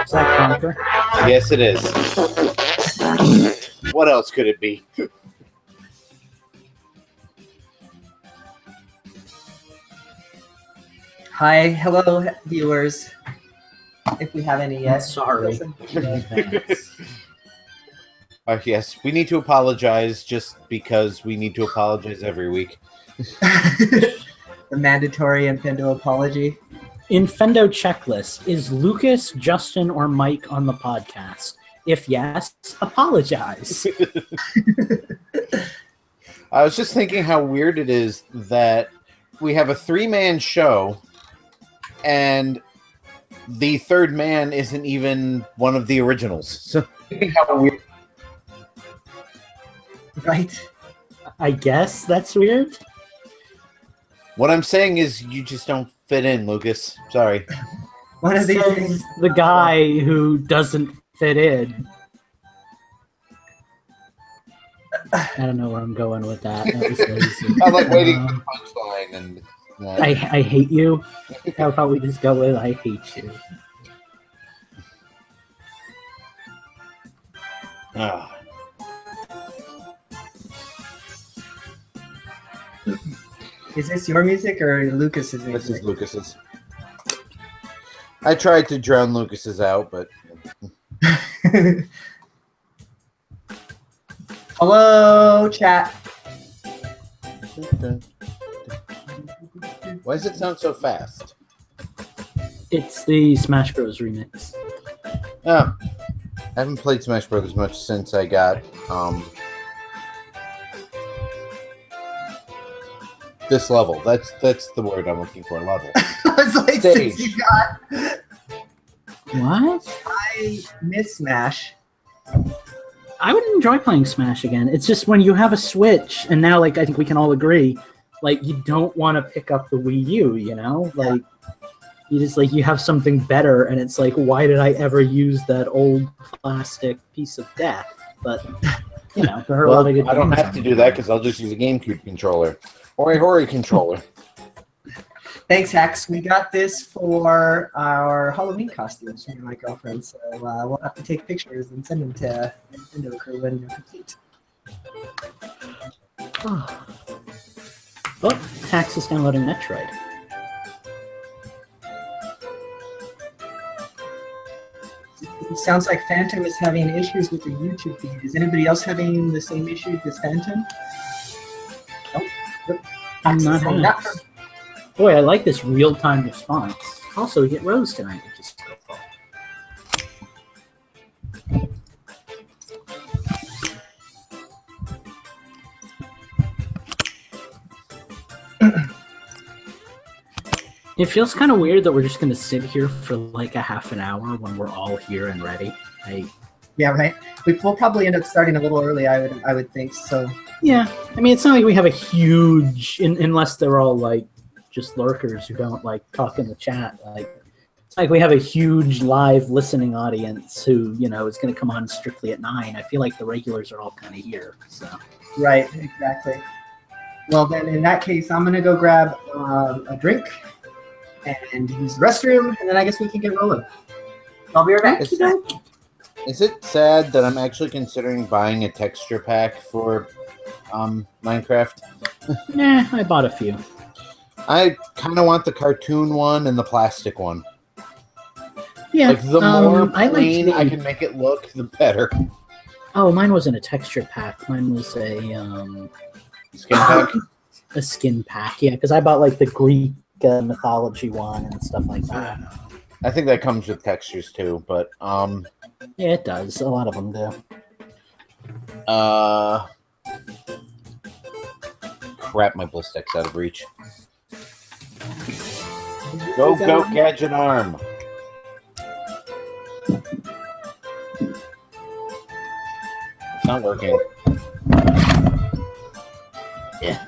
Is that Conquer? Yes, it is. What else could it be? Hi, hello, viewers. If we have any yet. Sorry. Yes, we need to apologize just because we need to apologize every week. The mandatory Infendo apology. Infendo checklist. Is Lucas, Justin, or Mike on the podcast? If yes, apologize. I was just thinking how weird it is that we have a 3-man show and the third man isn't even one of the originals. So how weird. Right? I guess that's weird. What I'm saying is you just don't fit in, Lucas. Sorry. One of these Says things. the guy who doesn't fit in. I don't know where I'm going with that. That was lazy. I'm like waiting for the punchline and I hate you. How about we just go with I hate you? Ah. Is this your music or Lucas's music? This is Lucas's. I tried to drown Lucas's out, but Hello, chat. why does it sound so fast? It's the Smash Bros. Remix. Oh, I haven't played Smash Brothers much since I got this level. That's the word I'm looking for. Level. I was like, Stage. since you got... What? I miss Smash. I would enjoy playing Smash again. It's just when you have a Switch, and now, like, I think we can all agree, like, you don't want to pick up the Wii U, you know? Like, you just, like, you have something better, and it's like, why did I ever use that old plastic piece of death? But, you know, there are a lot of good I don't games have on to it. do that because I'll just use a GameCube controller or a Hori controller. Thanks, Hex. We got this for our Halloween costumes, me and my girlfriend. So we'll have to take pictures and send them to Nintendo Crew when they're complete. Oh, Hax is downloading Metroid. It sounds like Phantom is having issues with the YouTube feed. Is anybody else having the same issues as Phantom? Nope. I'm not Saying Hax. Boy, I like this real-time response. Also, we get Rose tonight, which is so cool. It feels kind of weird that we're just going to sit here for like a half an hour when we're all here and ready. Yeah, right. We'll probably end up starting a little early. I would think so. Yeah, I mean, it's not like we have a huge, unless they're all like just lurkers who don't like talk in the chat. Like, it's like we have a huge live listening audience who, you know, is going to come on strictly at 9. I feel like the regulars are all kind of here. So. Right, exactly. Well, then in that case, I'm gonna go grab a drink and use the restroom, and then I guess we can get rolling. I'll be right back. Is it sad that I'm actually considering buying a texture pack for Minecraft? Nah, I bought a few. I kind of want the cartoon one and the plastic one. Yeah, Like, the more I plain liked I can make it look, the better. Oh, mine wasn't a texture pack. Mine was a Skin pack? a skin pack. Yeah, because I bought like the Greek mythology one and stuff like that. I think that comes with textures too, but Yeah, it does. A lot of them do. crap, my Blistex out of reach. Go, Gadget Arm! It's not working.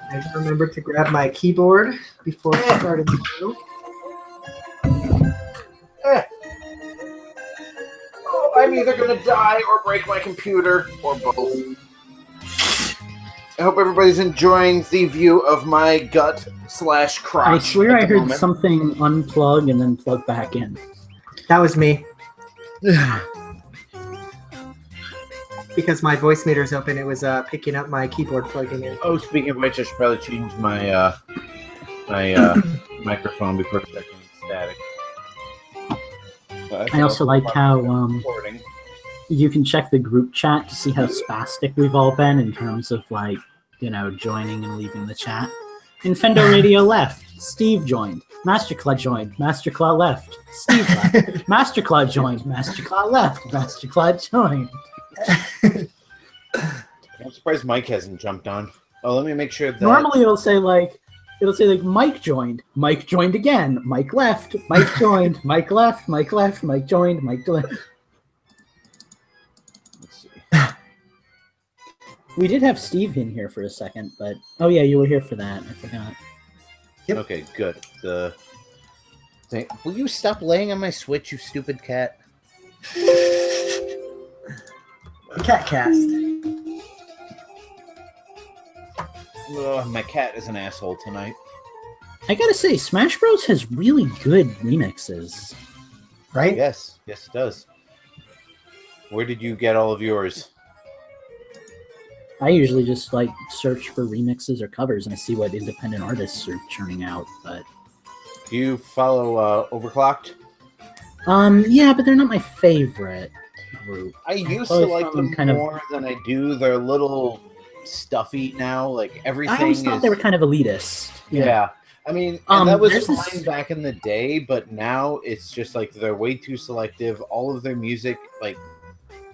I just remembered to grab my keyboard before starting the show. Oh, I'm either gonna die or break my computer, or both. I hope everybody's enjoying the view of my gut/crotch. I swear at I the heard moment. something unplug and then plug back in. That was me. Because my voice meter is open, it was picking up my keyboard plugging in. Oh, speaking of which, I should probably change my my microphone before checking static. I also like how you can check the group chat to see how spastic we've all been in terms of like, you know, joining and leaving the chat. Infendo Radio left. Steve joined. Masterclaw joined. Masterclaw left. Steve left. Masterclaw joined. Masterclaw left. Masterclaw joined. I'm surprised Mike hasn't jumped on. Oh, let me make sure that... Normally it'll say like Mike joined again, Mike left, Mike joined, Mike left, Mike left, Mike joined, Mike left. Let's see. We did have Steve in here for a second, but oh yeah, you were here for that. I forgot. Yep. Okay, good. The thing. Will you stop laying on my Switch, you stupid cat? Catcast. Ugh, my cat is an asshole tonight. I gotta say, Smash Bros has really good remixes. Right? Yes, it does. Where did you get all of yours? I usually just like search for remixes or covers and I see what independent artists are churning out. But Do you follow Overclocked? yeah, but they're not my favorite group. I used to like them more than I do. They're a little stuffy now. Like everything. I always thought they were kind of elitist. Yeah. I mean, and that was there's fine this- back in the day, but now it's just like they're way too selective. All of their music, like,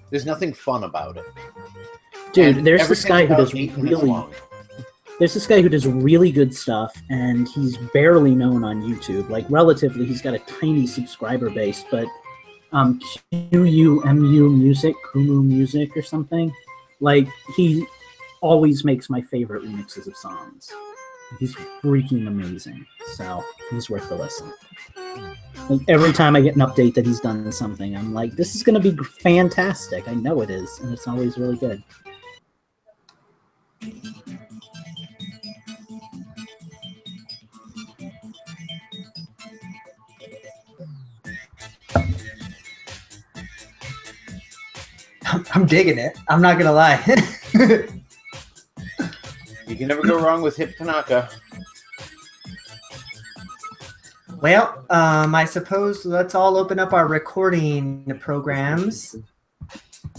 there's nothing fun about it. Dude, And there's this guy who does everything's about 8 minutes really long. There's this guy who does really good stuff, and he's barely known on YouTube. Like, relatively, he's got a tiny subscriber base, but QUMU Music or something. Like, he always makes my favorite remixes of songs. He's freaking amazing, so he's worth the listen. Like, every time I get an update that he's done something, I'm like, this is going to be fantastic. I know it is, and it's always really good. I'm digging it. I'm not gonna lie. You can never go wrong with Hip Tanaka. Well, I suppose let's all open up our recording programs.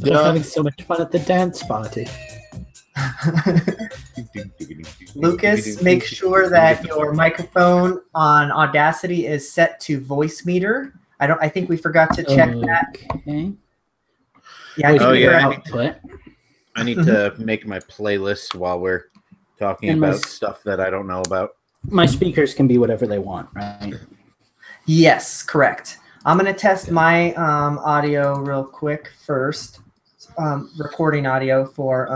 We're having so much fun at the dance party. Lucas, make sure that your microphone on Audacity is set to voice meter. I think we forgot to check that. Okay. Yeah. Wait, Oh, yeah. output. I need to make my playlist while we're talking And my about stuff that I don't know about. My speakers can be whatever they want, right? Yes, correct. I'm gonna test my audio real quick first. Recording audio for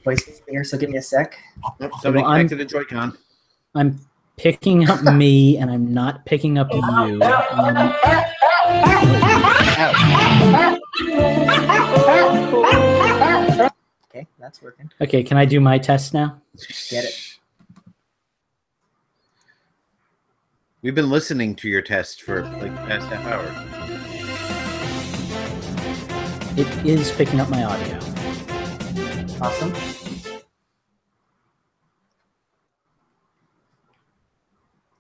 voice meter. So give me a sec. Yep, somebody Well, connected a Joy-Con. I'm picking up me, and I'm not picking up you. Okay, that's working. Okay, can I do my test now? Get it. We've been listening to your test for like the past half hour. It is picking up my audio. Awesome.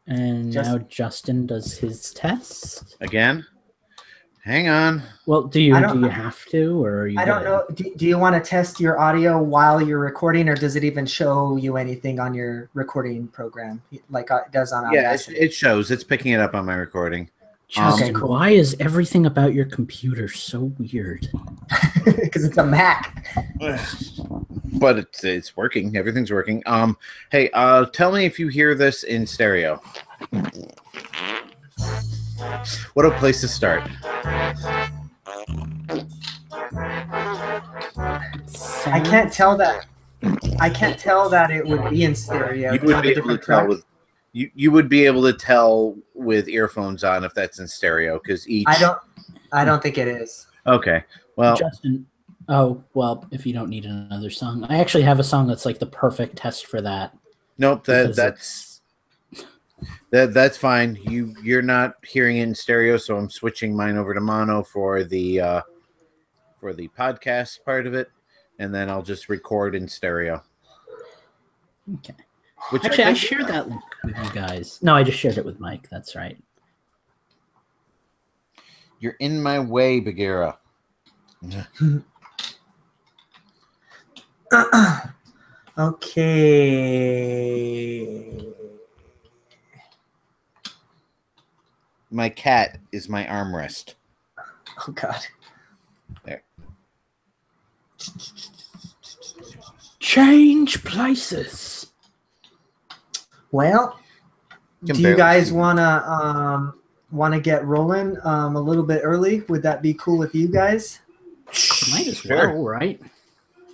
And now Justin does his test. Again? Hang on. Well, do you I don't- have to, or are you I don't good? know. Do you want to test your audio while you're recording, or does it even show you anything on your recording program like it does on Yeah, Audacity? it shows. It's picking it up on my recording. Justin, Okay, cool. why is everything about your computer so weird? Because it's a Mac. But it's working. Everything's working. Hey, tell me if you hear this in stereo. What a place to start. I can't tell that. I can't tell that it would be in stereo. You Do you would have be a able to different tell track? with you would be able to tell with earphones on if that's in stereo because each. I don't think it is. Okay. Well, Justin, oh, well, if you don't need another song. I actually have a song that's like the perfect test for that. nope. because That's That's fine. You're not hearing it in stereo, so I'm switching mine over to mono for the podcast part of it, and then I'll just record in stereo. Okay. Which Actually, I shared that link with you guys. No, I just shared it with Mike. That's right. You're in my way, Bagheera. Okay. My cat is my armrest. Oh God. There. Change places. Well, Can do you barely guys see. wanna get rolling a little bit early? Would that be cool with you guys? Might as Sure. well, right?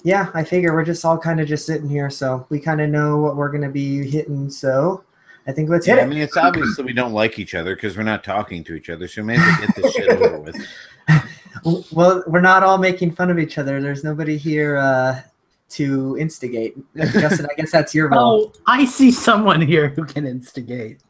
Yeah, I figure we're just all kind of just sitting here, so we kind of know what we're gonna be hitting. So I think let's hit Yeah, it. I mean, it's obvious that we don't like each other because we're not talking to each other, so we may as well get this shit over with. Well, we're not all making fun of each other. There's nobody here to instigate. Justin, I guess that's your role. Oh, I see someone here who can instigate.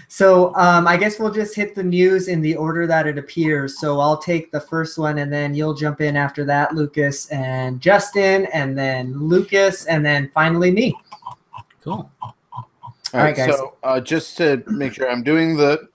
So I guess we'll just hit the news in the order that it appears. So I'll take the first one, and then you'll jump in after that, Lucas and Justin, and then Lucas, and then finally me. Cool. All right, guys. So just to make sure, I'm doing the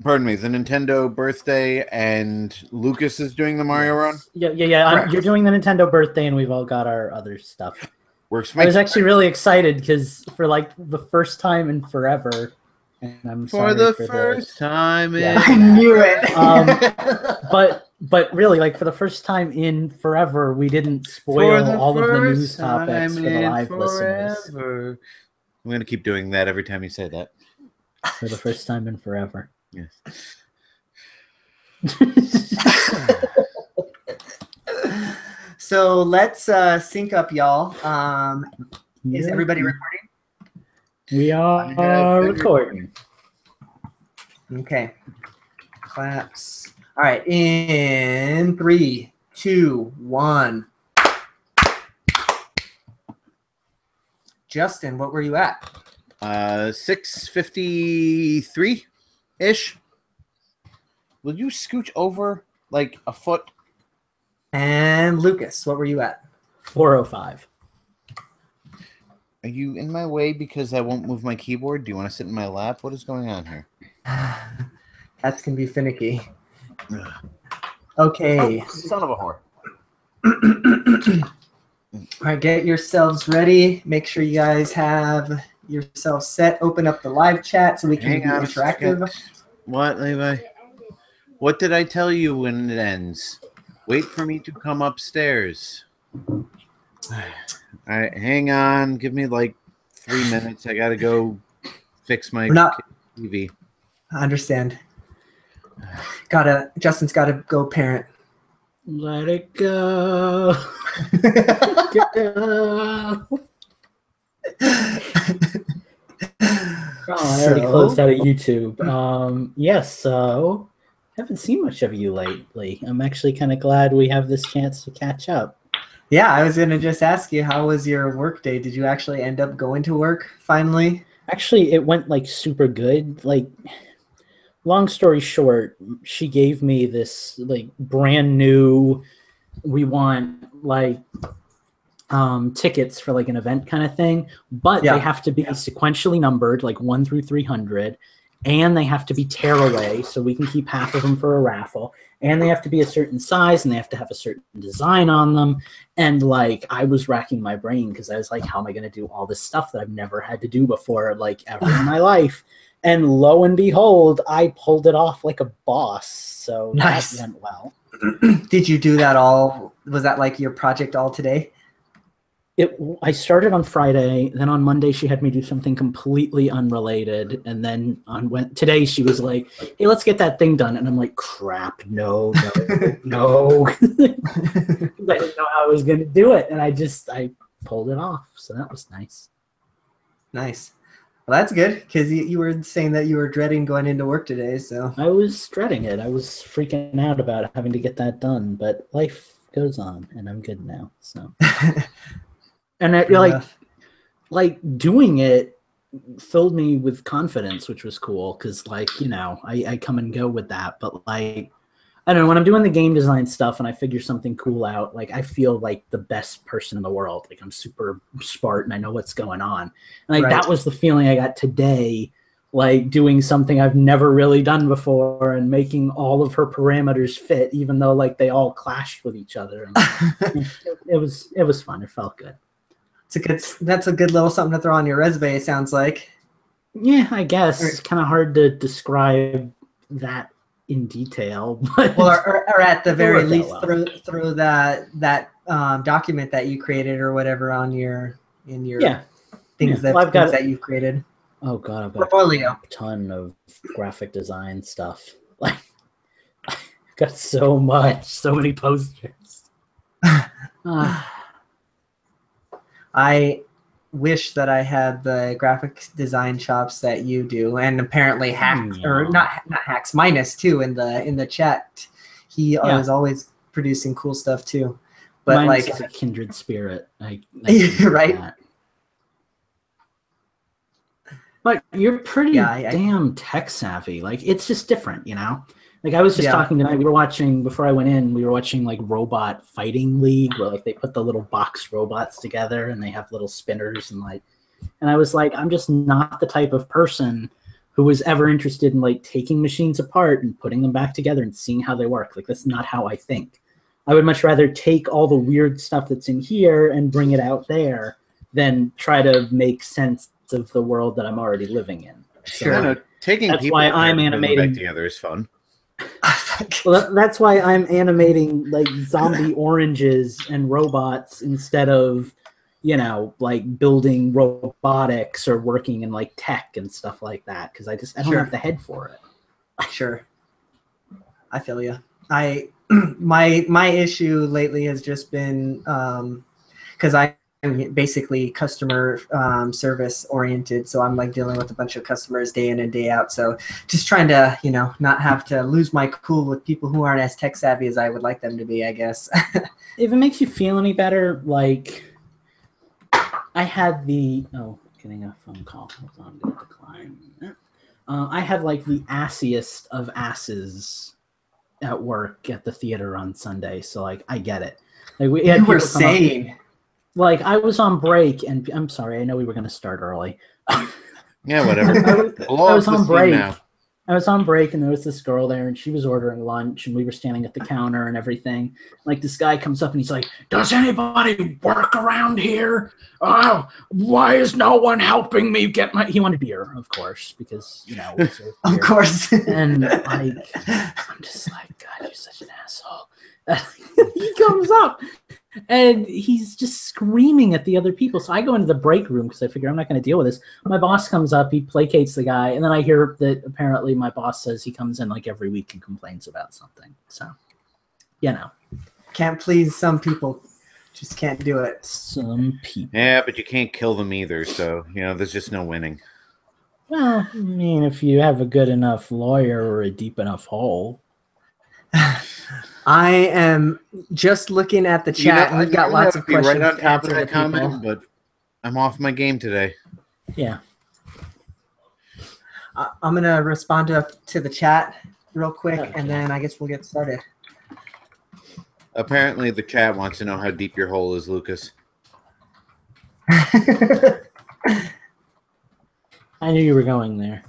Nintendo birthday, and Lucas is doing the Mario run. Yeah. Correct. You're doing the Nintendo birthday, and we've all got our other stuff. Works. I was actually really excited because for like the first time in forever, and I'm sorry for the for first time. Yeah. I knew it. But really, like for the first time in forever, we didn't spoil all of the news topics for the live listeners. I'm gonna keep doing that every time you say that. For the first time in forever. Yes. So let's sync up, y'all. Is everybody recording? We are recording. Okay. Claps. All right. In 3, 2, 1. Justin, what were you at? 653 ish. Will you scooch over like a foot? And Lucas, what were you at? 405. Are you in my way because I won't move my keyboard? Do you want to sit in my lap? What is going on here? Cats can be finicky. Okay. Oh, son of a whore. All right, get yourselves ready. Make sure you guys have yourselves set. Open up the live chat so we can be interactive. What, Levi? What did I tell you when it ends? Wait for me to come upstairs. All right, hang on. Give me like 3 minutes. I gotta go fix my TV. I understand. Justin's gotta go parent. Let it go. Go. I already closed out of YouTube. Yes, so haven't seen much of you lately. I'm actually kind of glad we have this chance to catch up. Yeah, I was gonna just ask you, how was your work day? Did you actually end up going to work finally? Actually, it went like super good. Like, long story short, she gave me this like brand new, we want like tickets for like an event kind of thing, but they have to be sequentially numbered, like 1 through 300, and they have to be tearaway, so we can keep half of them for a raffle, and they have to be a certain size, and they have to have a certain design on them. And like, I was racking my brain because I was like, how am I going to do all this stuff that I've never had to do before, like ever in my life? And lo and behold, I pulled it off like a boss. So nice. That went well. Did you do that all? Was that like your project all today? I started on Friday, then on Monday she had me do something completely unrelated, and then today she was like, "Hey, let's get that thing done," and I'm like, "Crap, no." I didn't know how I was gonna do it, and I pulled it off, so that was nice. Nice. Well, that's good because you were saying that you were dreading going into work today. So I was dreading it. I was freaking out about having to get that done, but life goes on, and I'm good now. So. And like doing it, filled me with confidence, which was cool because, like, you know, I come and go with that. But, like, I don't know, when I'm doing the game design stuff and I figure something cool out, like, I feel like the best person in the world. Like, I'm super smart and I know what's going on. And, like, that was the feeling I got today, like, doing something I've never really done before and making all of her parameters fit, even though, like, they all clashed with each other. And it was fun. It felt good. That's a good little something to throw on your resume, it sounds like. Yeah, I guess. It's kind of hard to describe that in detail. But or at the very least, throw that document that you created or whatever on your things that you've created. Oh God, I've got portfolio. A ton of graphic design stuff. Like, I've got so many posters. I wish that I had the graphic design chops that you do, and apparently Hacks or not Hacks, Minus too in the chat. He is always producing cool stuff too. But Minus like is a kindred spirit. I right. That. But you're pretty damn tech savvy. Like, it's just different, you know? Like, I was just talking tonight. We were watching, before I went in, we were watching, like, Robot Fighting League, where, like, they put the little box robots together and they have little spinners and, like, and I was like, I'm just not the type of person who was ever interested in, like, taking machines apart and putting them back together and seeing how they work. Like, that's not how I think. I would much rather take all the weird stuff that's in here and bring it out there than try to make sense of the world that I'm already living in. Sure. So, that's why I'm animating back together is fun. Well, that's why I'm animating, like, zombie oranges and robots instead of, you know, like, building robotics or working in, like, tech and stuff like that, because I don't have the head for it. Sure. I feel you. My issue lately has just been because I'm basically customer service oriented, so I'm like dealing with a bunch of customers day in and day out, so just trying to, you know, not have to lose my cool with people who aren't as tech savvy as I would like them to be, I guess. If it makes you feel any better, like, I had getting a phone call. Hold on, to decline. I had, like, the assiest of asses at work at the theater on Sunday, so, like, I get it. Like, you were saying. Like, I was on break, and I'm sorry, I know we were going to start early. Yeah, whatever. I was on break. I was on break, and there was this girl there, and she was ordering lunch, and we were standing at the counter and everything. Like, this guy comes up, and he's like, "Does anybody work around here? Oh, why is no one helping me get my..." He wanted beer, of course, because, you know. Of course. And, like, I'm just like, God, you're such an asshole. He comes up. And he's just screaming at the other people. So I go into the break room because I figure I'm not going to deal with this. My boss comes up, he placates the guy, and then I hear that apparently my boss says he comes in like every week and complains about something. So, you know. Can't please some people. Just can't do it. Some people. Yeah, but you can't kill them either, so, you know, there's just no winning. Well, I mean, if you have a good enough lawyer or a deep enough hole. I am just looking at the chat. We've got lots of questions. Right on top of that comment, but I'm off my game today. Yeah. I'm going to respond to the chat real quick, and then I guess we'll get started. Apparently, the chat wants to know how deep your hole is, Lucas. I knew you were going there.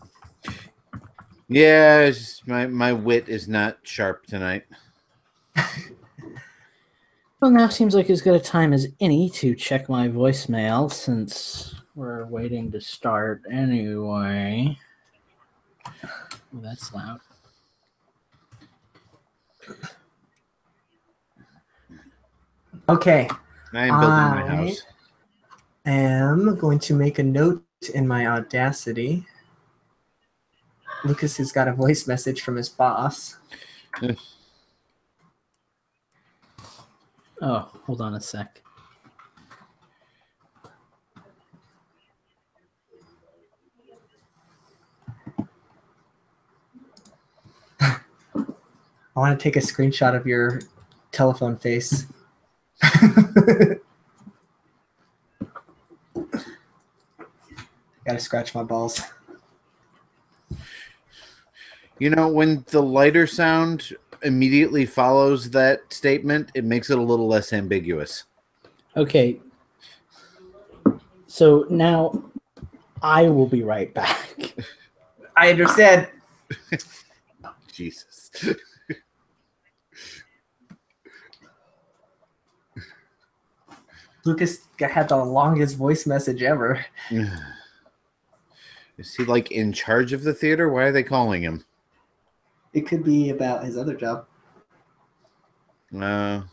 Yeah, it's just my wit is not sharp tonight. Well, now seems like as good a time as any to check my voicemail since we're waiting to start anyway. Oh, that's loud. Okay. I am building my house. I am going to make a note in my Audacity. Lucas has got a voice message from his boss. Oh, hold on a sec. I want to take a screenshot of your telephone face. Got Gotta scratch my balls. You know, when the lighter sound immediately follows that statement, it makes it a little less ambiguous. Okay. So now I will be right back. I understand. Jesus. Lucas had the longest voice message ever. Is he like in charge of the theater? Why are they calling him? It could be about his other job. I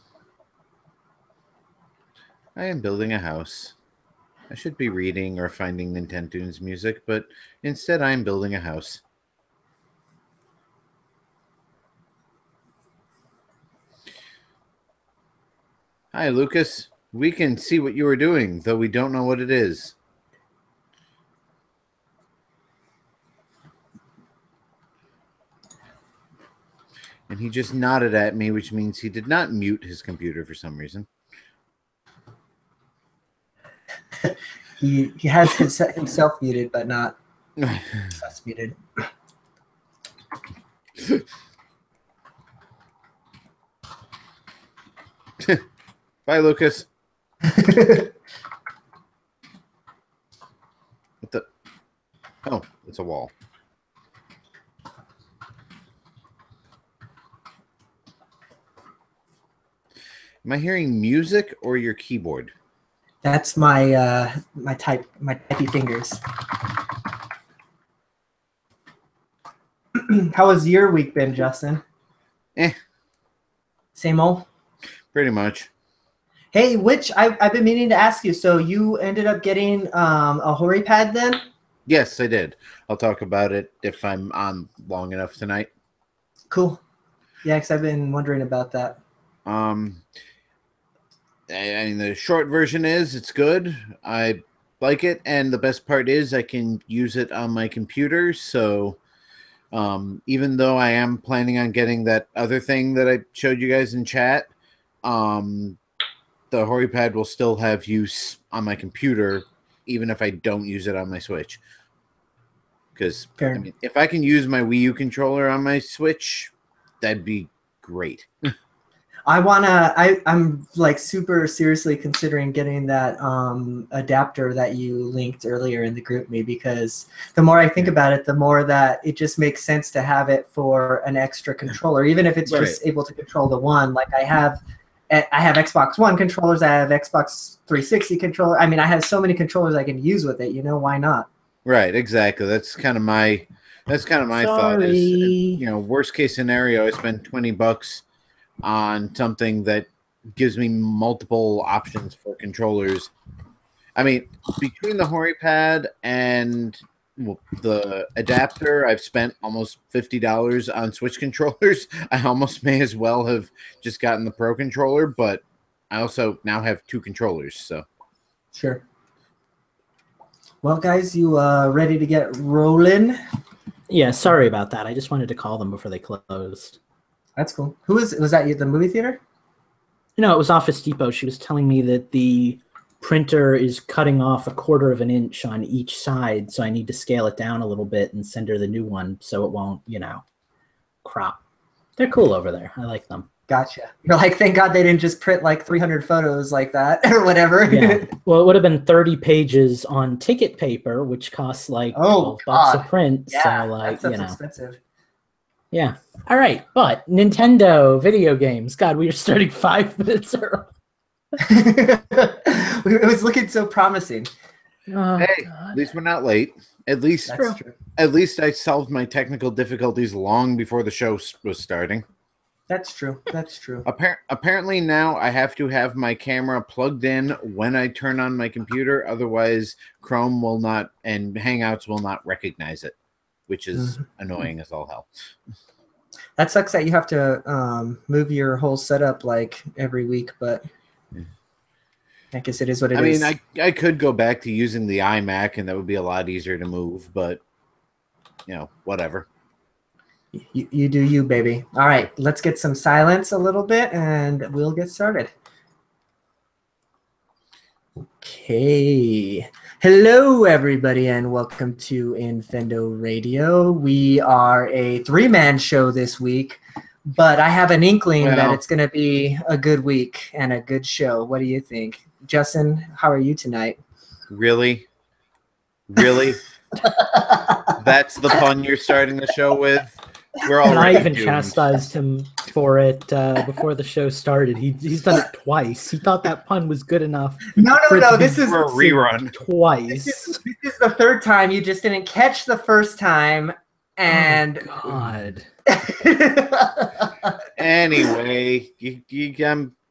am building a house. I should be reading or finding Nintendo's music, but instead I am building a house. Hi, Lucas. We can see what you are doing, though we don't know what it is. And he just nodded at me, which means he did not mute his computer for some reason. He has himself muted, but not us muted. Bye, Lucas. What the? Oh, it's a wall. Am I hearing music or your keyboard? That's my my typey fingers. How has your week been, Justin? Same old? Pretty much. Hey, I've been meaning to ask you. So you ended up getting a Hori pad then? Yes, I did. I'll talk about it if I'm on long enough tonight. Cool. Yeah, because I've been wondering about that. I mean, the short version is it's good. I like it, and the best part is I can use it on my computer. So even though I am planning on getting that other thing that I showed you guys in chat, the Hori pad will still have use on my computer, even if I don't use it on my Switch. Because I mean, if I can use my Wii U controller on my Switch, that'd be great. I'm like super seriously considering getting that adapter that you linked earlier in the group me, because the more I think about it, the more that it just makes sense to have it for an extra controller, even if it's just able to control the one. Like I have Xbox One controllers, I have Xbox 360 controller. I mean, I have so many controllers I can use with it. You know, why not? Right, exactly. That's kind of my thought. Is, you know, worst case scenario, I spend $20 on something that gives me multiple options for controllers. I mean, between the Hori pad and the adapter, I've spent almost $50 on Switch controllers. I almost may as well have just gotten the Pro controller, but I also now have two controllers. So sure. Well, guys, you ready to get rolling? Yeah, sorry about that. I just wanted to call them before they closed. That's cool. Was that you at the movie theater? No, it was Office Depot. She was telling me that the printer is cutting off 1/4 of an inch on each side, so I need to scale it down a little bit and send her the new one so it won't, you know, crop. They're cool over there. I like them. Gotcha. You're like, thank God they didn't just print like 300 photos like that or whatever. Yeah. Well, it would have been 30 pages on ticket paper, which costs like $12 a print. Yeah, so like, that's expensive. Yeah. All right. But Nintendo video games. God, we are starting 5 minutes early. It was looking so promising. Oh, hey, God. At least we're not late. At least I solved my technical difficulties long before the show was starting. That's true. That's true. Apparently now I have to have my camera plugged in when I turn on my computer. Otherwise, Chrome will not and Hangouts will not recognize it, which is annoying as all hell. That sucks that you have to move your whole setup like every week, but I guess it is what it is. I mean, I could go back to using the iMac, and that would be a lot easier to move, but, you know, whatever. You do you, baby. All right, let's get some silence a little bit, and we'll get started. Okay. Hello, everybody, and welcome to Infendo Radio. We are a three-man show this week, but I have an inkling that it's going to be a good week and a good show. What do you think? Justin, how are you tonight? Really? That's the pun you're starting the show with? We're And I already even doomed. chastised him for it before the show started. He's done it twice. He thought that pun was good enough. No. This is for a rerun. Twice. This is the third time. You just didn't catch the first time. And oh, God. Anyway,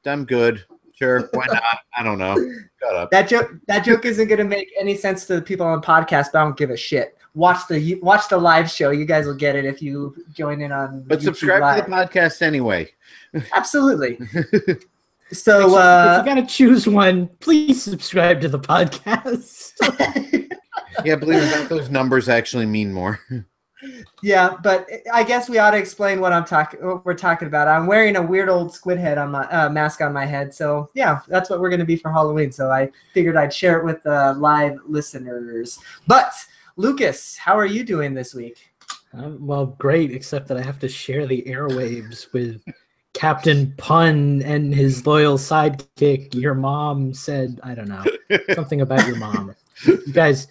I'm good. Sure, why not? I don't know. Shut up. That joke isn't going to make any sense to the people on the podcast, but I don't give a shit. Watch the live show. You guys will get it if you join in on. But YouTube subscribe Live. to the podcast anyway. Absolutely. So if you gotta choose one, please subscribe to the podcast. Yeah, believe it or not, those numbers actually mean more. Yeah, but I guess we ought to explain what we're talking about. I'm wearing a weird old squid head on my mask on my head, so yeah, that's what we're going to be for Halloween. So I figured I'd share it with the live listeners. But Lucas, how are you doing this week? Well, great, except that I have to share the airwaves with Captain Pun and his loyal sidekick. Your mom said, I don't know, something about your mom. You guys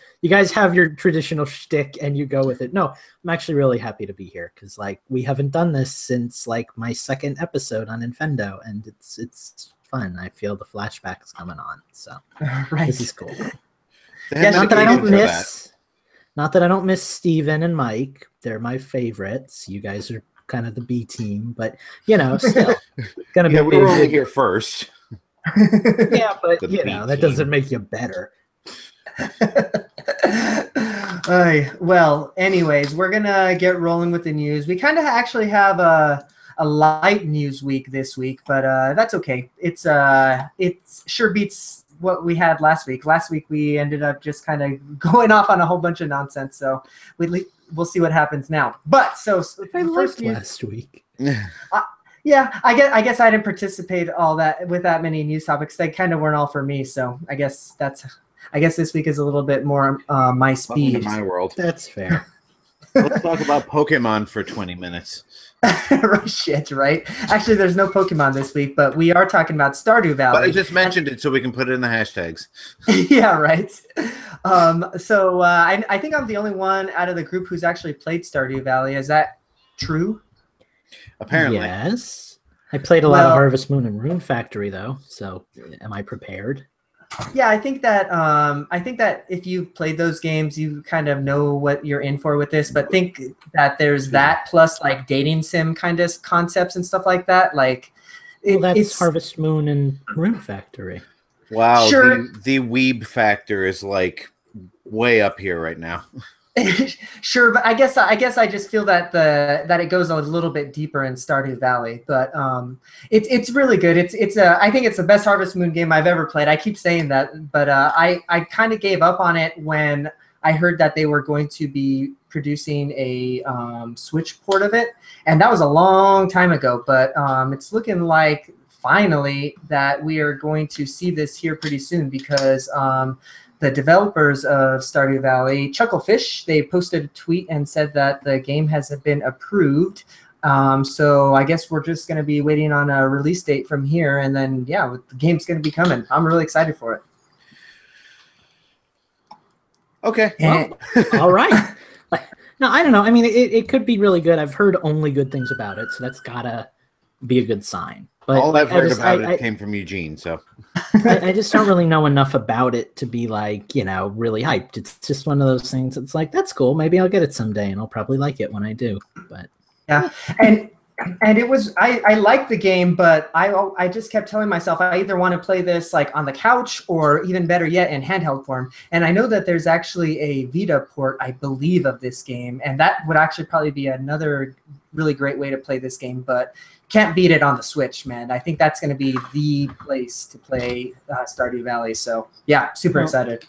have your traditional shtick and you go with it. No, I'm actually really happy to be here because we haven't done this since my second episode on Infendo, and it's fun. I feel the flashbacks coming on, so Right. This is cool. Yeah, Not that I don't miss Steven and Mike. They're my favorites. You guys are kind of the B team, but still gonna be. Yeah, we were only here first. Yeah, but The B that team. doesn't make you better. Well, anyways, we're gonna get rolling with the news. We kind of actually have a light news week this week, but that's okay. It's sure beats what we had last week. Last week we ended up just kind of going off on a whole bunch of nonsense, so we'll see what happens now. But so I the liked news, last week. yeah, I guess I didn't participate all that with that many news topics. They kind of weren't all for me, so I guess this week is a little bit more my speed. Welcome to my world. That's fair. Let's talk about Pokemon for 20 minutes. Shit, right? Actually, there's no Pokemon this week, but we are talking about Stardew Valley. But I just mentioned it so we can put it in the hashtags. Yeah, right. So I think I'm the only one out of the group who's actually played Stardew Valley. Is that true? Apparently. Yes. I played a lot of Harvest Moon and Rune Factory, though, so am I prepared? Yeah, I think that if you've played those games, you kind of know what you're in for with this. But think that there's that plus dating sim kind of concepts and stuff like that. It's Harvest Moon and Rune Factory. Wow, Sure. the weeb factor is way up here right now. Sure, but I guess I just feel that it goes a little bit deeper in Stardew Valley, but it's really good. I think it's the best Harvest Moon game I've ever played. I keep saying that, but I kind of gave up on it when I heard that they were going to be producing a Switch port of it, and that was a long time ago. But it's looking like finally that we are going to see this here pretty soon because. The developers of Stardew Valley, Chucklefish, they posted a tweet and said that the game has been approved. So I guess we're just going to be waiting on a release date from here, and then the game's going to be coming. I'm really excited for it. Okay. Well, all right. No, I don't know. I mean, it could be really good. I've heard only good things about it, so that's gotta be a good sign. But all I've heard about it came from Eugene, so. I just don't really know enough about it to be really hyped. It's just one of those things. It's that's cool. Maybe I'll get it someday, and I'll probably like it when I do. But yeah, and it was I liked the game, but I just kept telling myself I either want to play this on the couch or even better yet in handheld form. And I know that there's actually a Vita port, I believe, of this game, and that would actually probably be another really great way to play this game, but. Can't beat it on the Switch, man. I think that's going to be the place to play Stardew Valley. So, yeah, super excited.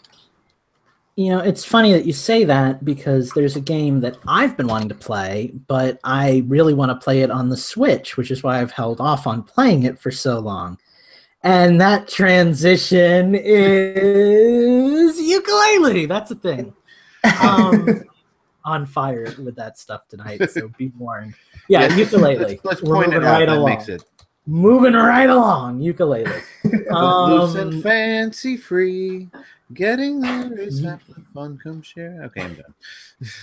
It's funny that you say that because there's a game that I've been wanting to play, but I really want to play it on the Switch, which is why I've held off on playing it for so long. And that transition is ukulele. That's a thing. On fire with that stuff tonight, so be warned. Yeah, ukulele. Let's We're point it moving out. right That along. makes it. Moving right along, ukulele. Loose and fancy free. Getting there is half the fun. Come share. Okay, I'm done.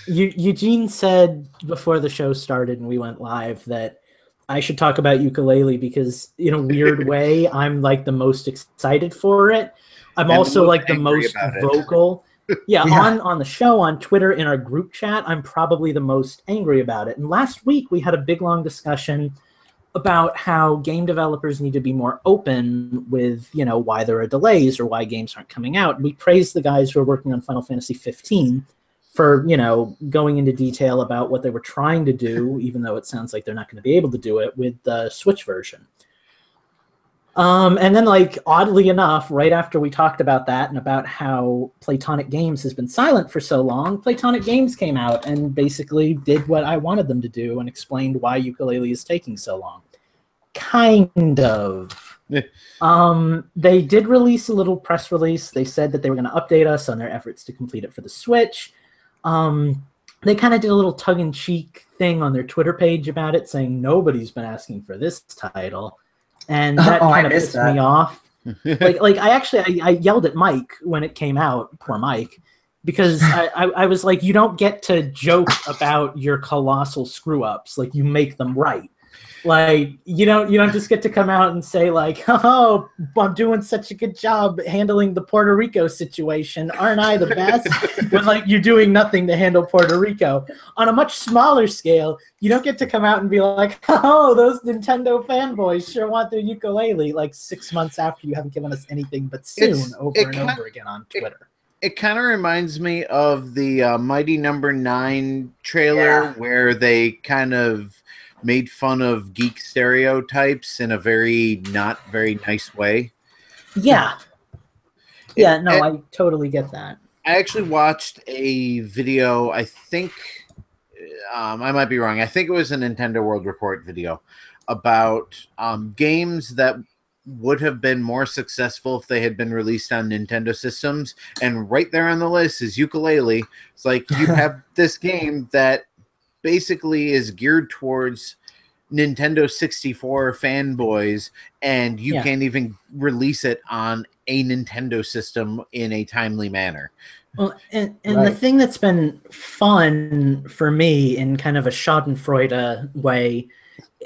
Eugene said before the show started and we went live that I should talk about ukulele because in a weird way, I'm like the most excited for it. I'm And also like the angry most about it. vocal. Yeah, Yeah. on the show, on Twitter, in our group chat, I'm probably the most angry about it. And last week we had a big long discussion about how game developers need to be more open with, why there are delays or why games aren't coming out. We praised the guys who are working on Final Fantasy 15 for, going into detail about what they were trying to do, even though it sounds like they're not going to be able to do it with the Switch version. And then, like, oddly enough, right after we talked about that and about how Playtonic Games has been silent for so long, Playtonic Games came out and basically did what I wanted them to do and explained why ukulele is taking so long. Kind of. They did release a little press release. They said that they were going to update us on their efforts to complete it for the Switch. They kind of did a little tongue-in-cheek thing on their Twitter page about it, saying nobody's been asking for this title. And that kind of pissed me off. like I yelled at Mike when it came out, poor Mike, because I was like, you don't get to joke about your colossal screw ups, like you make them right. Like you don't just get to come out and say like, oh, I'm doing such a good job handling the Puerto Rico situation, aren't I the best? When like you're doing nothing to handle Puerto Rico. On a much smaller scale, you don't get to come out and be like, oh, those Nintendo fanboys sure want their ukulele, like 6 months after you haven't given us anything but soon over and over again on Twitter. It kind of reminds me of the Mighty Number 9 trailer where they kind of made fun of geek stereotypes in a very not very nice way. Yeah. Yeah, no, I totally get that. I actually watched a video, I think, I might be wrong, I think it was a Nintendo World Report video about games that would have been more successful if they had been released on Nintendo systems, and right there on the list is ukulele. It's like you have this game that basically is geared towards Nintendo 64 fanboys, and you can't even release it on a Nintendo system in a timely manner. Well, and the thing that's been fun for me in kind of a schadenfreude way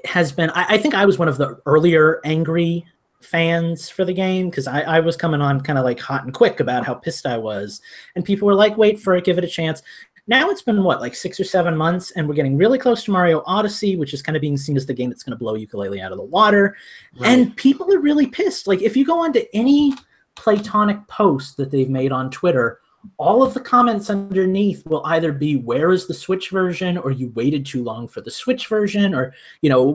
has been, I think I was one of the earlier angry fans for the game because I was coming on kind of like hot and quick about how pissed I was, and people were like, wait for it, give it a chance. Now it's been, what, like 6 or 7 months, and we're getting really close to Mario Odyssey, which is kind of being seen as the game that's going to blow ukulele out of the water. Right. And people are really pissed. Like, if you go onto any Playtonic post that they've made on Twitter, all of the comments underneath will either be, where is the Switch version, or you waited too long for the Switch version, or,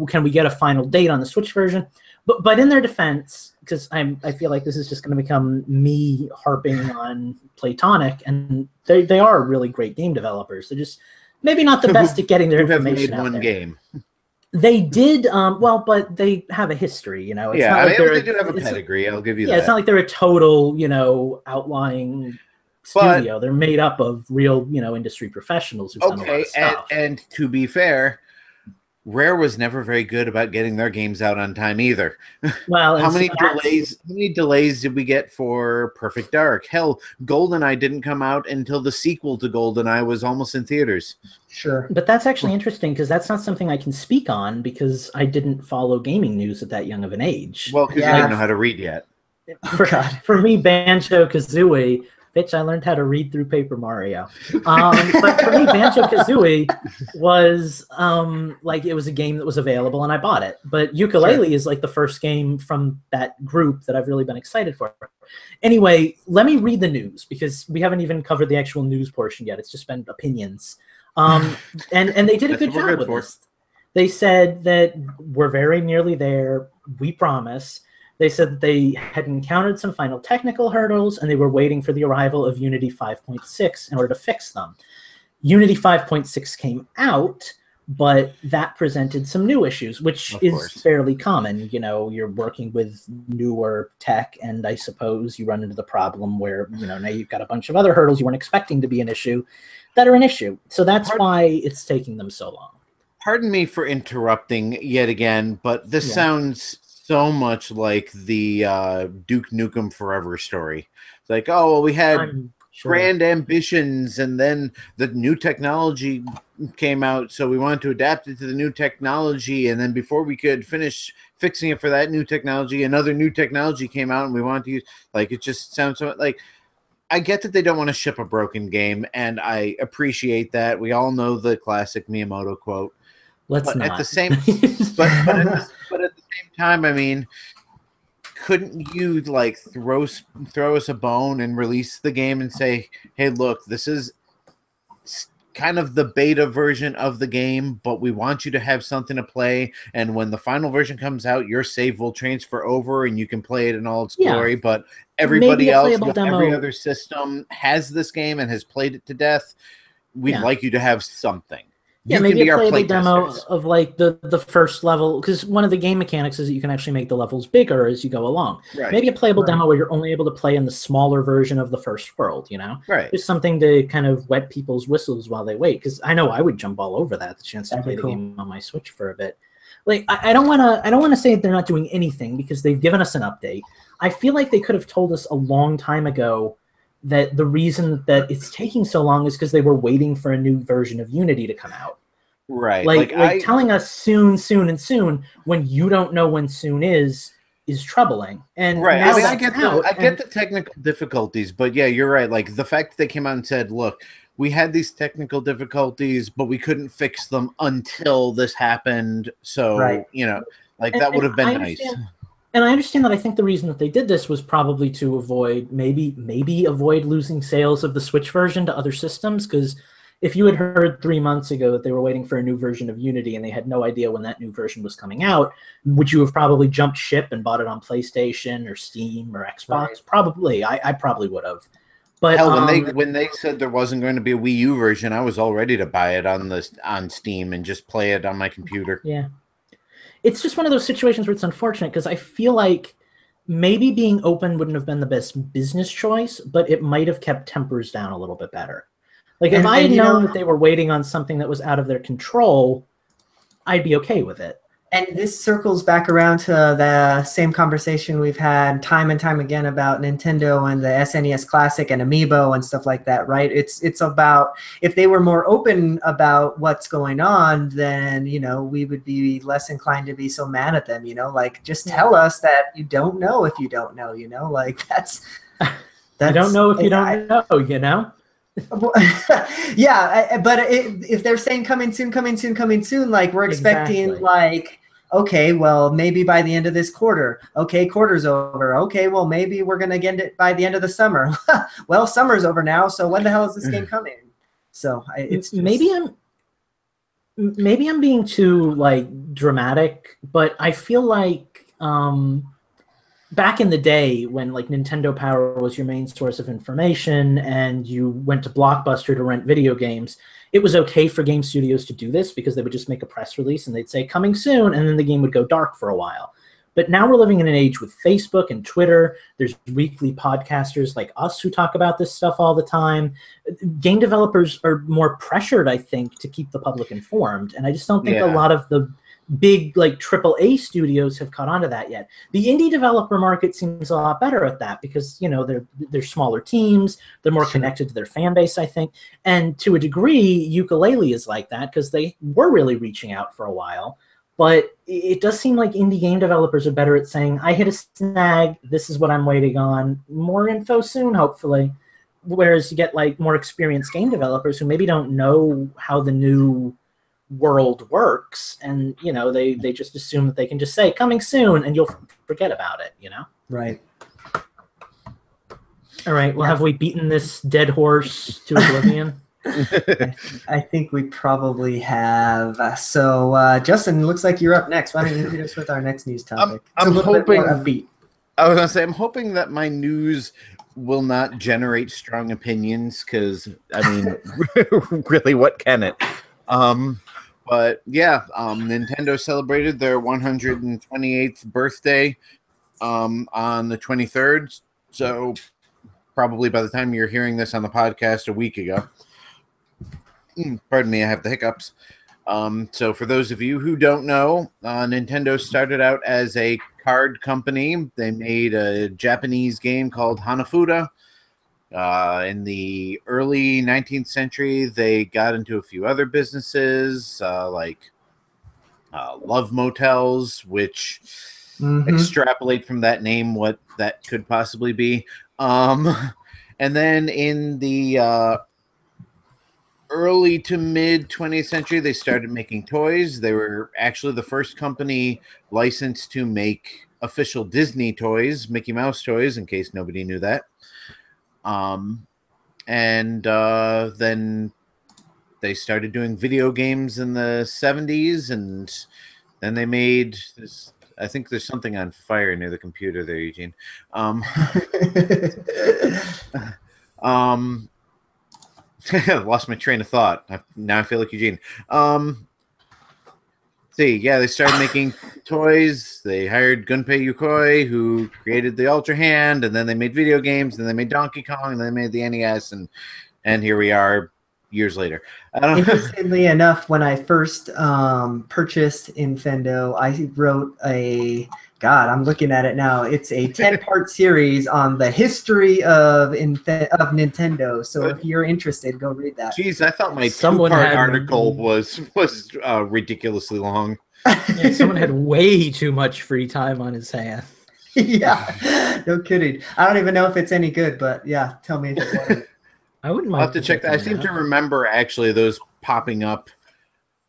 can we get a final date on the Switch version? But in their defense, because I feel like this is just going to become me harping on Playtonic, and they are really great game developers. They're just maybe not the best at getting their information out there. One game. They did well, but they have a history. It's not like they do have a pedigree. I'll give you that. Yeah, it's not like they're a total outlying studio. They're made up of real industry professionals who've done a lot of stuff. And to be fair, Rare was never very good about getting their games out on time either. Well, how many delays did we get for Perfect Dark? Hell, GoldenEye didn't come out until the sequel to GoldenEye was almost in theaters. Sure. But that's actually interesting because that's not something I can speak on because I didn't follow gaming news at that young of an age. Well, because you didn't know how to read yet. For me, Banjo-Kazooie, bitch, I learned how to read through Paper Mario. But for me, Banjo-Kazooie was it was a game that was available and I bought it. But ukulele is like the first game from that group that I've really been excited for. Anyway, let me read the news because we haven't even covered the actual news portion yet. It's just been opinions. And they did a good job with this. They said that we're very nearly there. We promise. They said that they had encountered some final technical hurdles and they were waiting for the arrival of Unity 5.6 in order to fix them. Unity 5.6 came out, but that presented some new issues, which Of is course. fairly common. You know, you're working with newer tech, and I suppose you run into the problem where, you know, now you've got a bunch of other hurdles you weren't expecting to be an issue that are an issue. So that's why it's taking them so long. Pardon me for interrupting yet again, but this Yeah. sounds so much like the Duke Nukem Forever story. It's like, oh, well, we had I'm sure. grand ambitions, and then the new technology came out, so we wanted to adapt it to the new technology, and then before we could finish fixing it for that new technology, another new technology came out, and we wanted to use, like, it just sounds so like, I get that they don't want to ship a broken game, and I appreciate that. We all know the classic Miyamoto quote. Let's But not. at the same, but at the same time, I mean, couldn't you like throw us a bone and release the game and say, hey, look, this is kind of the beta version of the game, but we want you to have something to play, and when the final version comes out, your save will transfer over and you can play it in all its glory, but everybody Maybe a else playable with demo. every other system has this game and has played it to death. We'd like you to have something. Yeah, You maybe can be a our playable demo playtesters. of like the first level, because one of the game mechanics is that you can actually make the levels bigger as you go along. Right. Maybe a playable demo where you're only able to play in the smaller version of the first world, you know? Right. Just something to kind of wet people's whistles while they wait, because I know I would jump all over that, the chance to play the game on my Switch for a bit. Like, I don't want to say they're not doing anything, because they've given us an update. I feel like they could have told us a long time ago that the reason that it's taking so long is because they were waiting for a new version of Unity to come out. Right. Like telling us soon when you don't know when soon is troubbling. And right. now I mean, I get the technical difficulties, but yeah, you're right. Like the fact that they came out and said, look, we had these technical difficulties, but we couldn't fix them until this happened. So, you know, like that would have been nice. And I understand that. I think the reason that they did this was probably to avoid maybe avoid losing sales of the Switch version to other systems, because if you had heard 3 months ago that they were waiting for a new version of Unity and they had no idea when that new version was coming out, would you have probably jumped ship and bought it on PlayStation or Steam or Xbox? Right. Probably. I probably would have. But hell, when they said there wasn't going to be a Wii U version, I was all ready to buy it on Steam and just play it on my computer. Yeah. It's just one of those situations where it's unfortunate, because I feel like maybe being open wouldn't have been the best business choice, but it might have kept tempers down a little bit better. Like, if I had known that they were waiting on something that was out of their control, I'd be okay with it. And this circles back around to the same conversation we've had time and time again about Nintendo and the SNES Classic and Amiibo and stuff like that, right? It's about, if they were more open about what's going on, then, you know, we would be less inclined to be so mad at them, you know? Like, just tell us that you don't know if you don't know, you know? Like, that's I don't know if you don't know, you know? Yeah, but if they're saying coming soon, like we're expecting like, okay, well, maybe by the end of this quarter. Okay, quarter's over. Okay, well, maybe we're going to get it by the end of the summer. Well, summer's over now, so when the hell is this game coming? So it's just... maybe I'm being too like dramatic, but I feel like back in the day when like Nintendo Power was your main source of information and you went to Blockbuster to rent video games, it was okay for game studios to do this because they would just make a press release and they'd say coming soon, and then the game would go dark for a while. But now we're living in an age with Facebook and Twitter. There's weekly podcasters like us who talk about this stuff all the time. Game developers are more pressured, I think, to keep the public informed. And I just don't think a lot of the big like AAA studios have caught on to that yet. The indie developer market seems a lot better at that because, you know, they're smaller teams, they're more connected to their fan base, I think. And to a degree, Ukulele is like that because they were really reaching out for a while. But it does seem like indie game developers are better at saying, I hit a snag, this is what I'm waiting on, more info soon, hopefully. Whereas you get like more experienced game developers who maybe don't know how the new world works, and you know they just assume that they can just say coming soon and you'll forget about it, you know. Right. All right, well, have we beaten this dead horse to oblivion? I think we probably have. So Justin, looks like you're up next. Why don't you hit us with our next news topic? I'm hoping upbeat. I was gonna say I'm hoping that my news will not generate strong opinions because I mean really what can it But yeah, Nintendo celebrated their 128th birthday on the 23rd. So probably by the time you're hearing this on the podcast a week ago. Pardon me, I have the hiccups. So for those of you who don't know, Nintendo started out as a card company. They made a Japanese game called Hanafuda. In the early 19th century, they got into a few other businesses like love motels, which extrapolate from that name what that could possibly be. And then in the early to mid 20th century, they started making toys. They were actually the first company licensed to make official Disney toys, Mickey Mouse toys, in case nobody knew that. And then they started doing video games in the 70s, and then they made this. I think there's something on fire near the computer there, Eugene. Lost my train of thought. Now I feel like Eugene. They started making toys. They hired Gunpei Yokoi, who created the Ultra Hand, and then they made video games, and then they made Donkey Kong, and then they made the NES, and here we are years later. Interestingly enough, when I first purchased Infendo, I wrote I'm looking at it now. It's a 10-part series on the history of Nintendo. So if you're interested, go read that. Jeez, I thought my two-part article was ridiculously long. Yeah, someone had way too much free time on his hands. Yeah, no kidding. I don't even know if it's any good, but yeah, tell me if it wasn't. I wouldn't mind. I'll have to check that. I seem to remember actually those popping up,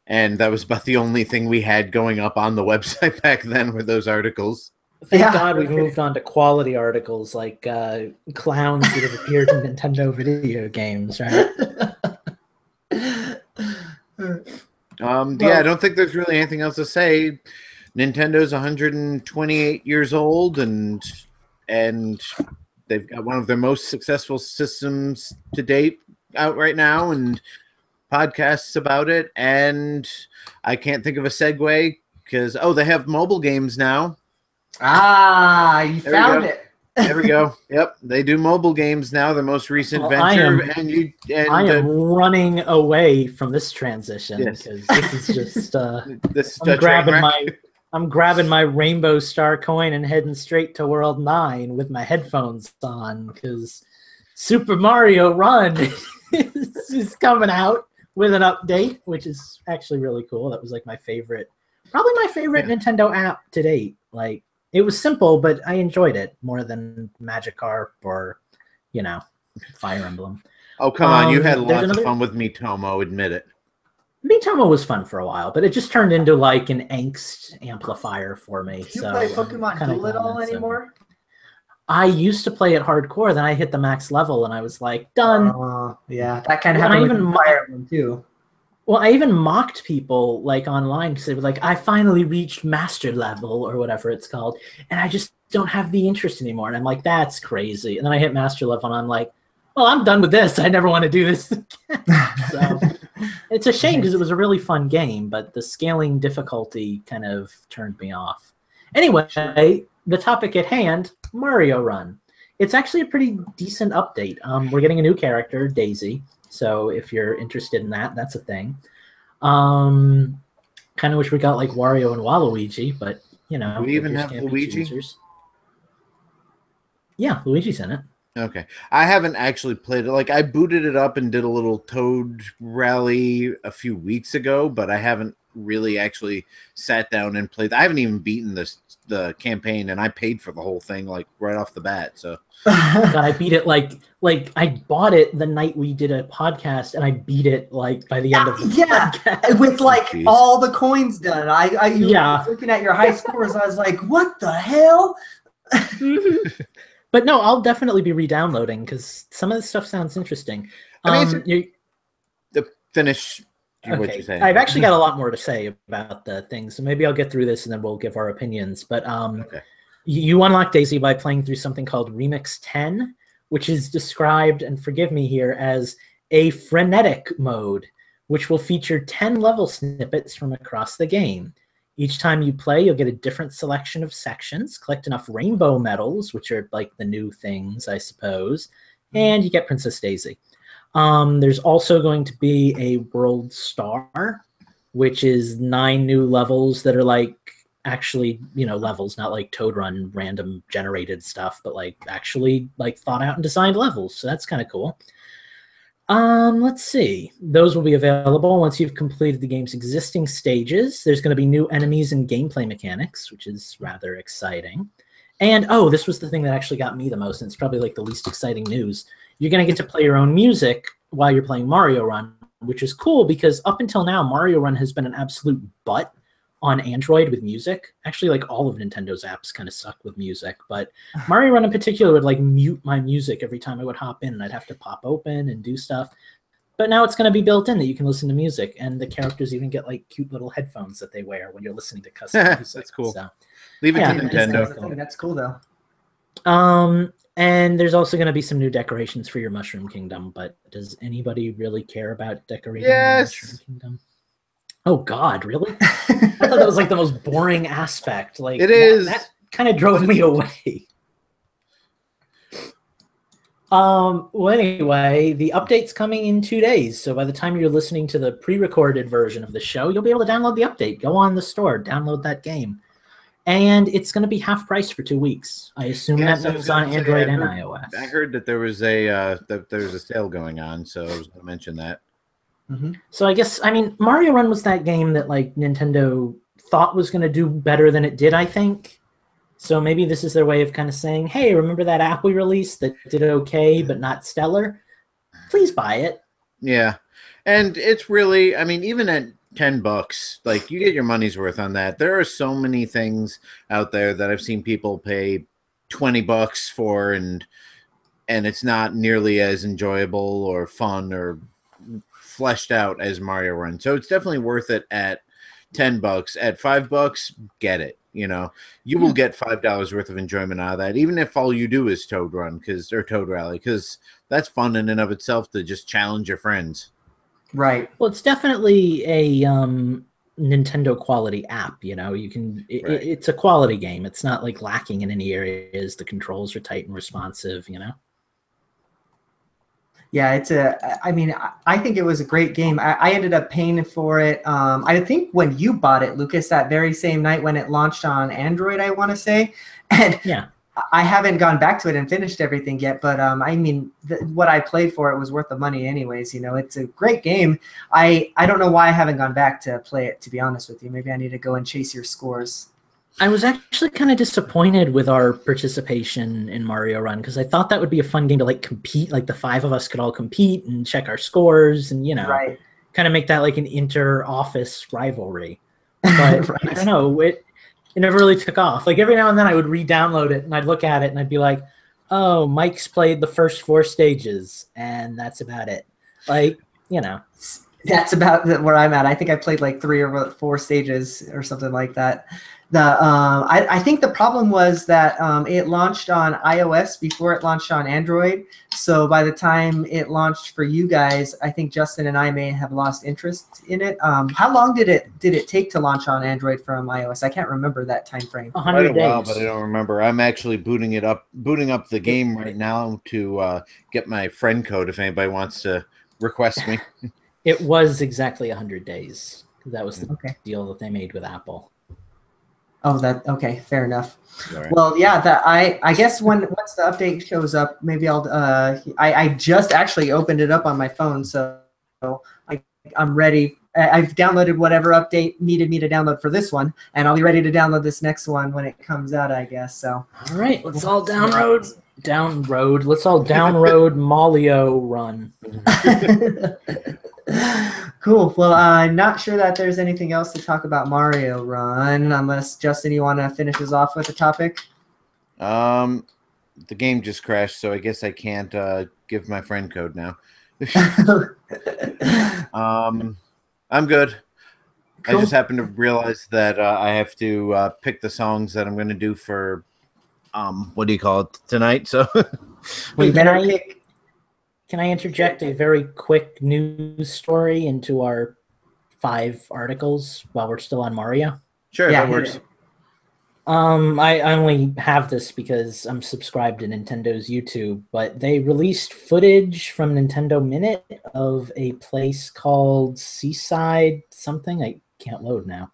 and that was about the only thing we had going up on the website back then were those articles. Thank God we moved on to quality articles like clowns that have appeared in Nintendo video games, right? I don't think there's really anything else to say. Nintendo's 128 years old, and they've got one of their most successful systems to date out right now, and podcasts about it. And I can't think of a segue because they have mobile games now. You found it. There we go. Yep, they do mobile games now. The most recent venture, I am running away from this transition because this is just. I'm grabbing my Rainbow Star coin and heading straight to World 9 with my headphones on because Super Mario Run is coming out with an update, which is actually really cool. That was like probably my favorite Nintendo app to date. Like, it was simple, but I enjoyed it more than Magikarp or, Fire Emblem. Oh, come on. You had lots of fun with Miitomo, admit it. Miitomo was fun for a while, but it just turned into like an angst amplifier for me. Do you play Pokemon Duel at all anymore? I used to play it hardcore, then I hit the max level and I was like, done. Yeah, that kind of happened with Fire Emblem too. Well, I even mocked people like online because they were like, I finally reached master level or whatever it's called, and I just don't have the interest anymore. And I'm like, that's crazy. And then I hit master level and I'm like, well, I'm done with this. I never want to do this again. So it's a shame because it was a really fun game, but the scaling difficulty kind of turned me off. Anyway, the topic at hand, Mario Run. It's actually a pretty decent update. We're getting a new character, Daisy. So if you're interested in that, that's a thing. Kind of wish we got like Wario and Waluigi, but Do we even have Luigi? Yeah, Luigi's in it. Okay. I haven't actually played it. Like, I booted it up and did a little Toad rally a few weeks ago, but I haven't really actually sat down and played. I haven't even beaten the campaign, and I paid for the whole thing like right off the bat. So God, I beat it like I bought it the night we did a podcast, and I beat it like by the end of the podcast. With like all the coins done. I was looking at your high scores. I was like, what the hell? But no, I'll definitely be re-downloading because some of this stuff sounds interesting. Finish what you're saying. I've actually got a lot more to say about the things, so maybe I'll get through this and then we'll give our opinions. But you unlock Daisy by playing through something called Remix 10, which is described, and forgive me here, as a frenetic mode, which will feature 10 level snippets from across the game. Each time you play, you'll get a different selection of sections, collect enough rainbow medals, which are like the new things, I suppose, and you get Princess Daisy. There's also going to be a World Star, which is 9 new levels that are like actually, levels, not like Toad Run random generated stuff, but like actually like thought out and designed levels. So that's kind of cool. Let's see. Those will be available once you've completed the game's existing stages. There's going to be new enemies and gameplay mechanics, which is rather exciting. And, this was the thing that actually got me the most, and it's probably like the least exciting news. You're going to get to play your own music while you're playing Mario Run, which is cool because up until now, Mario Run has been an absolute butt on Android with music. Actually, like all of Nintendo's apps kind of suck with music, but Mario Run in particular would like mute my music every time I would hop in, and I'd have to pop open and do stuff. But now it's going to be built in that you can listen to music, and the characters even get like cute little headphones that they wear when you're listening to custom music. That's cool. So, leave it to Nintendo. That's cool though. And there's also going to be some new decorations for your Mushroom Kingdom, but does anybody really care about decorating the Mushroom Kingdom? Oh God, really? I thought that was like the most boring aspect. Like that kind of drove me away. Well, anyway, the update's coming in 2 days. So by the time you're listening to the pre-recorded version of the show, you'll be able to download the update. Go on the store, download that game. And it's going to be half price for 2 weeks. I assume that moves on Android and iOS. I heard that there was a sale going on, so I was going to mention that. Mm-hmm. So I guess, Mario Run was that game that like Nintendo thought was going to do better than it did, I think. So maybe this is their way of kind of saying, hey, remember that app we released that did okay but not stellar? Please buy it. Yeah. And it's really, even at $10, like you get your money's worth on that. There are so many things out there that I've seen people pay $20 for, and it's not nearly as enjoyable or fun or fleshed out as Mario Run. So it's definitely worth it at $10. At $5, get it. You will get $5 worth of enjoyment out of that, even if all you do is Toad Run or Toad Rally, because that's fun in and of itself to just challenge your friends. Right. Well, it's definitely a Nintendo quality app. You can. It's a quality game. It's not like lacking in any areas. The controls are tight and responsive. Yeah, I think it was a great game. I ended up paying for it. I think when you bought it, Lucas, that very same night when it launched on Android, I want to say. And yeah, I haven't gone back to it and finished everything yet. But what I played for it was worth the money anyways. It's a great game. I don't know why I haven't gone back to play it, to be honest with you. Maybe I need to go and chase your scores. I was actually kind of disappointed with our participation in Mario Run because I thought that would be a fun game to like compete. Like the 5 of us could all compete and check our scores and right. kind of make that like an inter-office rivalry. But right. I don't know, it never really took off. Like every now and then I would re-download it and I'd look at it and I'd be like, oh, Mike's played the first 4 stages and that's about it. Like, That's about where I'm at. I think I played like 3 or 4 stages or something like that. I think the problem was that it launched on iOS before it launched on Android. So by the time it launched for you guys, I think Justin and I may have lost interest in it. How long did it take to launch on Android from iOS? I can't remember that time frame. 100 days. While, but I don't remember. I'm actually booting up the game right now to get my friend code if anybody wants to request me. It was exactly 100 days. That was the Okay. deal that they made with Apple. Oh, okay, fair enough. Right. Well, yeah, I guess once the update shows up, maybe I'll. I just actually opened it up on my phone, so I'm ready. I've downloaded whatever update needed me to download for this one, and I'll be ready to download this next one when it comes out, I guess. So. All right, let's all download. Let's all download Malio Run. Cool. Well, I'm not sure that there's anything else to talk about Mario Run, unless Justin, you want to finish us off with the topic? The game just crashed, so I guess I can't give my friend code now. I'm good. Cool. I just happened to realize that I have to pick the songs that I'm going to do for what do you call it tonight? So we better pick. Can I interject a very quick news story into our 5 articles while we're still on Mario? Sure, Yeah, that hit works. it. I only have this because I'm subscribed to Nintendo's YouTube, but they released footage from Nintendo Minute of a place called Seaside something. I can't load now.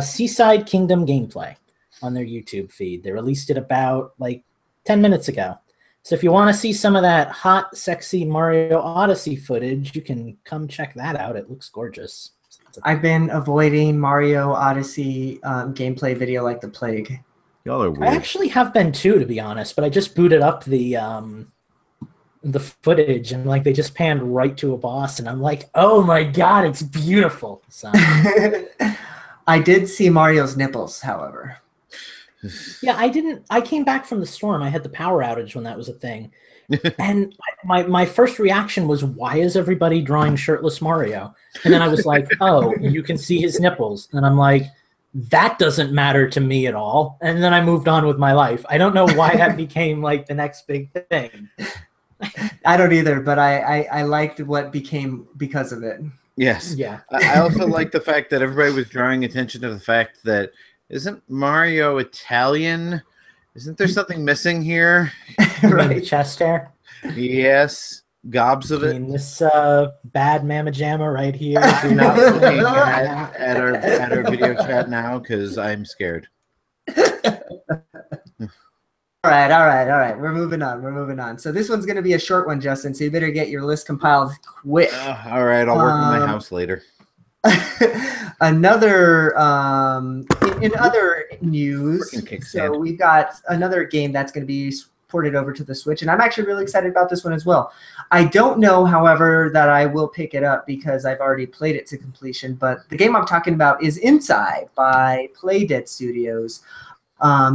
Seaside Kingdom gameplay on their YouTube feed. They released it about like 10 minutes ago. So if you want to see some of that hot, sexy Mario Odyssey footage, you can come check that out. It looks gorgeous. I've been avoiding Mario Odyssey gameplay video like the plague. Y'all are I weird. actually have been too, to be honest, but I just booted up the footage and like they just panned right to a boss, and I'm like, oh my god, it's beautiful. So I did see Mario's nipples, however. yeah, I came back from the storm. I had the power outage when that was a thing. And my first reaction was, why is everybody drawing shirtless Mario? And then I was like, oh, you can see his nipples. And I'm like, that doesn't matter to me at all. And then I moved on with my life. I don't know why that became like the next big thing. I don't either, but I liked what became because of it. Yes. Yeah. I also like the fact that everybody was drawing attention to the fact that isn't Mario Italian? Isn't there something missing here? You mean the Right. chest hair? Yes. Gobs of I it. mean, this bad mamma jamma right here. Do not looking at our video chat now because I'm scared. All right. We're moving on. So this one's going to be a short one, Justin, so you better get your list compiled quick. All right, I'll work on my house later. Another in other news, Frickin' kickstand. so we've got another game that's going to be ported over to the Switch, and I'm actually really excited about this one as well. I don't know, however, that I will pick it up because I've already played it to completion, but the game I'm talking about is Inside by Playdead Studios.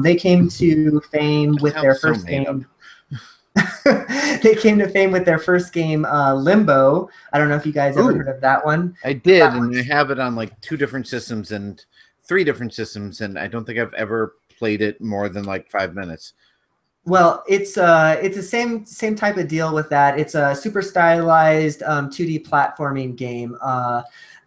They came to fame with their first game. They came to fame with their first game, Limbo. I don't know if you guys ever heard of that one. I did, and I have it on like 2 different systems and 3 different systems, and I don't think I've ever played it more than like 5 minutes. Well, it's the same type of deal with that. It's a super stylized 2D platforming game.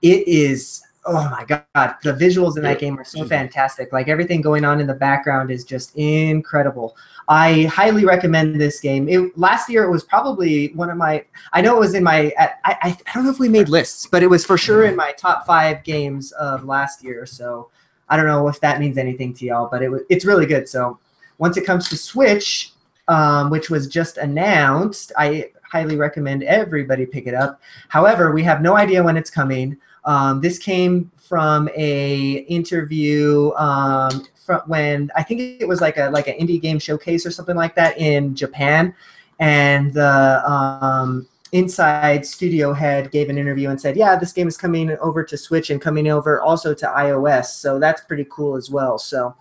It is. Oh my god, the visuals in that game are so fantastic. Like everything going on in the background is just incredible. I highly recommend this game. Last year it was probably one of my, I know it was in my, I don't know if we made lists, but it was for sure in my top 5 games of last year. So I don't know if that means anything to y'all, but it's really good. So once it comes to Switch, which was just announced, I highly recommend everybody pick it up. However, we have no idea when it's coming. This came from a interview from when I think it was like an indie game showcase or something like that in Japan, and the Inside studio head gave an interview and said, yeah, this game is coming over to Switch and coming over also to iOS, so that's pretty cool as well. So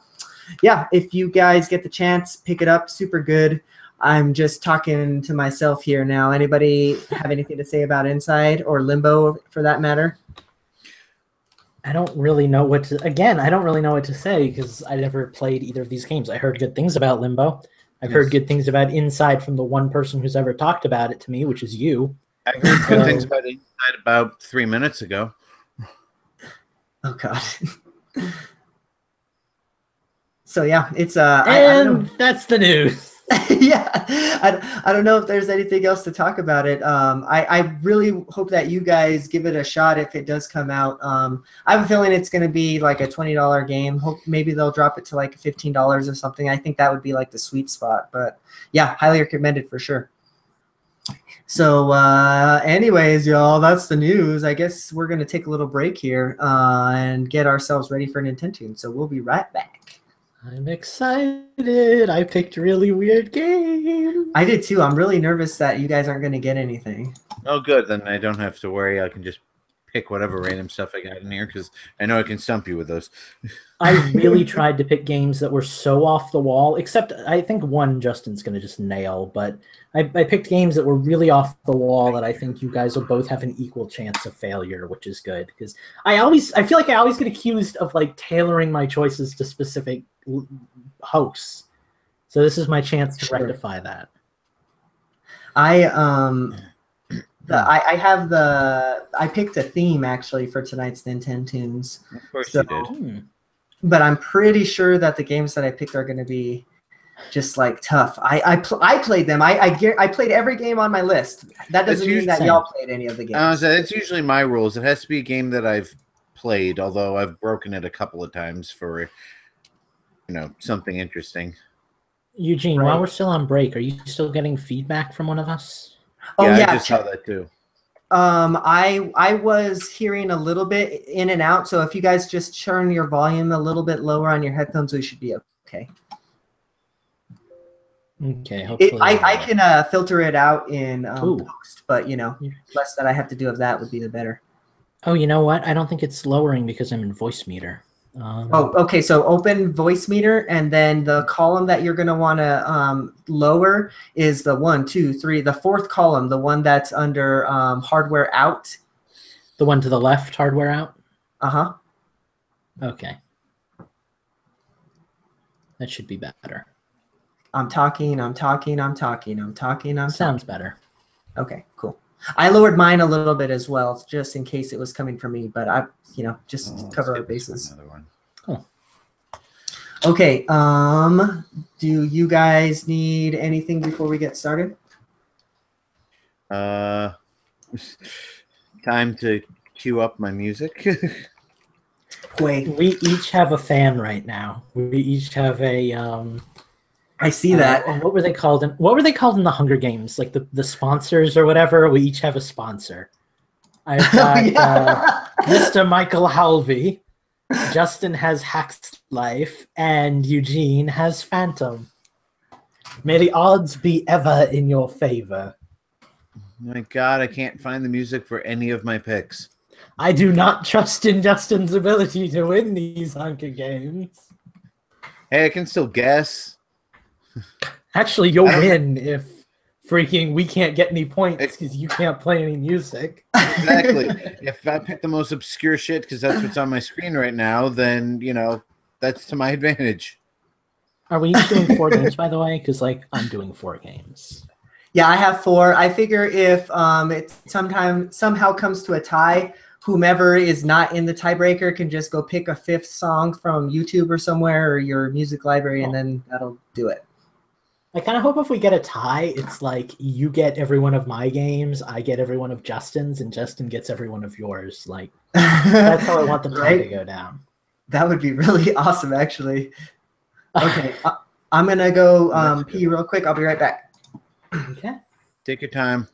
yeah, if you guys get the chance, pick it up. Super good. I'm just talking to myself here now. Anybody have anything to say about Inside or Limbo for that matter? I don't really know what to. Again, I don't really know what to say because I never played either of these games. I heard good things about Limbo. I've heard good things about Inside from the one person who's ever talked about it to me, which is you. I heard good things about Inside about 3 minutes ago. Oh god. So yeah, it's and that's the news. Yeah, I don't know if there's anything else to talk about it. I really hope that you guys give it a shot if it does come out. I have a feeling it's going to be like a $20 game. Hope maybe they'll drop it to like $15 or something. I think that would be like the sweet spot. But yeah, highly recommended for sure. So anyways, y'all, that's the news. I guess we're going to take a little break here and get ourselves ready for Nintendo. So we'll be right back. I'm excited. I picked a really weird game. I did too. I'm really nervous that you guys aren't going to get anything. Oh, good. Then I don't have to worry. I can just pick whatever random stuff I got in here because I know I can stump you with those. I really tried to pick games that were so off the wall, except I think one Justin's going to just nail, but I picked games that were really off the wall that I think you guys will both have an equal chance of failure, which is good because I feel like I always get accused of like tailoring my choices to specific hosts. So this is my chance to rectify that. I picked a theme actually for tonight's Nintendo Tunes. Of course you did. But I'm pretty sure that the games that I picked are going to be just like tough. I played them. I played every game on my list. That doesn't mean that y'all played any of the games. That's usually my rules. It has to be a game that I've played, although I've broken it a couple of times for something interesting. Eugene, while we're still on break, are you still getting feedback from one of us? Oh yeah, I just saw that too. I was hearing a little bit in and out, so if you guys just turn your volume a little bit lower on your headphones, we should be okay. Okay, hopefully. I can filter it out in post, but less that I have to do of that would be the better. Oh, you know what? I don't think it's lowering because I'm in voice meter. Okay. So open voice meter, and then the column that you're going to want to lower is the 1, 2, 3, the fourth column, the one that's under hardware out. The one to the left, hardware out? Uh-huh. Okay. That should be better. I'm talking. Sounds better. Okay, cool. I lowered mine a little bit as well, just in case it was coming from me, but I, just cover our bases. Another one. Cool. Okay. Do you guys need anything before we get started? Time to cue up my music. Wait. We each have a fan right now. We each have a I see that. What were they called in the Hunger Games? Like the sponsors or whatever. We each have a sponsor. I've got Mr. Michael Halvey. Justin has Hack's Life, and Eugene has Phantom. May the odds be ever in your favor. My God, I can't find the music for any of my picks. I do not trust in Justin's ability to win these Hunger Games. Hey, I can still guess. Actually, you'll win if freaking we can't get any points because you can't play any music. Exactly. If I pick the most obscure shit because that's what's on my screen right now, then, that's to my advantage. Are we each doing 4 games, by the way? Because, I'm doing 4 games. Yeah, I have 4. I figure if it somehow comes to a tie, whomever is not in the tiebreaker can just go pick a 5th song from YouTube or somewhere or your music library, and then that'll do it. I kind of hope if we get a tie, it's like you get every one of my games, I get every one of Justin's, and Justin gets every one of yours. That's how I want the tie to go down. That would be really awesome, actually. Okay, I'm going to go pee real quick. I'll be right back. Okay. Take your time.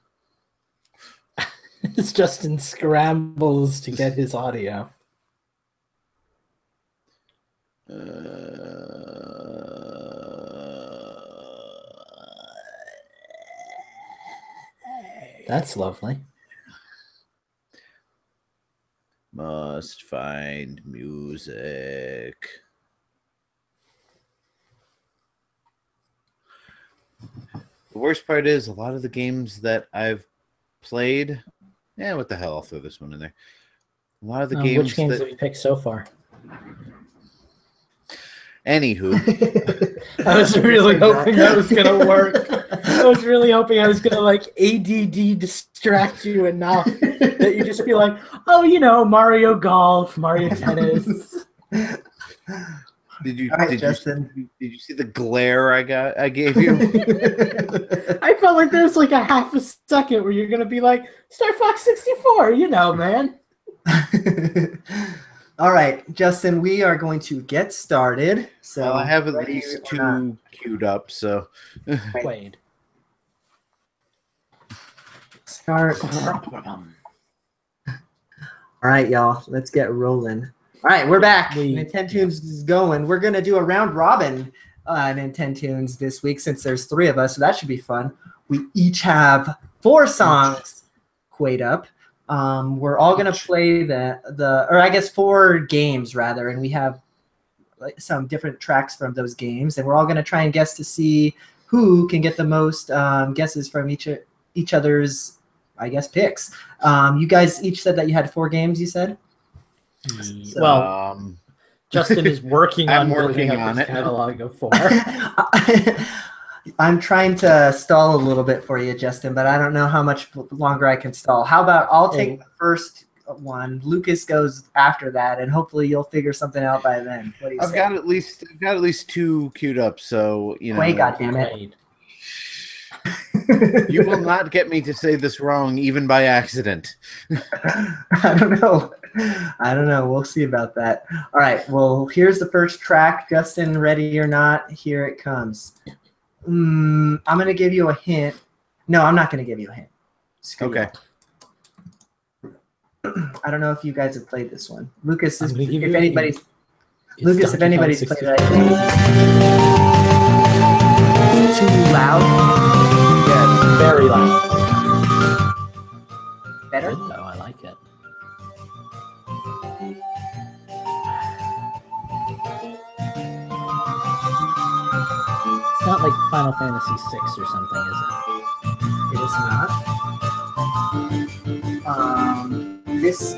As Justin scrambles to get his audio. That's lovely. Must find music. The worst part is a lot of the games that I've played. Yeah, what the hell? I'll throw this one in there. A lot of the games. Which games have you picked so far? Anywho. I was really hoping that was going to work. I was really hoping I was going to ADD distract you enough that you just be like, oh, Mario Golf, Mario Tennis. Did you see the glare I gave you? I felt like there's a half a second where you're going to be like, Star Fox 64, man. All right, Justin, we are going to get started. So well, I have at least 2 queued up, so. Wade. Start. All right, y'all, let's get rolling. All right, we're back. Nintendo Tunes is going. We're going to do a round robin Nintendo Tunes this week since there's 3 of us, so that should be fun. We each have 4 songs queued up. We're all going to play or I guess 4 games rather, and we have some different tracks from those games, and we're all going to try and guess to see who can get the most guesses from each other's, I guess, picks. You guys each said that you had 4 games, you said? So, well, Justin is working on working on his it. catalog of 4. I'm trying to stall a little bit for you, Justin, but I don't know how much longer I can stall. How about I'll take the first one. Lucas goes after that, and hopefully you'll figure something out by then. What do you say? I've got at least two queued up, so you know. Wait, goddammit. You will not get me to say this wrong, even by accident. I don't know. We'll see about that. All right. Well, here's the first track. Justin, ready or not? Here it comes. I'm going to give you a hint. No, I'm not going to give you a hint. Okay. I don't know if you guys have played this one. Lucas, if anybody's played it, I think. It's too loud. Yes, very loud. Better? Good, though. I like it. It's not like Final Fantasy VI or something, is It is not.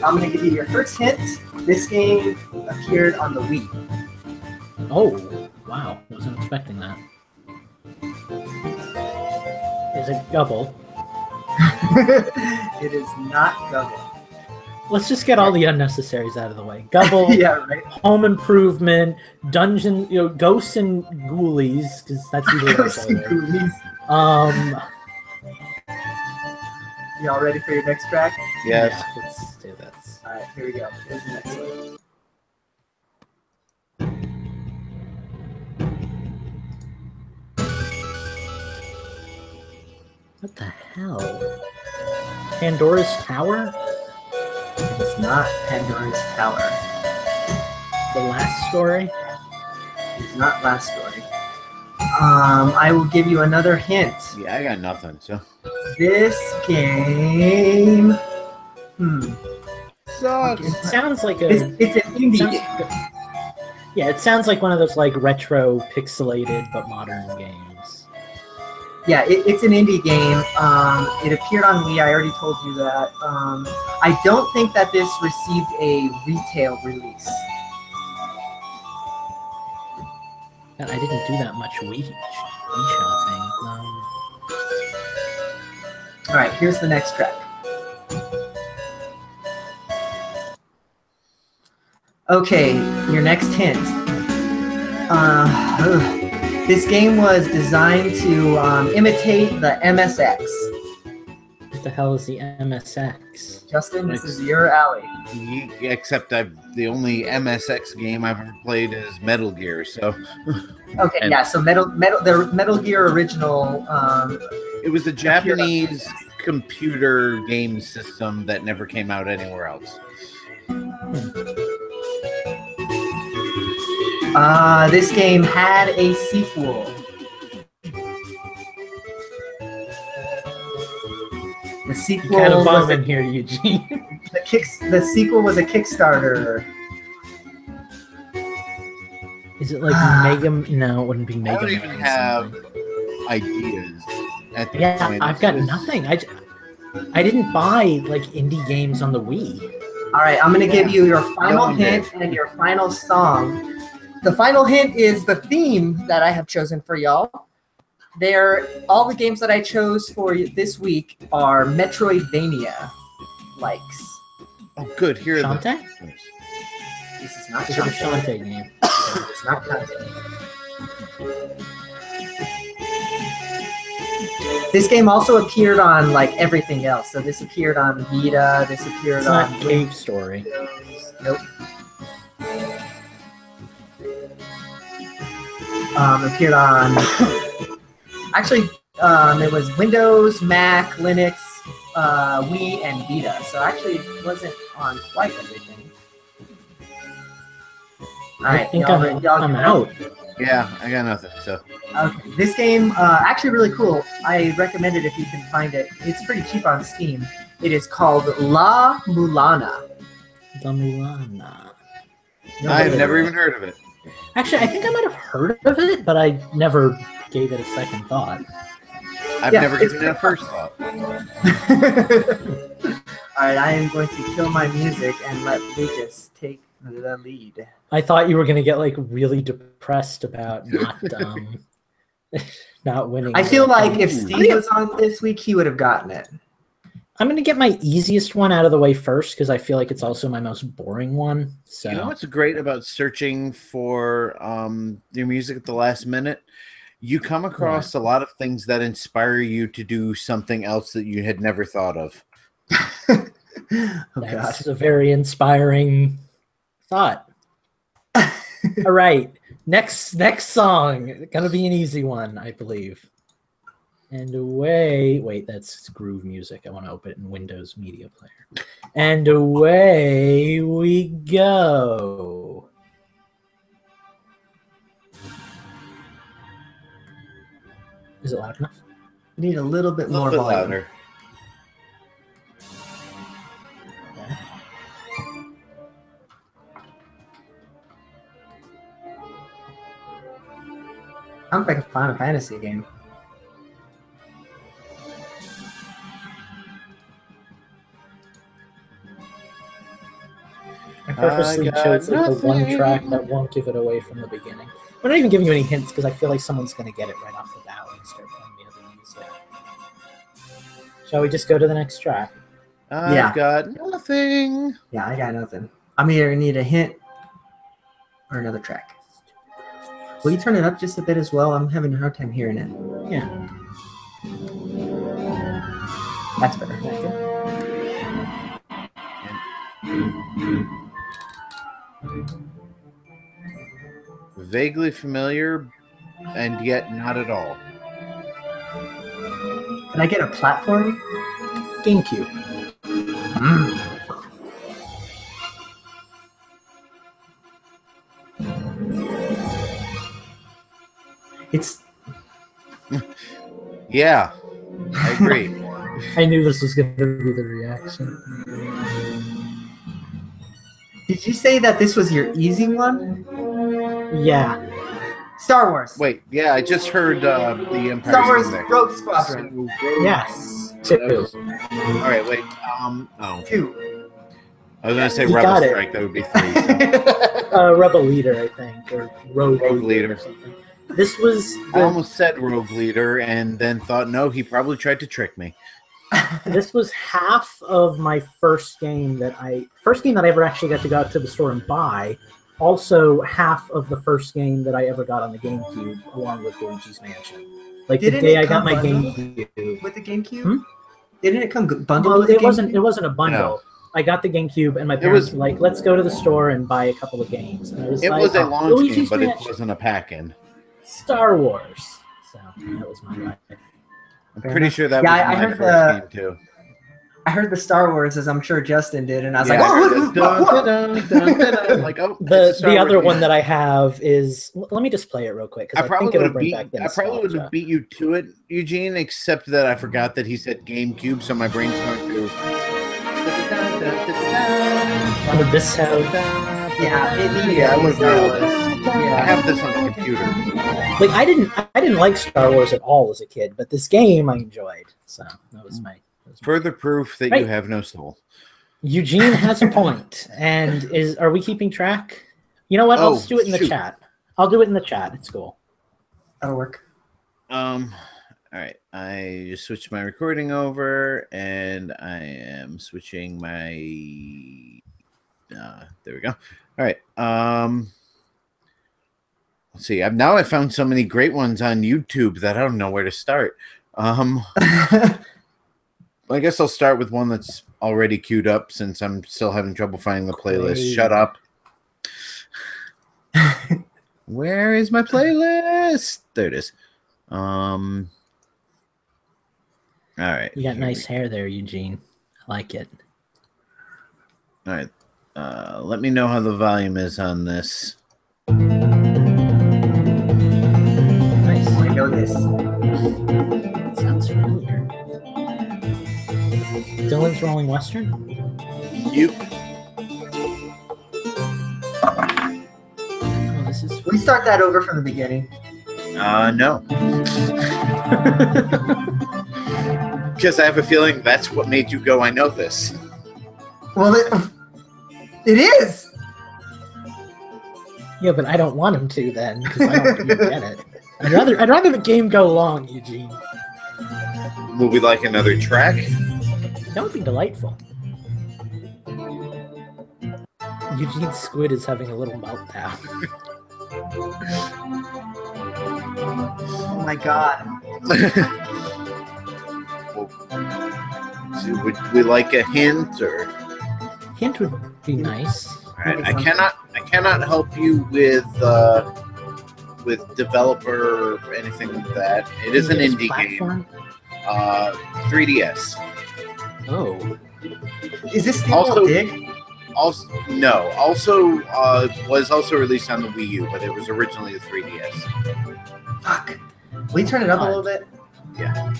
I'm going to give you your first hint. This game appeared on the Wii. Oh, wow. Wasn't expecting that. Is it Gubble? It is not Gubble. Let's just get all the unnecessaries out of the way. Gubble, Yeah, right. Home Improvement, Dungeon, Ghosts and Ghoulies, because that's usually Ghosts and Ghoulies. Y'all ready for your next track? Yes. Yeah, let's do this. All right, here we go. Here's the next one. What the hell? Pandora's Tower? It's not Pandora's Tower. The Last Story? It's not Last Story. I will give you another hint. Yeah, I got nothing. So This game. sucks. It sounds like a. It's an indie sounds- game. Yeah, it sounds like one of those like retro pixelated but modern games. Yeah, it's an indie game. It appeared on Wii. I already told you that. I don't think that this received a retail release. God, I didn't do that much Wii shopping. All right, here's the next track. Okay, your next hint. This game was designed to imitate the MSX. What the hell is the MSX? Justin, this is your alley. Except the only MSX game I've ever played is Metal Gear. So Okay, yeah. So the Metal Gear original. it was a Japanese computer game system that never came out anywhere else. This game had a sequel. The sequel Kind of was bombing here, Eugene. the sequel was a Kickstarter. Is it like Mega? No, it wouldn't be Mega. I don't even have ideas at this Yeah, point. I've got nothing. I didn't buy like indie games on the Wii. All right, I'm gonna give you your final hint and your final song. The final hint is the theme that I have chosen for y'all. All the games that I chose for this week are Metroidvania likes. Oh, good. Here are Shantae? This is not Is it a Shantae. Shantae game? It's not Shantae. This game also appeared on like everything else. So this appeared on Vita. This appeared It's on not Cave Story. Nope. Appeared on. Actually, it was Windows, Mac, Linux, Wii, and Vita. So actually, it wasn't on quite everything. All I right, think y'all I'm out. Yeah, I got nothing. So Okay, this game actually really cool. I recommend it if you can find it. It's pretty cheap on Steam. It is called La Mulana. The Mulana. I've never even heard of it. Actually, I think I might have heard of it, but I never gave it a second thought. I've Yeah, never it's given it a first thought. All right, I am going to kill my music and let Lucas take the lead. I thought you were gonna get like really depressed about not Not winning. I feel like if Ooh. Steve was on this week, he would have gotten it. I'm going to get my easiest one out of the way first because I feel like it's also my most boring one. So You know what's great about searching for your music at the last minute? You come across a lot of things that inspire you to do something else that you had never thought of. Oh, that's a very inspiring thought. All right. Next song. Gonna be an easy one, I believe. And away. Wait, that's Groove Music. I want to open it in Windows Media Player. And away we go. Is it loud enough? We need a little bit more volume. Louder. Okay. Sounds like a Final Fantasy game. I purposely chose like the one track that won't give it away from the beginning. We're not even giving you any hints because I feel like someone's going to get it right off the bat when you start playing the other music. Shall we just go to the next track? I've got nothing. Yeah, I got nothing. I'm either need a hint or another track. Will you turn it up just a bit as well? I'm having a hard time hearing it. Yeah. That's better. Vaguely familiar, and yet not at all. Can I get a platform? GameCube. It's Yeah, I agree. I knew this was going to be the reaction. Did you say that this was your easy one? Yeah. Star Wars. Wait, yeah, I just heard the Empire Star Wars State Rogue Squadron. Yes. Two. All right, wait. Oh, 2. I was gonna say You Rebel got it. Strike. That would be 3. So. Rebel Leader, I think, or Rogue Leader. or something. This was I almost said Rogue Leader, and then thought, no, he probably tried to trick me. This was half of my first game that I ever actually got to go out to the store and buy. Also, half of the first game that I ever got on the GameCube, along with Luigi's Mansion. Like Didn't the day it I got come my bundled GameCube. with the GameCube? Hmm? Didn't it come bundled Well, with the GameCube? it wasn't a bundle. No. I got the GameCube, and my parents were like, "Let's go to the store and buy a couple of games." And I was It like, was a launch game, Luigi's but it Mansion, wasn't a pack-in. Star Wars. So that was my life. I'm pretty sure that Yeah, was I my heard first game, too. I heard the Star Wars, as I'm sure Justin did, and I was Yeah, like, I heard "Oh, the dun, dun, dun, dun, dun. Like, oh, it's a Star The Wars other game. one that I have is, let me just play it real quick because I I, probably think it'll would have bring beat. back the I probably would nostalgia. have beat you to it, Eugene. Except that I forgot that he said GameCube, so my brain's going through. Would this have? yeah, it needed Yeah, I to be would Star know Wars." I Yeah. have this on the computer. Like I didn't like Star Wars at all as a kid, but this game I enjoyed. So that was my. Further proof that you Right. have no soul. Eugene has a point, and are we keeping track? You know what? I'll Oh, just do it in the shoot. chat. I'll do it in the chat. It's cool. That'll work. All right. I just switched my recording over, and I am switching my. There we go. All right. Let's see. Now I found so many great ones on YouTube that I don't know where to start. I guess I'll start with one that's already queued up since I'm still having trouble finding the playlist. Great. Shut up. Where is my playlist? There it is. All right. You got here nice hair there, Eugene. I like it. All right. Let me know how the volume is on this. Nice. I know this. Sounds familiar. Dylan's Rolling Western? You. Oh, this is. We start that over from the beginning. No. Because I have a feeling that's what made you go, I know this. Well, it is. Yeah, but I don't want him to then, because I don't think you get it. I'd rather the game go long, Eugene. Would we like another track? That would be delightful. Eugene Squid is having a little meltdown. Oh my god. So would we like a hint or? Hint would be nice. All right, I cannot help you with developer or anything like that. It is an indie game. 3DS. Oh. Is this Steel Also- Dig? Also, no. Also, was also released on the Wii U, but it was originally a 3DS. Fuck. Will you turn it up a little bit? Yeah.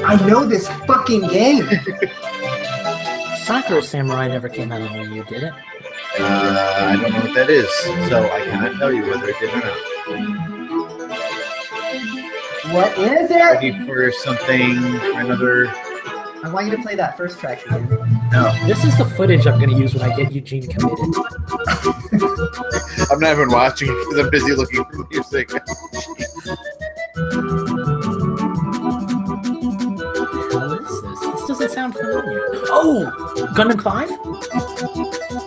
I know this fucking game. Sakura Samurai never came out on Wii U, did it? I don't know what that is, so I cannot tell you whether it did or not. What is it? Ready for something, for another? I want you to play that first track again. No. This is the footage I'm going to use when I get Eugene committed. I'm not even watching it because I'm busy looking for music. What is this? This doesn't sound familiar. Oh! Gunman Clive?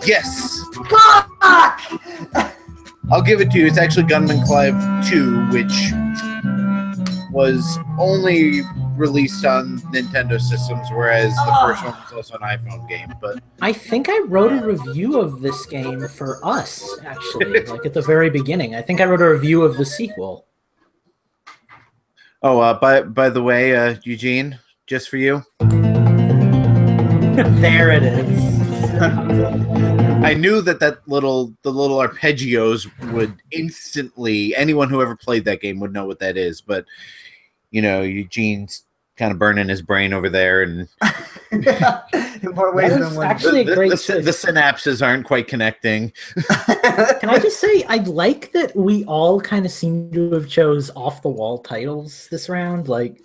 Yes! Fuck! I'll give it to you. It's actually Gunman Clive 2, which was only released on Nintendo systems, whereas the first one was also an iPhone game. But I think I wrote a review of this game for us, actually, like at the very beginning. I think I wrote a review of the sequel. oh, by the way, Eugene, just for you, There it is. I knew that the little arpeggios would instantly, anyone who ever played that game would know what that is. But you know, Eugene's kind of burning his brain over there, and In more ways That than is one. actually a great the choice. synapses aren't quite connecting. Can I just say, I like that we all kind of seem to have chose off-the-wall titles this round. Like,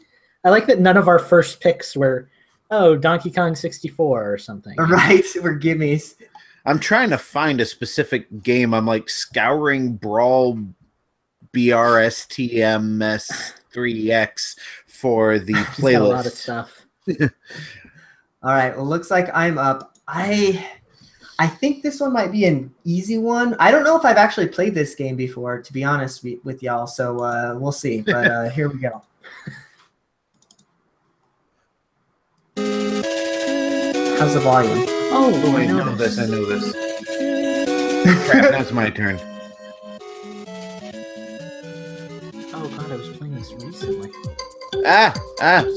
I like that none of our first picks were, oh, Donkey Kong 64 or something. Right, we're gimmies. I'm trying to find a specific game. I'm like scouring Brawl BRSTMS3X for the He's got a lot of playlist. stuff. All right, well, looks like I'm up. I think this one might be an easy one. I don't know if I've actually played this game before, to be honest with y'all, so we'll see. But here we go. How's the volume? Oh, Oh, I I know know this. this. I know this. Crap, that's my turn. Oh, God, I was playing this recently.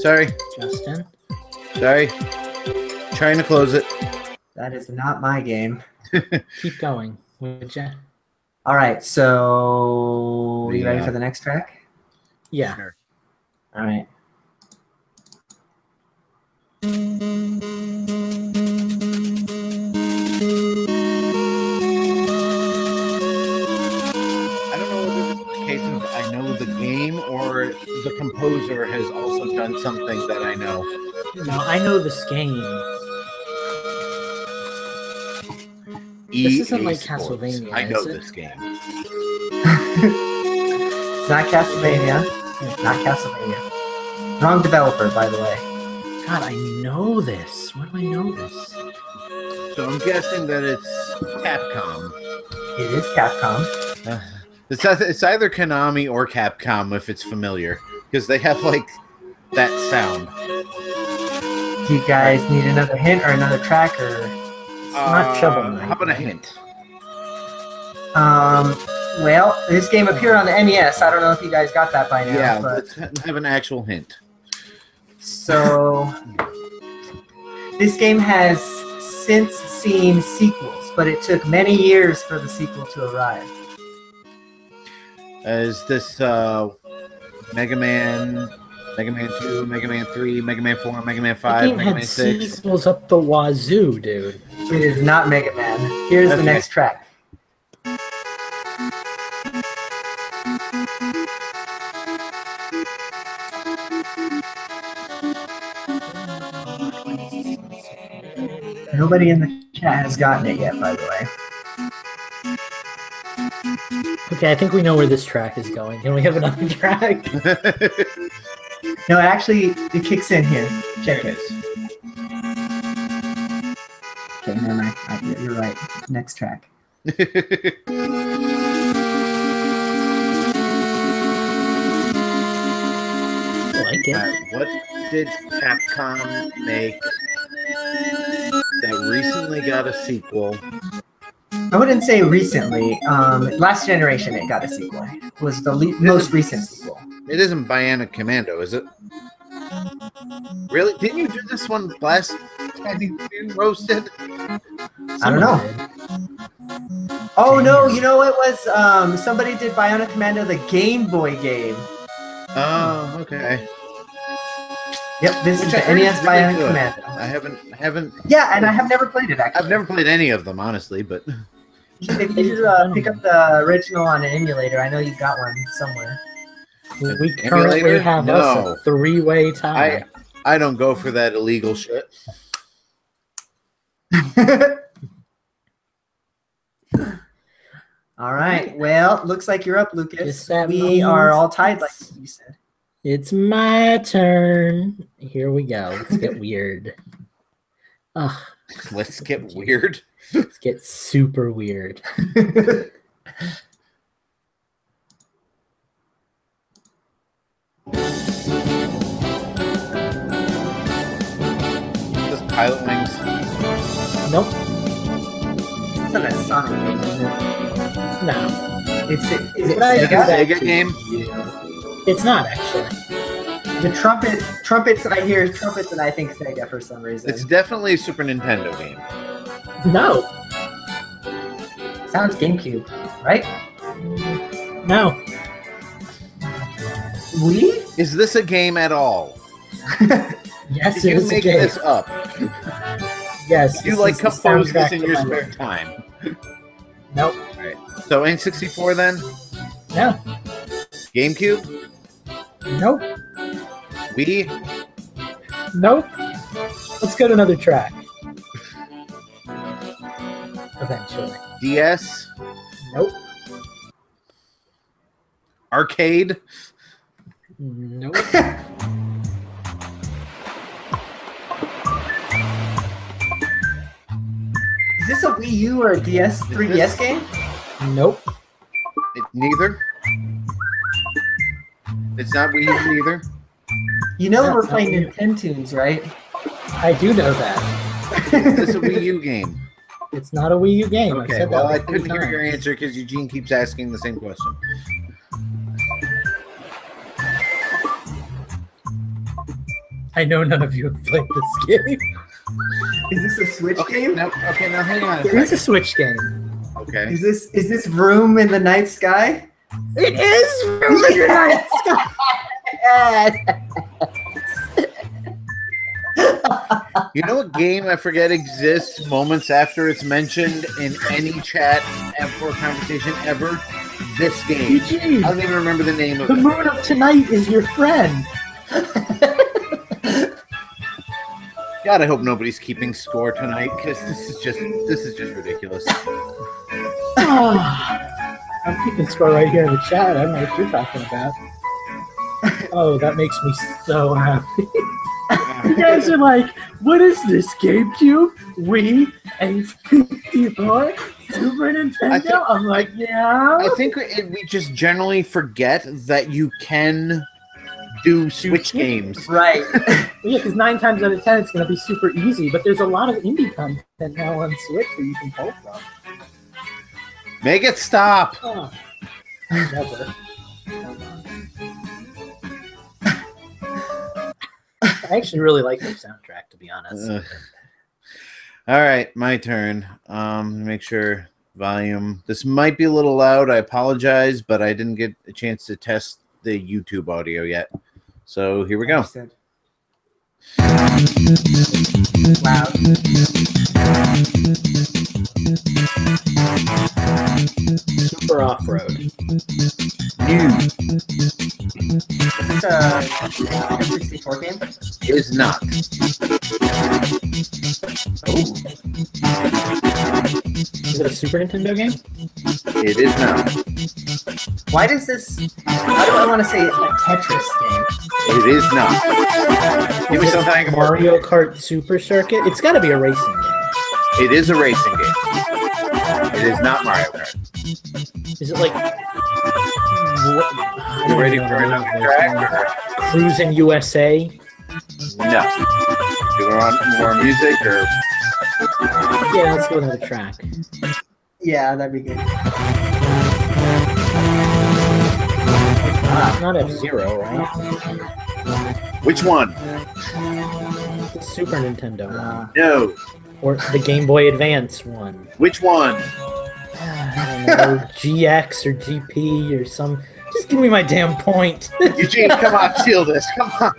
Sorry. Justin? Sorry. Trying to close it. That is not my game. Keep going, would you? All right, so you ready Yeah. for the next track? Yeah. Sure. All right. I don't know whether it's the case of I know the game or the composer has also done something that I know. No, I know this game. EA isn't like Sports. Castlevania, I know is it? this game. It's not Castlevania. Not Castlevania. Wrong developer, by the way. God, I know this. Why do I know this? So I'm guessing that it's Capcom. It is Capcom. It's either Konami or Capcom if it's familiar, because they have like that sound. Do you guys need another hint or another track or? It's not Shovel Knight. How about a hint? Well, this game appeared on the NES. I don't know if you guys got that by now. Yeah, but let's have an actual hint. so this game has since seen sequels, but it took many years for the sequel to arrive. Is this Mega Man 2, Mega Man 3, Mega Man 4, Mega Man That 5, game Mega had Man 6? sequels up the wazoo, dude. It is not Mega Man. Here's the Okay. next track. Nobody in the chat has gotten it yet, by the way. Okay, I think we know where this track is going. Can we have another track? No, actually, it kicks in here. Check it. Okay, never mind. You're right. Next track. I like it. What did Capcom make that recently got a sequel? I wouldn't say recently. Last generation, it got a sequel. It was the most recent sequel. It isn't Bionic Commando, is it? Really? Didn't you do this one last time you roasted? I don't know. Oh no! You know it was somebody did Bionic Commando, the Game Boy game. Oh, okay. Yep, this is Which the I heard NES is really Bionic good. Commando. I haven't. Yeah, and I have never played it actually. I've never played any of them, honestly, but If you pick up the original on an emulator, I know you got one somewhere. We currently Emulator? have No. us a three-way tie. I don't go for that illegal shit. All right. Well, looks like you're up, Lucas. Guess that We are means all tied, like you said. It's my turn. Here we go. Let's get weird. Ugh, Let's get weird. let's get super weird. This Pilot Wings. Nope. It's not a Sonic game, is it? No. Is it Right, Sega? Sega game. It's not actually. The trumpets. I hear trumpets, and I think Sega for some reason. It's definitely a Super Nintendo game. No. Sounds GameCube, right? No. Wii? Is this a game at all? Yes, Did it you is a make game. this up? Yes. You this like is the compose this soundtrack in to your my spare life. time? Nope. Right. So N64 then? No. GameCube? Nope. Wii? Nope. Let's go to another track. Eventually. DS? Nope. Arcade? Nope. Is this a Wii U or a DS 3DS game? Nope. Neither. It's not Wii U either. You know That's we're not playing Wii U. Nintendo's, right? I do know that. Is this a Wii U game? It's not a Wii U game. I've Okay, said well, that I like three couldn't hear your times. answer because Eugene keeps asking the same question. I know none of you have played this game. Is this a Switch Okay, game? now hang on a It is a second. Switch game. Okay. Is this Room in the Night Sky? It is Room in the Night Sky. You know what game I forget exists moments after it's mentioned in any chat or conversation ever? This game. Eugene, I don't even remember the name of the it. moon of tonight is your friend. God, I hope nobody's keeping score tonight because this is just ridiculous. Oh, I'm keeping score right here in the chat. I don't know what you're talking about. Oh, that makes me so happy. You guys are like, what is this? GameCube? Wii? N64? Super Nintendo? I'm like, yeah. I think we just generally forget that you can do Switch games. Right. Yeah, because 9 times out of 10 it's going to be super easy, but there's a lot of indie content now on Switch where you can pull from. Make it stop. Oh, never. I actually really like their soundtrack, to be honest. All right, my turn. Make sure volume. This might be a little loud. I apologize, but I didn't get a chance to test the YouTube audio yet. So here we go. Understood. Wow. Super off-road. New. Is this a N64 game? It is not. Oh, Is it a Super Nintendo game? It is not. why does this? Why do I want to say a Tetris game? It is not. Give me something I can mark. Mario Kart Super Circuit? It's got to be a racing game. It is a racing game. It is not Mario Kart. Is it like... You ready for another track? Cruising USA? No. Do you want more music or? Yeah, let's go to the track. Yeah, that'd be good. Not F-Zero, right? Which one? The Super Nintendo one. No. Or the Game Boy Advance one. Which one? I don't know, GX or GP or some... Just give me my damn point. Eugene, come on, steal this. Come on.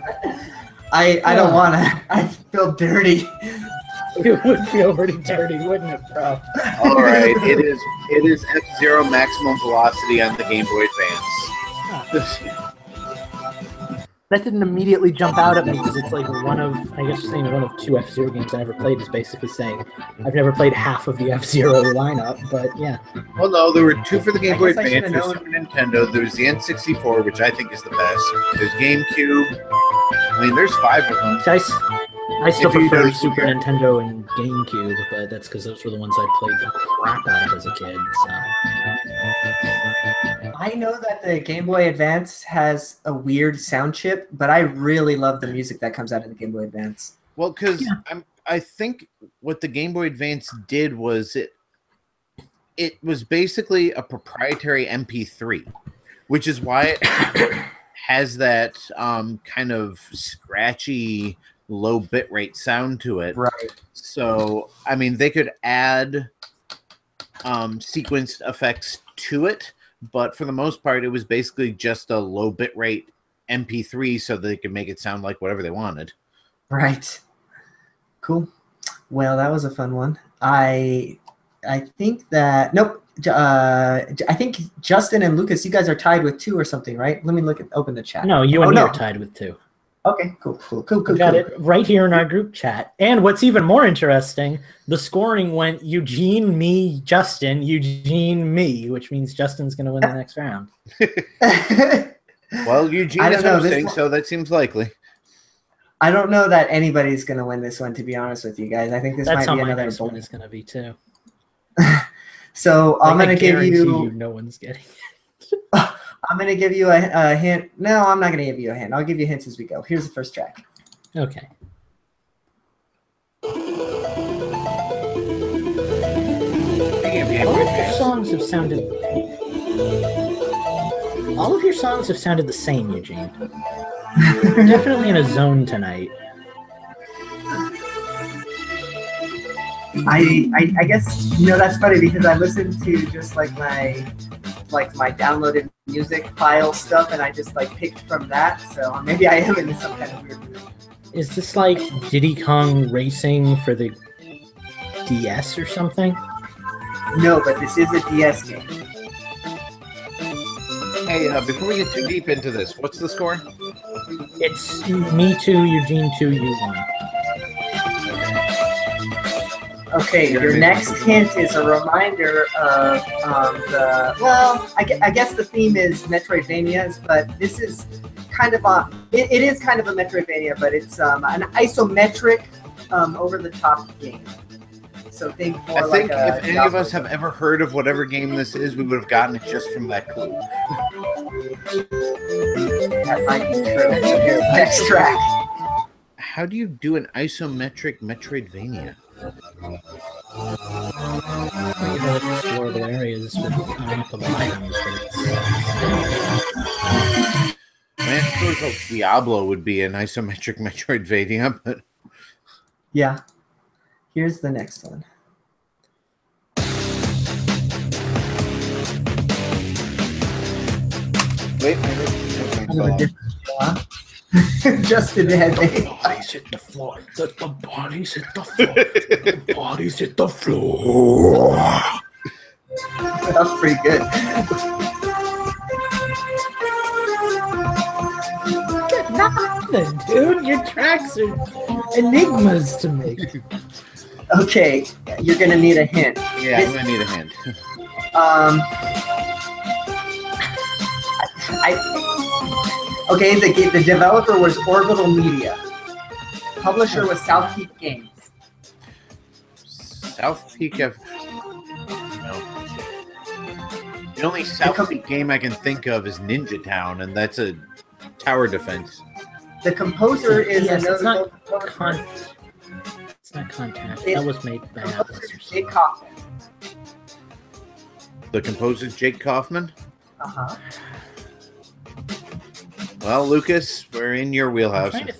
I don't want to. I feel dirty. It would feel pretty dirty, wouldn't it, bro? All right, it is F-Zero maximum velocity on the Game Boy Advance. That didn't immediately jump out at me because it's like one of, I guess you're saying one of two F-Zero games I never played is basically saying I've never played half of the F-Zero lineup, but yeah. Well, no, there were two for the Game Boy guess I Advance. should've There's known. Super Nintendo. There's the N64, which I think is the best. There's GameCube. I mean, there's 5 of them. I still If you prefer don't- Super Nintendo and GameCube, but that's because those were the ones I played the crap out of as a kid, so... I know that the Game Boy Advance has a weird sound chip, but I really love the music that comes out of the Game Boy Advance. Well, because Yeah. I think what the Game Boy Advance did was it was basically a proprietary MP3, which is why it has that kind of scratchy, low bitrate sound to it. Right. So, I mean, they could add sequenced effects to it, but for the most part, it was basically just a low bitrate MP3 so they could make it sound like whatever they wanted. Right. Cool. Well, that was a fun one. I think that nope. I think Justin and Lucas, you guys are tied with 2 or something, right? Let me open the chat. No, you and Oh, me no. are tied with 2. Okay. Cool. We got it right here in our group chat. And what's even more interesting, the scoring went Eugene, me, Justin, Eugene, me, which means Justin's going to win the next round. Well, Eugene I is don't know, this hosting, one- so that seems likely. I don't know that anybody's gonna win this one. To be honest with you guys, I think this That's might how be my another. next one is going to be, too. So I'm Like, I gonna give guarantee you. no one's getting I'm gonna give you a hint. No, I'm not gonna give you a hint. I'll give you hints as we go. Here's the first track. Okay. All of your songs have sounded... All of your songs have sounded the same, Eugene. You're definitely in a zone tonight. I guess that's funny because I listened to just like my downloaded music file stuff and I just like picked from that. So maybe I am in some kind of weird mood. Is this like Diddy Kong Racing for the DS or something? No, but this is a DS game. Hey, before we get too deep into this, what's the score? It's me 2, Eugene 2, you 1. Okay, your next hint is a reminder of I guess the theme is Metroidvanias, but this is kind of it is kind of a Metroidvania, but it's an isometric over-the-top game. So think more I like think if any of us have ever heard of whatever game this is, we would have gotten it just from that clue. That might be true. So here's the next track. How do you do an isometric Metroidvania? You know, explorable areas with unapplicable items, but Man, I suppose like Diablo would be an isometric Metroidvania, but Yeah. Here's the next one. wait, Kind of a different feel, huh? Just in the head. Bodies hit the floor. The bodies hit the floor. The bodies hit the floor. That was pretty good. Nothing, dude. Your tracks are enigmas to me. Okay, you're gonna need a hint. Yeah, I'm gonna need a hint. Okay, the developer was Orbital Media. Publisher was South Peak Games. South Peak of... No. The only South Peak game I can think of is Ninja Town, and that's a tower defense. The composer is Yes, another. it's not Contact. That was made by Atlas or something. Jake Kaufman. The composer's Jake Kaufman? Uh-huh. Well, Lucas, we're in your wheelhouse. Trying to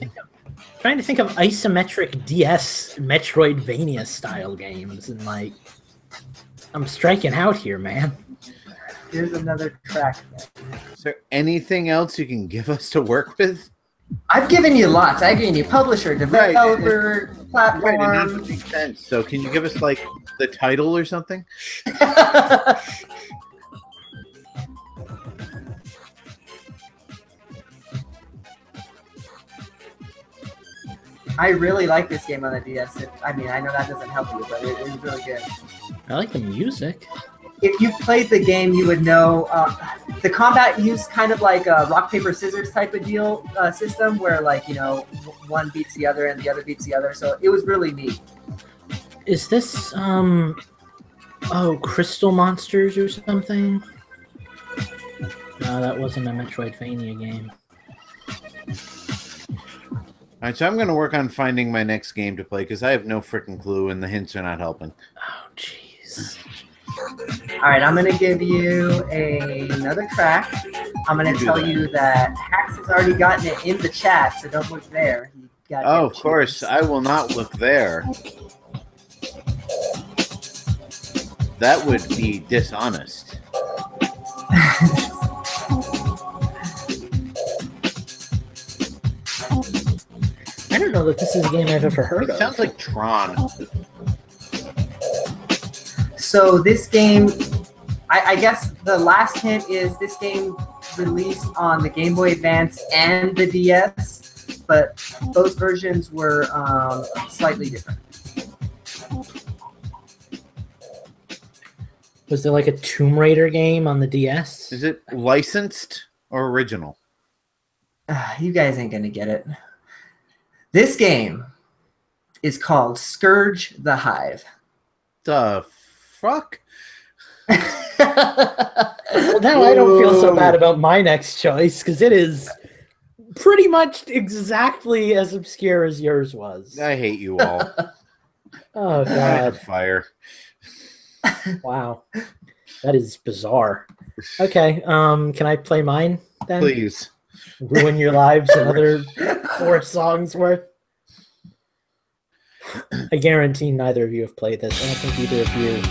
think of isometric DS Metroidvania style games, and like, I'm striking out here, man. Here's another track. Is there anything else you can give us to work with? I've given you lots. I've given you publisher, developer, platform. Right, it needs to make sense. So can you give us, like, the title or something? I really like this game on the DS. I mean, I know that doesn't help you, but it is really good. I like the music. If you played the game, you would know the combat used kind of like a rock, paper, scissors type of deal system where, like, you know, one beats the other and the other beats the other. So it was really neat. Is this, Crystal Monsters or something? No, that wasn't a Metroidvania game. All right, so I'm going to work on finding my next game to play because I have no freaking clue and the hints are not helping. Oh, jeez. All right, I'm going to give you another track. I'm going to tell you that Hax has already gotten it in the chat, so don't look there. You gotta Oh, of course. I will not look there. That would be dishonest. I don't know that this is a game I've ever heard It of. sounds like Tron. So this game, I guess the last hint is this game released on the Game Boy Advance and the DS, but those versions were slightly different. Was there like a Tomb Raider game on the DS? Is it licensed or original? You guys ain't gonna get it. This game is called Scourge the Hive. The fuck? Well, now I don't feel so bad about my next choice because it is pretty much exactly as obscure as yours was. I hate you all. Oh god! Fire. Wow, that is bizarre. Okay, can I play mine then? Please. Ruin your lives another 4 songs worth. I guarantee neither of you have played this. I don't think either of you would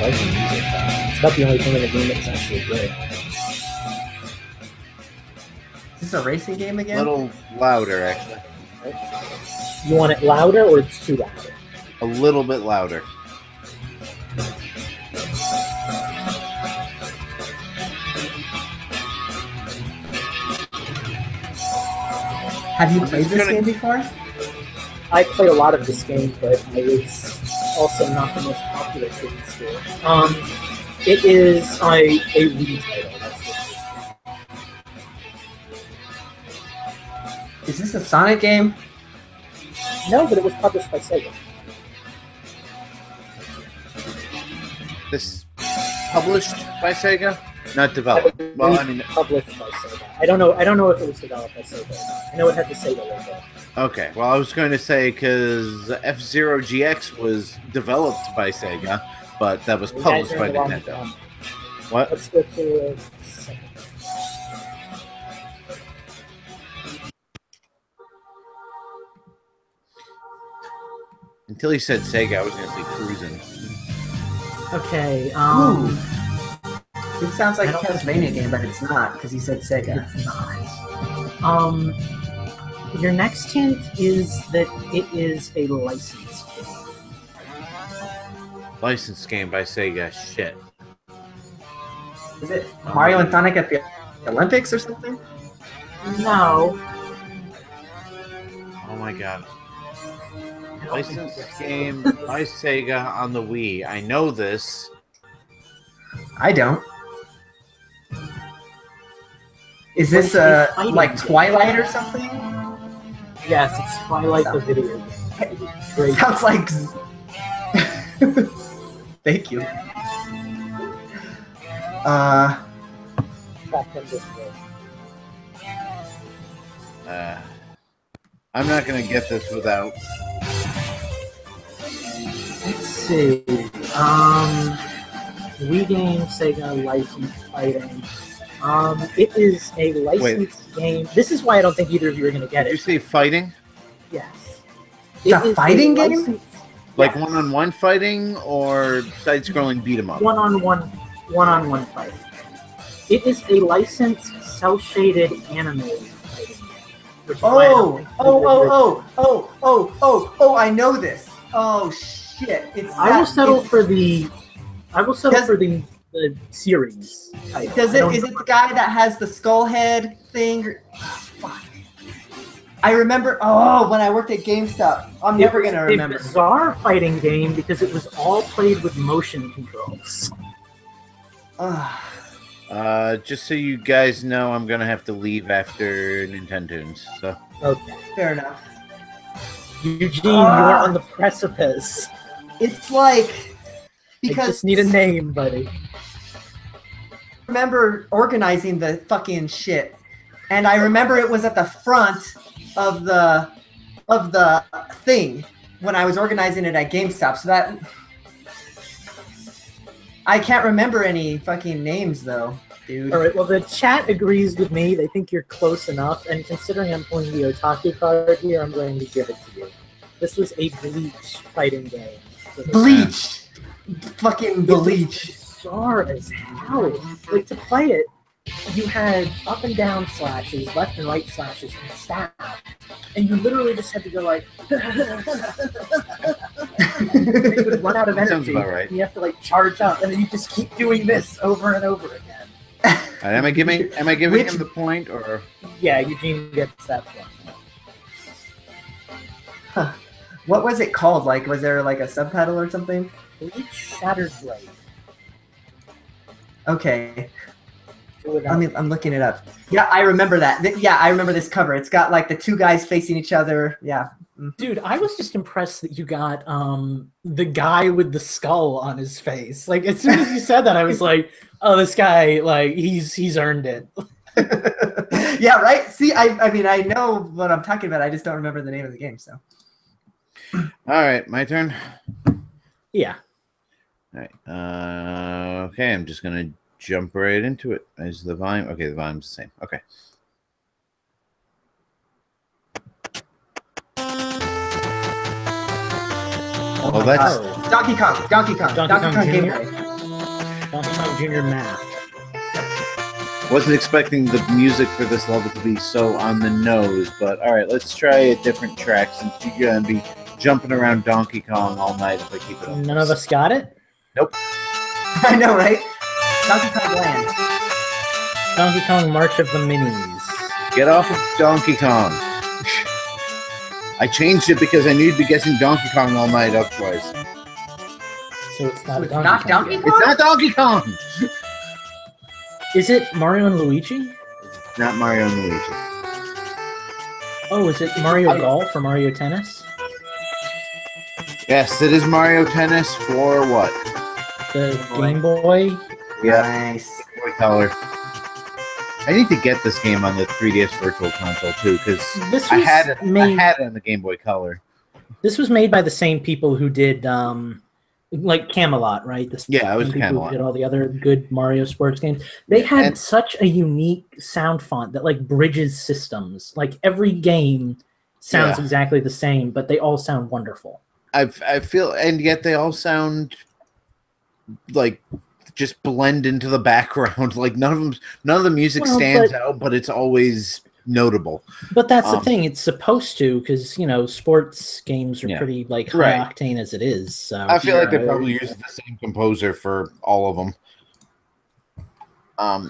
like the music. It's about the only thing in the game that's actually good. Is this a racing game A again? little louder, actually. You want it louder or it's too loud? A little bit louder. Have you played this game before? I played a lot of this game, but I was also not the most popular kid in school. It is a Wii title. That's what it Is this a Sonic game? is. No, but it was published by Sega. This published by Sega? Not developed. Well, I mean, Published by Sega. I don't know if it was developed by Sega. I know it had the Sega logo. okay. Well, I was going to say because F-Zero GX was developed by Sega, but that was You guys published are by in the wrong Nintendo. one. What? Let's go to Sega. Until he said Sega, I was going to say Cruisin'. Okay. It sounds like I a don't- Castlevania game, but it's not because you said Sega. It's not. Your next hint is that it is a licensed game. Licensed game by Sega. Shit. Is it Mario and Sonic at the Olympics or something? No. Oh my god. I don't think Licensed it's- game by Sega on the Wii. I know this. I don't. Is What this is a fighting like game? Twilight or something? Yes, it's Twilight the video game. Great. Sounds like. Thank you. Back then, this was- I'm not gonna get this without. Let's see. Wii game, Sega licensed fighting. It is a licensed game. This is why I don't think either of you are going to get Did you it. say fighting? Yes. It's a It is fighting game? licensed- Like yes. one-on-one fighting or side-scrolling beat 'em up? One-on-one fighting. It is a licensed, cel-shaded anime fighting game. Which is why I don't think either of you- Oh, I know this. Oh, shit. It's I will that- settle it's- for the. I will settle Does- for the series. Title. Does I it? don't- Is it the guy that has the skull head thing? Fuck. I remember. Oh, when I worked at GameStop, I'm It never was gonna a remember. bizarre fighting game because it was all played with motion controls. Just so you guys know, I'm gonna have to leave after Nintendo's. So Okay. Fair enough. Eugene, you are on the precipice. It's like I because just need a name, buddy. I remember organizing the fucking shit, and I remember it was at the front of the thing when I was organizing it at GameStop. So that I can't remember any fucking names though, dude. All right. Well, the chat agrees with me. They think you're close enough, and considering I'm pulling the otaku card here, I'm going to give it to you. This was a Bleach fighting game. Bleach, fucking It was Bleach. bizarre as hell. Like to play it, you had up and down slashes, left and right slashes, and stab, and you literally just had to go like. And you would run out of That energy. sounds about right. And you have to like charge up, and then you just keep doing this over and over again. am I giving Which- him the point or? Yeah, Eugene gets that one. What was it called? Like, was there like a subtitle or something? Bleach Shattered Blade. Okay, Without- I'm looking it up. Yeah, I remember that. Yeah, I remember this cover. It's got like the two guys facing each other. Yeah. Dude, I was just impressed that you got the guy with the skull on his face. Like as soon as you said that, I was like, oh, this guy, like he's earned it. Yeah, right. See, I mean, I know what I'm talking about. I just don't remember the name of the game. So All right, my turn. Yeah. All right. Okay, I'm just gonna jump right into it. Is the volume? Okay, the volume's the same. Okay. Well, that's Oh, Donkey Kong, Donkey Kong, Donkey Donkey Kong Kong Game Jr.? Boy. Donkey Kong Jr. Math. wasn't expecting the music for this level to be so on the nose, but all right, let's try a different track since you're gonna be jumping around Donkey Kong all night if I keep it on. None of us got it. Nope. I know, right? Donkey Kong Land. Donkey Kong March of the Minis. Get off of Donkey Kong. I changed it because I knew you'd be guessing Donkey Kong all night otherwise. So it's not So a it's Donkey not Kong Donkey game. Kong? It's not Donkey Kong. Is it Mario and Luigi? Not Mario and Luigi. Oh, is it Mario Golf or Mario Tennis? Yes, it is Mario Tennis for what? The Boy. Game Boy? Yeah, Nice. Boy Color. I need to get this game on the 3DS Virtual Console too, because This I was had it. I made. had it on the Game Boy Color. This was made by the same people who did like Camelot, right? The Yeah, it was same people who Camelot. did all the other good Mario sports games. They had And- such a unique sound font that like bridges systems. Like every game sounds Yeah. exactly the same, but they all sound wonderful. I feel, and yet they all sound like just blend into the background. Like none of the music stands out, but it's always notable. But that's the thing; it's supposed to, because sports games are pretty high octane as it is. So I feel like they probably use the same composer for all of them.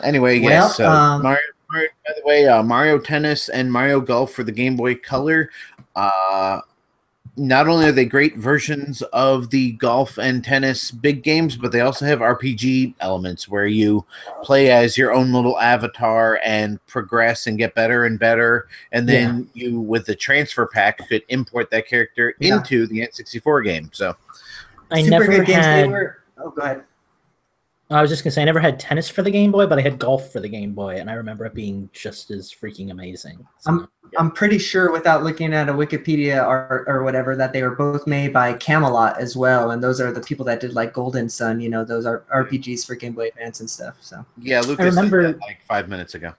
Anyway, yes. Mario. By the way, Mario Tennis and Mario Golf for the Game Boy Color. Not only are they great versions of the golf and tennis big games, but they also have RPG elements where you play as your own little avatar and progress and get better and better. And then you, with the transfer pack, could import that character into the N64 game. So, I never had. Oh, go ahead. I was just gonna say I never had tennis for the Game Boy, but I had golf for the Game Boy, and I remember it being just as freaking amazing. So, I'm pretty sure, without looking at a Wikipedia or whatever, that they were both made by Camelot as well, and those are the people that did like Golden Sun. Those are RPGs for Game Boy Advance and stuff. So yeah, Lucas, I remember did that like 5 minutes ago.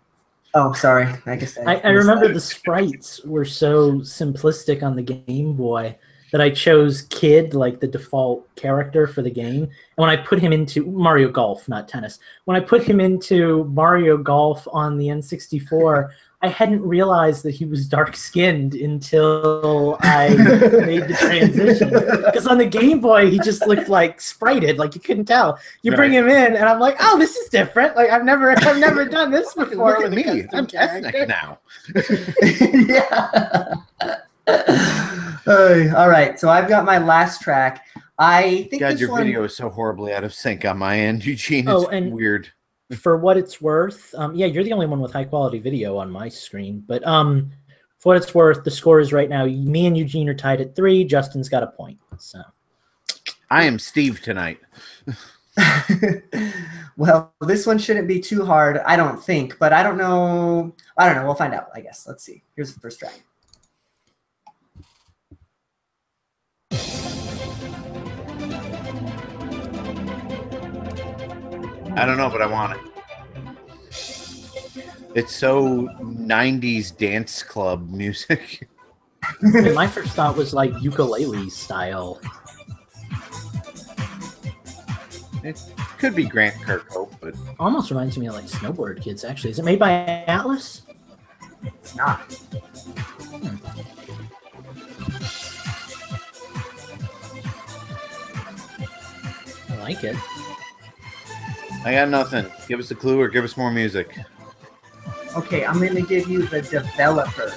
Oh, sorry. I guess I remember the sprites were so simplistic on the Game Boy that I chose Kid, like the default character for the game. And when I put him into Mario Golf, not tennis, when I put him into Mario Golf on the N64, I hadn't realized that he was dark-skinned until I made the transition. Because on the Game Boy, he just looked like sprited, like you couldn't tell. You bring him in, and I'm like, oh, this is different. Like I've never done this before. Look at me, I'm ethnic now. Yeah. All right, so I've got my last track. I think your video is so horribly out of sync on my end, Eugene. It's weird. For what it's worth, you're the only one with high quality video on my screen. But for what it's worth, the score is right now. Me and Eugene are tied at 3. Justin's got a point. So I am Steve tonight. Well, this one shouldn't be too hard, I don't think. But I don't know. We'll find out, I guess. Let's see. Here's the first track. I don't know, but I want it. It's so 90s dance club music. My first thought was like ukulele style. It could be Grant Kirkhope, but almost reminds me of like Snowboard Kids. Actually, is it made by Atlas? It's not. I like it. I got nothing. Give us a clue or give us more music. Okay, I'm going to give you the developer.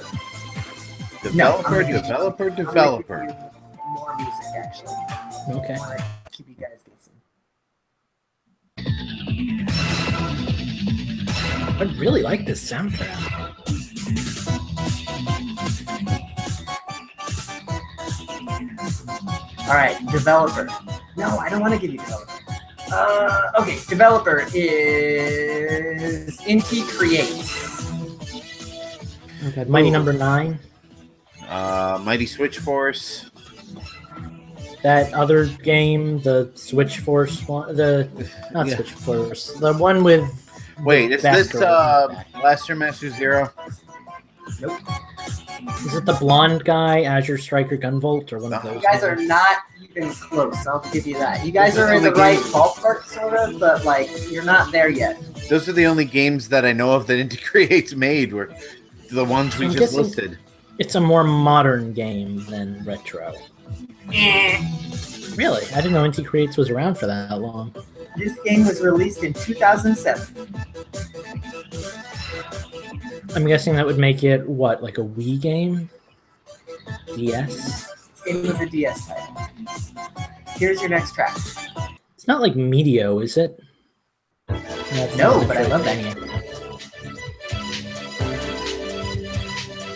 Developer. I'm gonna give you more music, actually. Okay. I want to keep you guys guessing. I really like this soundtrack. All right, developer. No, I don't want to give you developer. Okay, developer is Inti Creates. Okay, Mighty Number 9. Mighty Switch Force. That other game, the Switch Force one, Switch Force, the one with. Wait, is this Blaster Master Zero? Nope. Is it the blonde guy, Azure Striker Gunvolt, or one of those? You guys are not even close. I'll give you that. You guys are in the right ballpark, sort of, but like you're not there yet. Those are the only games that I know of that Inti Creates made. Were the ones we just listed. It's a more modern game than retro. Really? I didn't know Inti Creates was around for that long. This game was released in 2007. I'm guessing that would make it, what, like a Wii game? DS? It was a DS title. Here's your next track. It's not like Meteo, is it? No, but I love that game.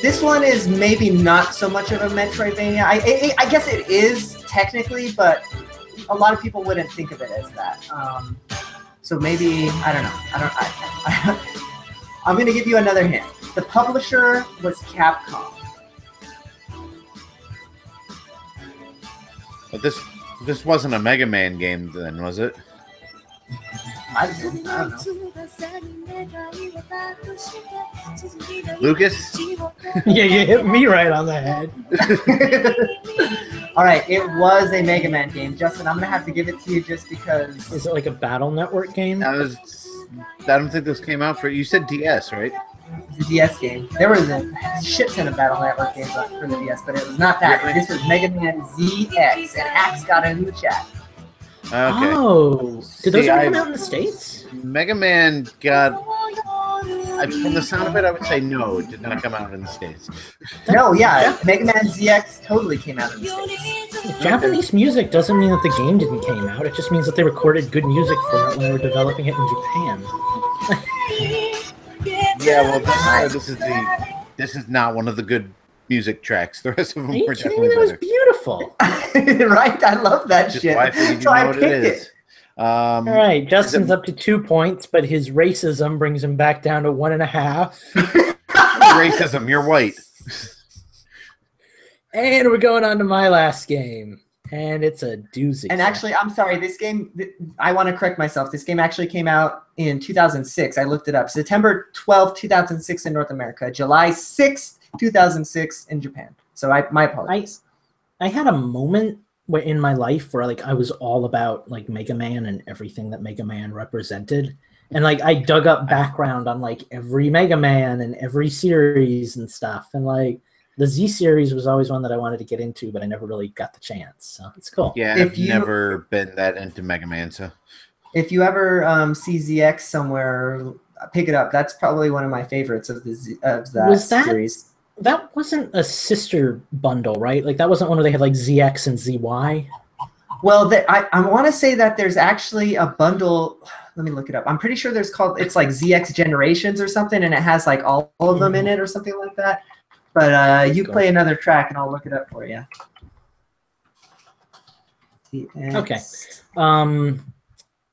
This one is maybe not so much of a Metroidvania. I guess it is technically, but a lot of people wouldn't think of it as that. So maybe, I don't know. I'm going to give you another hint. The publisher was Capcom. But this wasn't a Mega Man game then, was it? I don't know. Lucas? Yeah, you hit me right on the head. All right, it was a Mega Man game. Justin, I'm gonna have to give it to you just because. Is it like a Battle Network game? I don't think this came out for. You said DS, right? It's a DS game. There was a shit ton of Battle Network games for the DS, but it was not that. This was Mega Man ZX, and Axe got it in the chat. Okay. Oh, did those See, ever come out in the States? Mega Man got. From the sound of it, I would say no, it did not come out in the States. No, yeah, Mega Man ZX totally came out in the States. Japanese music doesn't mean that the game didn't came out. It just means that they recorded good music for it when they were developing it in Japan. Yeah, well, this is not one of the good music tracks. The rest of them were definitely That was better. beautiful. Right? I love that Just shit. why I figured you So know I what it picked is. it. All right, Justin's up to 2 points, but his racism brings him back down to 1.5. Racism, you're white. And we're going on to my last game, and it's a doozy. And actually, I'm sorry, this game, I want to correct myself. This game actually came out in 2006. I looked it up. September 12th, 2006 in North America. July 6th, 2006 in Japan. So my apologies. I had a moment in my life where like I was all about like Mega Man and everything that Mega Man represented. And like I dug up background on like every Mega Man and every series and stuff. And like the Z series was always one that I wanted to get into, but I never really got the chance. So it's cool. Yeah, I've never been that into Mega Man, so if you ever see ZX somewhere, pick it up. That's probably one of my favorites of that series. That wasn't a sister bundle, right? Like that wasn't one where they had like ZX and ZY. Well, I want to say that there's actually a bundle. Let me look it up. I'm pretty sure it's like ZX Generations or something, and it has like all of them in it or something like that. But you play another track, and I'll look it up for you. ZX. Okay.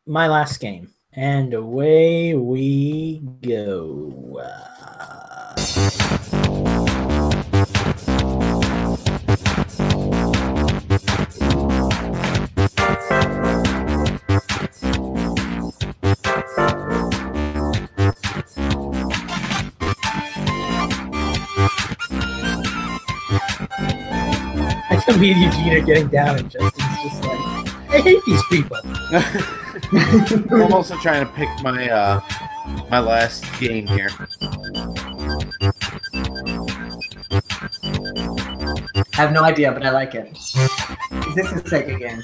My last game, and away we go. Me and Eugene are getting down, and Justin's just like, I hate these people. I'm also trying to pick my my last game here. I have no idea, but I like it. Is this a Sega game?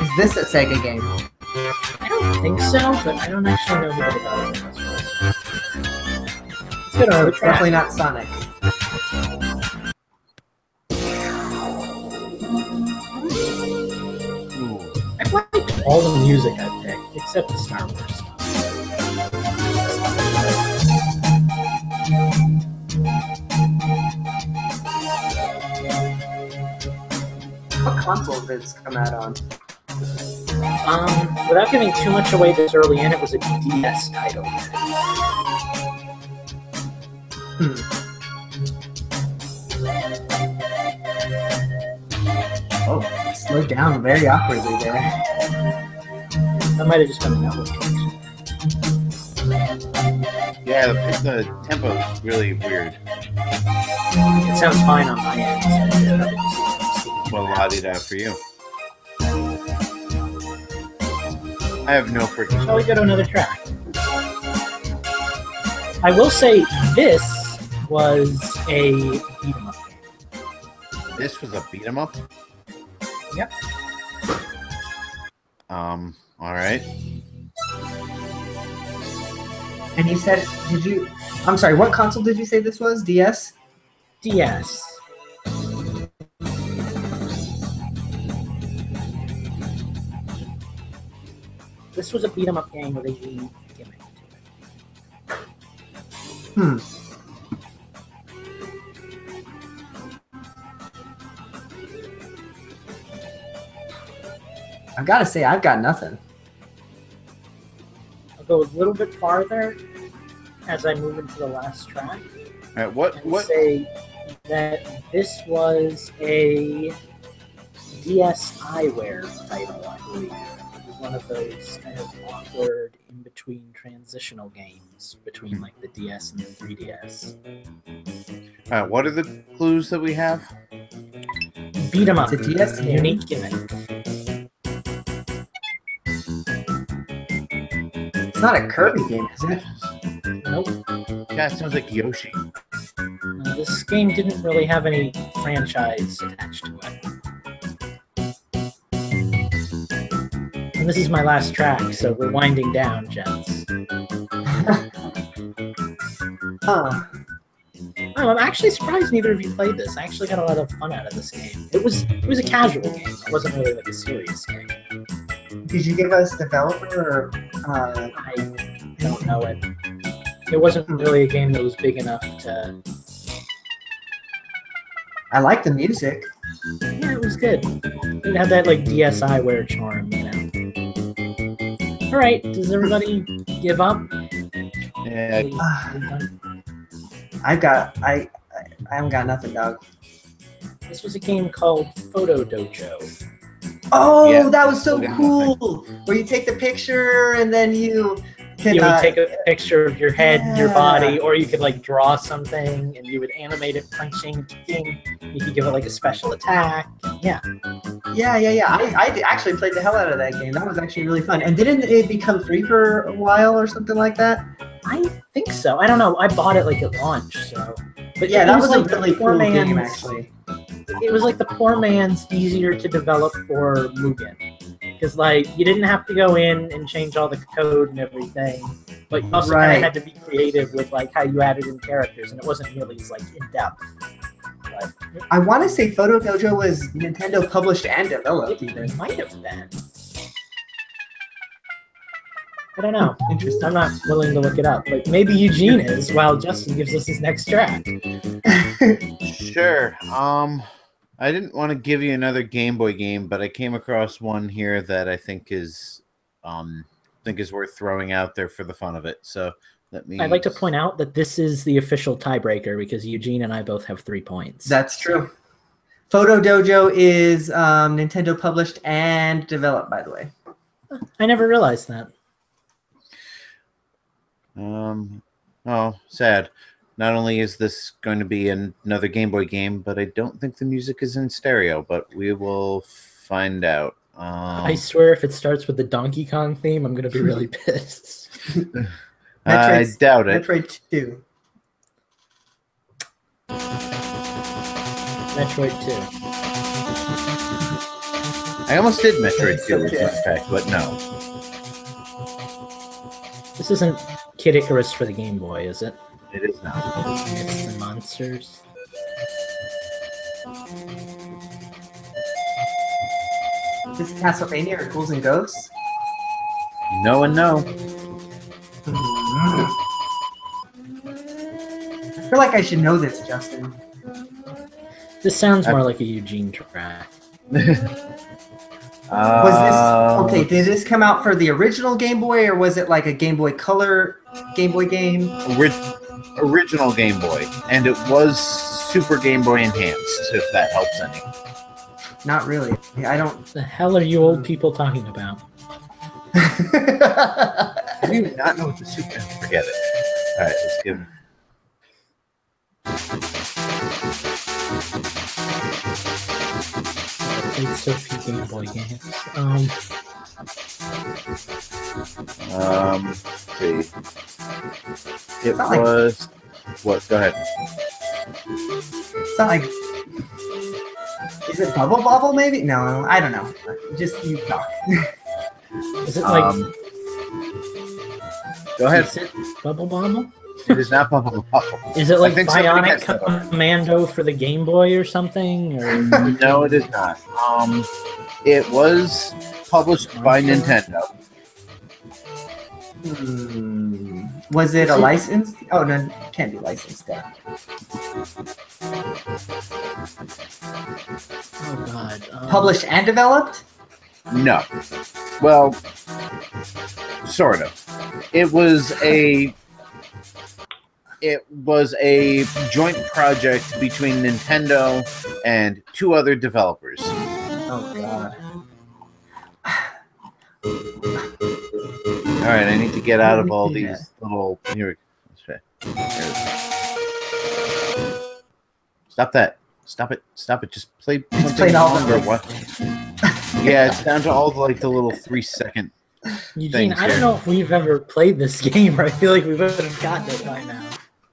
Is this a Sega game? I don't think so, but I don't actually know who the developer was. Let's get on. It's definitely not Sonic. I've liked all the music I've picked, except the Star Wars stuff. What console did this come out on? Without giving too much away this early in, it was a DS title. Oh, it slowed down very awkwardly there. That might have just been a network. Yeah, the tempo is really weird. It sounds fine on my end. Well, la-di-da for you. I have no freaking. Shall we go to another track? I will say this was a beat 'em up game. This was a beat 'em up? Yep. All right. And you said, I'm sorry, what console did you say this was? DS? DS. This was a beat 'em up game with a unique gimmick to it. I've got to say, I've got nothing. I'll go a little bit farther as I move into the last track. All right, what? Say that this was a DSiWare title, I believe. It was one of those kind of awkward in-between transitional games between like the DS and the 3DS. What are the clues that we have? beat 'em up. It's a DS game. Unique gimmick. It's not a Kirby game, is it? Nope. Yeah, it sounds like Yoshi. This game didn't really have any franchise attached to it. And this is my last track, so we're winding down, gents. Huh. Oh, I'm actually surprised neither of you played this. I actually got a lot of fun out of this game. It was a casual game. It wasn't really like a serious game. Did you give us developer or I don't know it. It wasn't really a game that was big enough to. I like the music. Yeah, it was good. It had that like DSi wear charm, you know. All right, does everybody give up? Yeah. I haven't got nothing, dog. This was a game called Photo Dojo. Oh, Yeah. that was so Yeah. cool! Where you take the picture and then you can You would take a picture of your head, your yeah. body, or you could like draw something and you would animate it punching, kicking. You could give it like a special attack. Yeah. Yeah. I actually played the hell out of that game. That was actually really fun. And didn't it become free for a while or something like that? I think so. I don't know. I bought it like at launch, so. But Yeah, it that was a like the really poor cool game, man's- actually. It was like the poor man's easier to develop for Mugen. Because like you didn't have to go in and change all the code and everything, but you also kind Right. of had to be creative with like how you added in characters, and it wasn't really as like in depth. But I want to say Photo Dojo was Nintendo published and developed, even. it might have been. I don't know. Interesting. I'm not willing to look it up, but maybe Eugene is while Justin gives us his next track. Sure. I didn't want to give you another Game Boy game, but I came across one here that I think is worth throwing out there for the fun of it. So let me. I'd like to point out that this is the official tiebreaker because Eugene and I both have 3 points. That's true. Photo Dojo is Nintendo published and developed, by the way. I never realized that. Oh, sad. Not only is this going to be another Game Boy game, but I don't think the music is in stereo, but we will find out. I swear if it starts with the Donkey Kong theme, I'm going to be really pissed. I doubt it. Metroid 2. Metroid 2. I almost did Metroid 2, Okay. in fact, but no. This isn't Kid Icarus for the Game Boy, is it? It is not. It's the monsters. This is Castlevania or Ghouls and Ghosts? No and no. I feel like I should know this, Justin. This sounds more like a Eugene track. Was this okay? Did this come out for the original Game Boy, or was it like a Game Boy Color Game Boy game? Original Game Boy, and it was Super Game Boy Enhanced, if that helps any. Not really. I don't. What the hell are you old people talking about? I do not know what the Super. Forget it. All right, let's give. I played so few Game Boy games. See. It It's not like- was. What? Go ahead. It's not like. Is it Bubble Bobble? Maybe? No, I don't know. Just you talk. Is it like Go ahead. is it Bubble Bobble? It is not Bubble Bobble. Is it like think somebody Bionic has that on. Commando for the Game Boy or something? Or No, it is not. It was published by Nintendo. Was it a license? Oh no, it can't be licensed. Oh God. Published and developed? No. Well, sort of. It was a joint project between Nintendo and 2 other developers. Oh god. All right, I need to get out of all these little. Here we go. Stop that. Stop it. Stop it. Just play Played something all longer. the- What? Yeah, it's down to all like the little 3-second. Eugene, Things I don't here. know if we've ever played this game. I feel like we would have gotten it by now.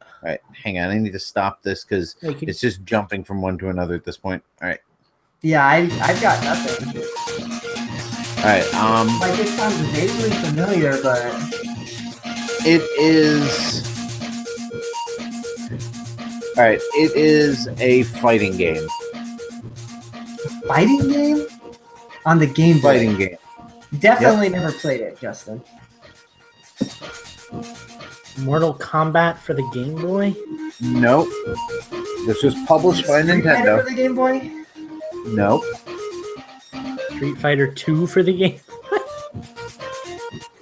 All right, hang on. I need to stop this because Wait, it's just jumping from one to another at this point. All right. Yeah, I've got nothing. All right. Like it sounds vaguely familiar, but It is. All right. It is a fighting game. fighting game on the Game Boy. Fighting game. Definitely never played it, Justin. Mortal Kombat for the Game Boy? Nope. This was published by Street Fighter Nintendo. for the Game Boy. Nope. Street Fighter 2 for the Game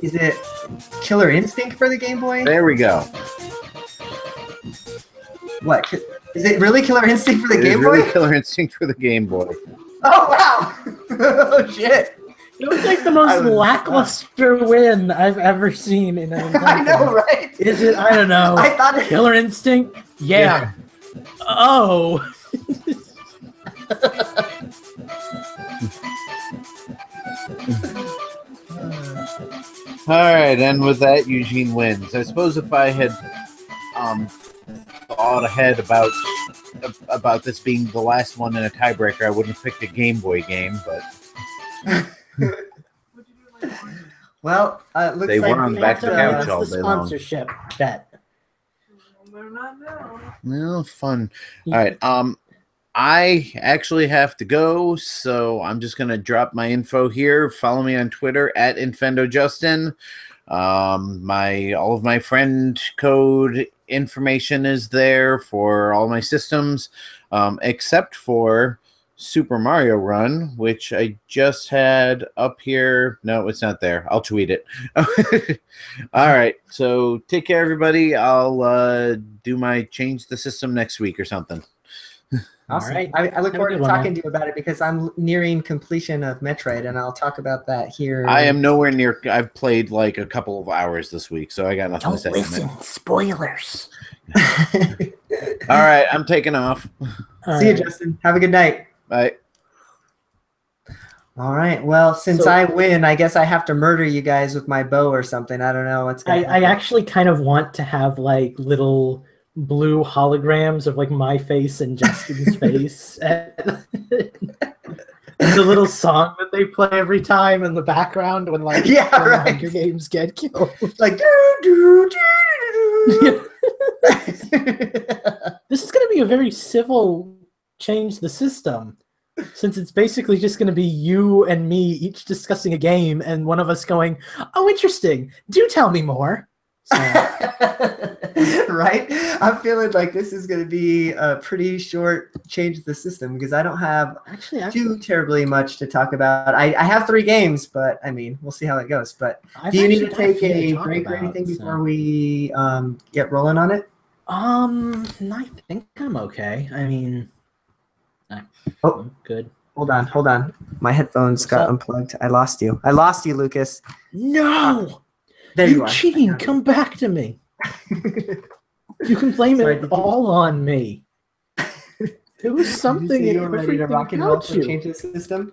Is it Killer Instinct for the Game Boy? There we go. What? Is it really Killer Instinct for the It is Game really Boy? Killer Instinct for the Game Boy. Oh wow! Oh shit! It was like the most I was- lackluster win I've ever seen in a Nintendo. I know, right? Is it? I don't know. I thought it. Killer Instinct? Yeah. Oh. All right, and with that, Eugene wins. I suppose if I had thought ahead about this being the last one in a tiebreaker, I wouldn't have picked a Game Boy game, but Well, looks They like won we back have to to, couch That's all the day long. sponsorship bet. They're not now. no fun. All right, I actually have to go, so I'm just gonna drop my info here. Follow me on Twitter at InfendoJustin. All of my friend code information is there for all my systems, except for Super Mario Run, which I just had up here. No, it's not there. I'll tweet it. All right, so take care, everybody. I'll do my change the system next week or something. Awesome. All right. I look Have a forward good to one, talking man. to you about it because I'm nearing completion of Metroid, and I'll talk about that here. I am nowhere near. I've played like a couple of hours this week, so I got nothing to say. on it. Spoilers. All right, I'm taking off. See you, Justin. Have a good night. Bye. All right. Well, since So- I win, I guess I have to murder you guys with my bow or something. I don't know what's going I actually kind of want to have like little blue holograms of like my face and Justin's face. And the little song that they play every time in the background when like Yeah, when the right. Hunger Games get killed. like. Doo, doo, doo, This is going to be a very civil change the system, since it's basically just going to be you and me each discussing a game and one of us going, "Oh, interesting. Do tell me more." So, right? I'm feeling like this is going to be a pretty short change to the system because I don't have actually, too terribly much to talk about. I have 3 games, but I mean, we'll see how it goes. But I've do you need to actually got take few a talk break or about, anything so- before we get rolling on it? I think I'm okay. I mean, Oh. good. Hold on. My headphones What's got up? unplugged. I lost you, Lucas. No, There you are. Eugene, come back to me. You can blame Sorry, it did you- all on me. It was something. Did you say in you were ready to everything rock and roll about to you. change the system?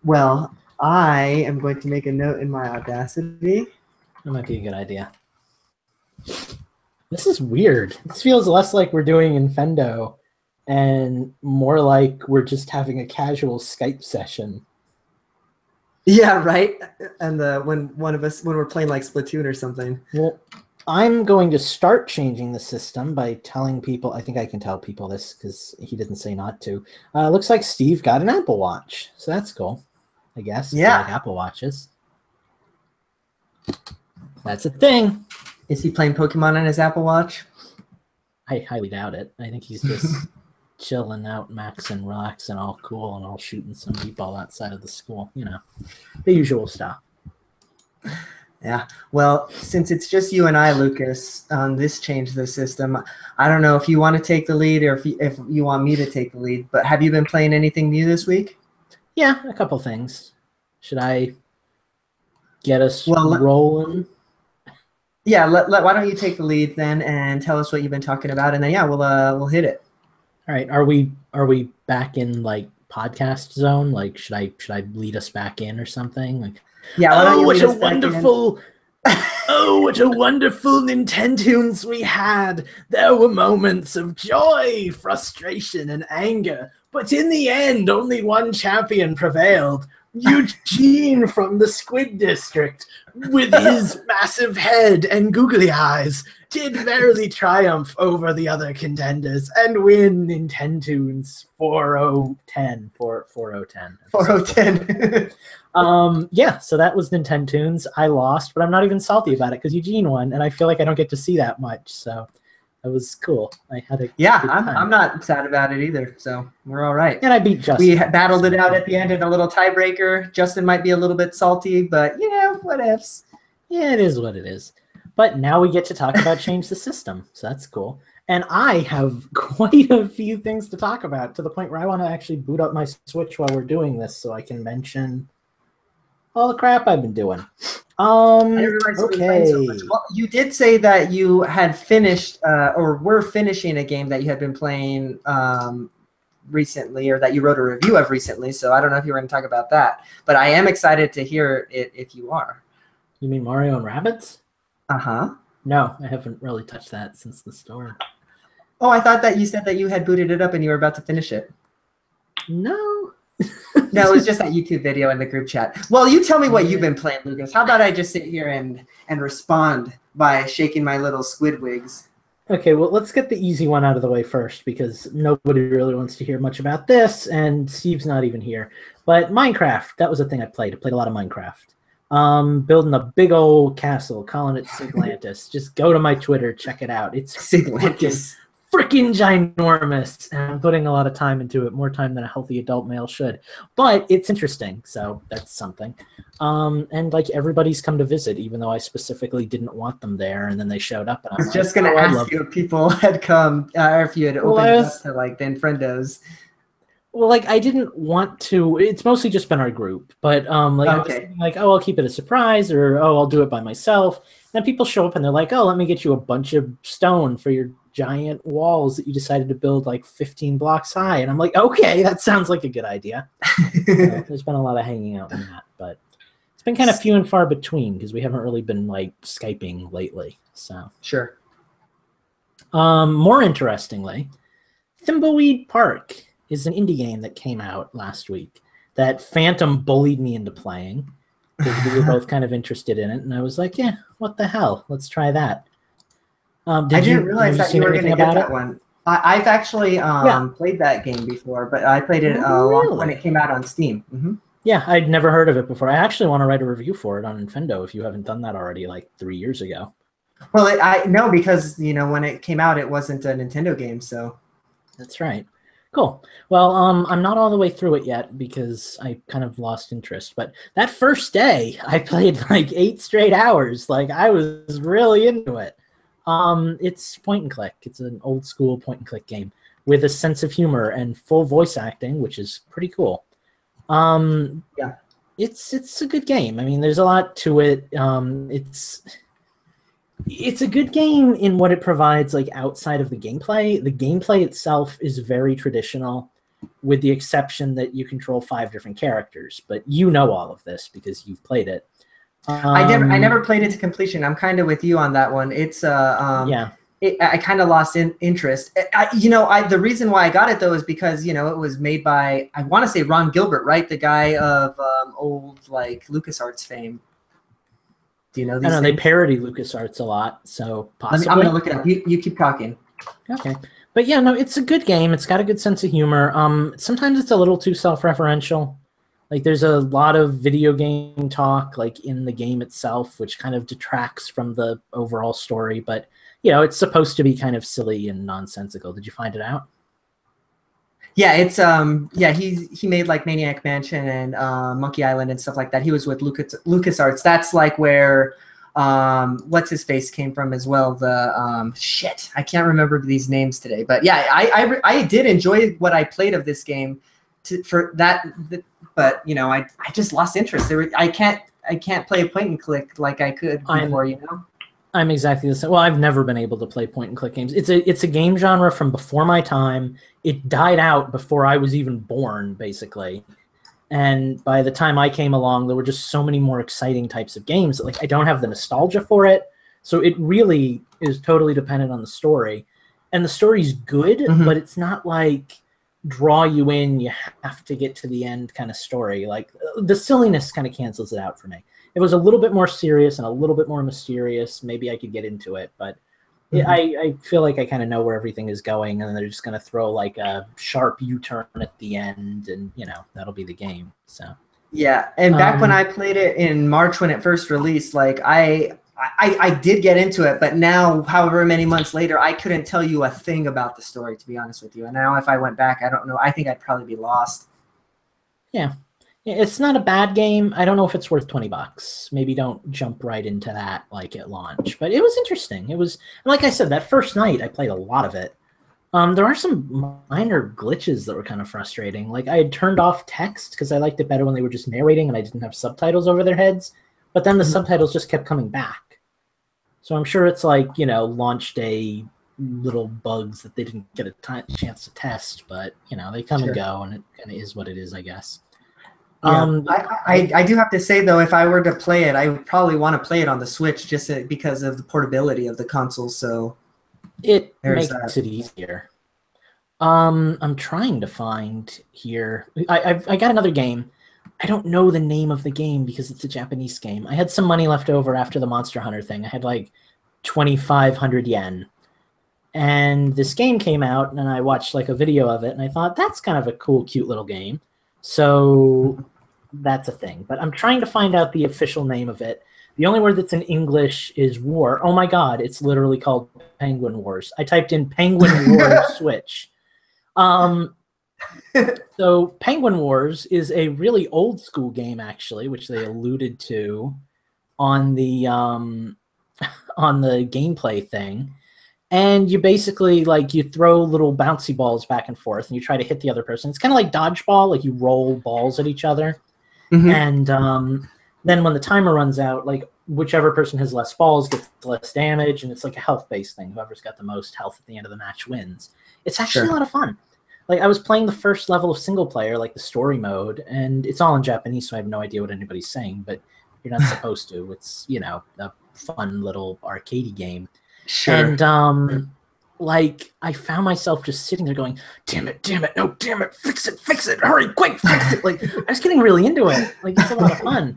Well, I am going to make a note in my Audacity. That might be a good idea. This is weird. This feels less like we're doing Infendo and more like we're just having a casual Skype session. Yeah, right. And when we're playing like Splatoon or something. Well, I'm going to start changing the system by telling people. I think I can tell people this because he didn't say not to. Looks like Steve got an Apple Watch, so that's cool. I guess. if you Yeah. like Apple Watches. That's a thing. Is he playing Pokemon on his Apple Watch? I highly doubt it. I think he's just chilling out, maxing, relaxing, all cool, and all shooting some meatball outside of the school. You know, the usual stuff. Yeah. Well, since it's just you and I, Lucas, on this change of the system, I don't know if you want to take the lead or if you want me to take the lead. But have you been playing anything new this week? Yeah, a couple things. Should I get us Well, rolling? Yeah, why don't you take the lead then and tell us what you've been talking about, and then yeah, we'll hit it. All right, are we back in like podcast zone? Like, should I lead us back in or something? Like, Yeah, why don't you what lead a us back in? wonderful, oh, what a wonderful Nintendoons we had. There were moments of joy, frustration, and anger, but in the end, only one champion prevailed. Eugene from the Squid District, with his massive head and googly eyes, did verily triumph over the other contenders and win Nintendoons 4010. 4010. 4010. Yeah, so that was Nintendoons. I lost, but I'm not even salty about it because Eugene won, and I feel like I don't get to see that much, so that was cool. I had a Yeah, good time. I'm not sad about it either, so we're all right. And I beat Justin. We battled it out at the end in a little tiebreaker. Justin might be a little bit salty, but you know, what ifs. Yeah, it is what it is. But now we get to talk about Change the System, so that's cool. And I have quite a few things to talk about, to the point where I want to actually boot up my Switch while we're doing this so I can mention all the crap I've been doing. I didn't realize you were playing so much. Okay. Well, you did say that you had finished or were finishing a game that you had been playing recently, or that you wrote a review of recently, so I don't know if you were going to talk about that. But I am excited to hear it if you are. You mean Mario and Rabbids? Uh-huh. No, I haven't really touched that since the store. Oh, I thought that you said that you had booted it up and you were about to finish it. No. No, it was just that YouTube video in the group chat. Well, you tell me what you've been playing, Lucas. How about I just sit here and respond by shaking my little squid wigs? Okay, well, let's get the easy one out of the way first, because nobody really wants to hear much about this, and Steve's not even here. But Minecraft, that was a thing I played. I played a lot of Minecraft. Building a big old castle, calling it Siglantis. Just go to my Twitter, check it out. It's Siglantis. freaking ginormous, and I'm putting a lot of time into it, more time than a healthy adult male should. But it's interesting, so that's something. And like everybody's come to visit, even though I specifically didn't want them there, and then they showed up. And I was just gonna ask you if people had come, or if you had opened it up to like the Infendos. Well, like I didn't want to. It's mostly just been our group, but like I was thinking, like, oh, I'll keep it a surprise, or oh, I'll do it by myself. And then people show up and they're like, oh, let me get you a bunch of stone for your giant walls that you decided to build like 15 blocks high. And I'm like, okay, that sounds like a good idea. So there's been a lot of hanging out in that, but it's been kind of few and far between because we haven't really been like Skyping lately. So sure. More interestingly, Thimbleweed Park is an indie game that came out last week that Phantom bullied me into playing because we were both kind of interested in it, and I was like, yeah, what the hell? Let's try that. I didn't realize that you were going to get that one. I've actually played that game before, but I played it when it came out on Steam. Mm-hmm. Yeah, I'd never heard of it before. I actually want to write a review for it on Infendo if you haven't done that already, like 3 years ago. Well, no, because when it came out, it wasn't a Nintendo game, so. That's right. Cool. Well, I'm not all the way through it yet because I kind of lost interest. But that first day, I played like 8 straight hours. Like I was really into it. It's point and click. It's an old school point and click game with a sense of humor and full voice acting, which is pretty cool. Yeah, it's a good game. I mean, there's a lot to it. It's a good game in what it provides, like outside of the gameplay. The gameplay itself is very traditional, with the exception that you control 5 different characters. But you know all of this because you've played it. I never played it to completion. I'm kind of with you on that one. It's yeah. I kind of lost interest. The reason why I got it though is because it was made by, I want to say, Ron Gilbert, right? The guy of old like LucasArts fame. Do you know these? I don't know. They parody LucasArts a lot, so possibly. I'm gonna look it up. You keep talking. Okay, but yeah, no, it's a good game. It's got a good sense of humor. Sometimes it's a little too self-referential. Like there's a lot of video game talk, like in the game itself, which kind of detracts from the overall story. But it's supposed to be kind of silly and nonsensical. Did you find it out? Yeah, it's he made like Maniac Mansion and Monkey Island and stuff like that. He was with LucasArts. That's like where what's his face came from as well. The shit, I can't remember these names today. But yeah, I did enjoy what I played of this game. But I just lost interest. I can't play a point and click like I could before. I'm exactly the same. Well, I've never been able to play point and click games. It's a game genre from before my time. It died out before I was even born, basically. And by the time I came along, there were just so many more exciting types of games. Like I don't have the nostalgia for it, so it really is totally dependent on the story. And the story's good, but it's not like draw you in. You have to get to the end kind of story. Like the silliness kind of cancels it out for me. If it was a little bit more serious and a little bit more mysterious, maybe I could get into it. But I feel like I kind of know where everything is going, and they're just going to throw like a sharp U-turn at the end, and that'll be the game. So yeah, and back when I played it in March when it first released, like I did get into it, but now, however many months later, I couldn't tell you a thing about the story, to be honest with you. And now if I went back, I don't know. I think I'd probably be lost. Yeah. It's not a bad game. I don't know if it's worth $20. Maybe don't jump right into that like at launch. But it was interesting. It was, like I said, that first night I played a lot of it. There are some minor glitches that were kind of frustrating. Like I had turned off text because I liked it better when they were just narrating and I didn't have subtitles over their heads. But then the subtitles just kept coming back. So I'm sure it's like, launch day little bugs that they didn't get a chance to test. But, they come and go, and it kind of is what it is, I guess. Yeah. I do have to say, though, if I were to play it, I would probably want to play it on the Switch just because of the portability of the console. So it makes it easier. I'm trying to find here. I got another game. I don't know the name of the game because it's a Japanese game. I had some money left over after the Monster Hunter thing. I had like 2,500 yen. And this game came out, and I watched like a video of it, and I thought, that's kind of a cool, cute little game. So that's a thing. But I'm trying to find out the official name of it. The only word that's in English is war. Oh my god, it's literally called Penguin Wars. I typed in Penguin Wars Switch. So Penguin Wars is a really old school game, actually, which they alluded to on the gameplay thing. And you basically, like, you throw little bouncy balls back and forth, and you try to hit the other person. It's kind of like dodgeball, like you roll balls at each other. And then when the timer runs out, like, whichever person has less balls gets less damage, and it's like a health-based thing. Whoever's got the most health at the end of the match wins. It's actually a lot of fun. Like, I was playing the first level of single player, like the story mode, and it's all in Japanese, so I have no idea what anybody's saying, but you're not supposed to. It's, a fun little arcadey game. Sure. And, like, I found myself just sitting there going, damn it, no, damn it, fix it, hurry, quick, fix it. Like, I was getting really into it. Like, it's a lot of fun.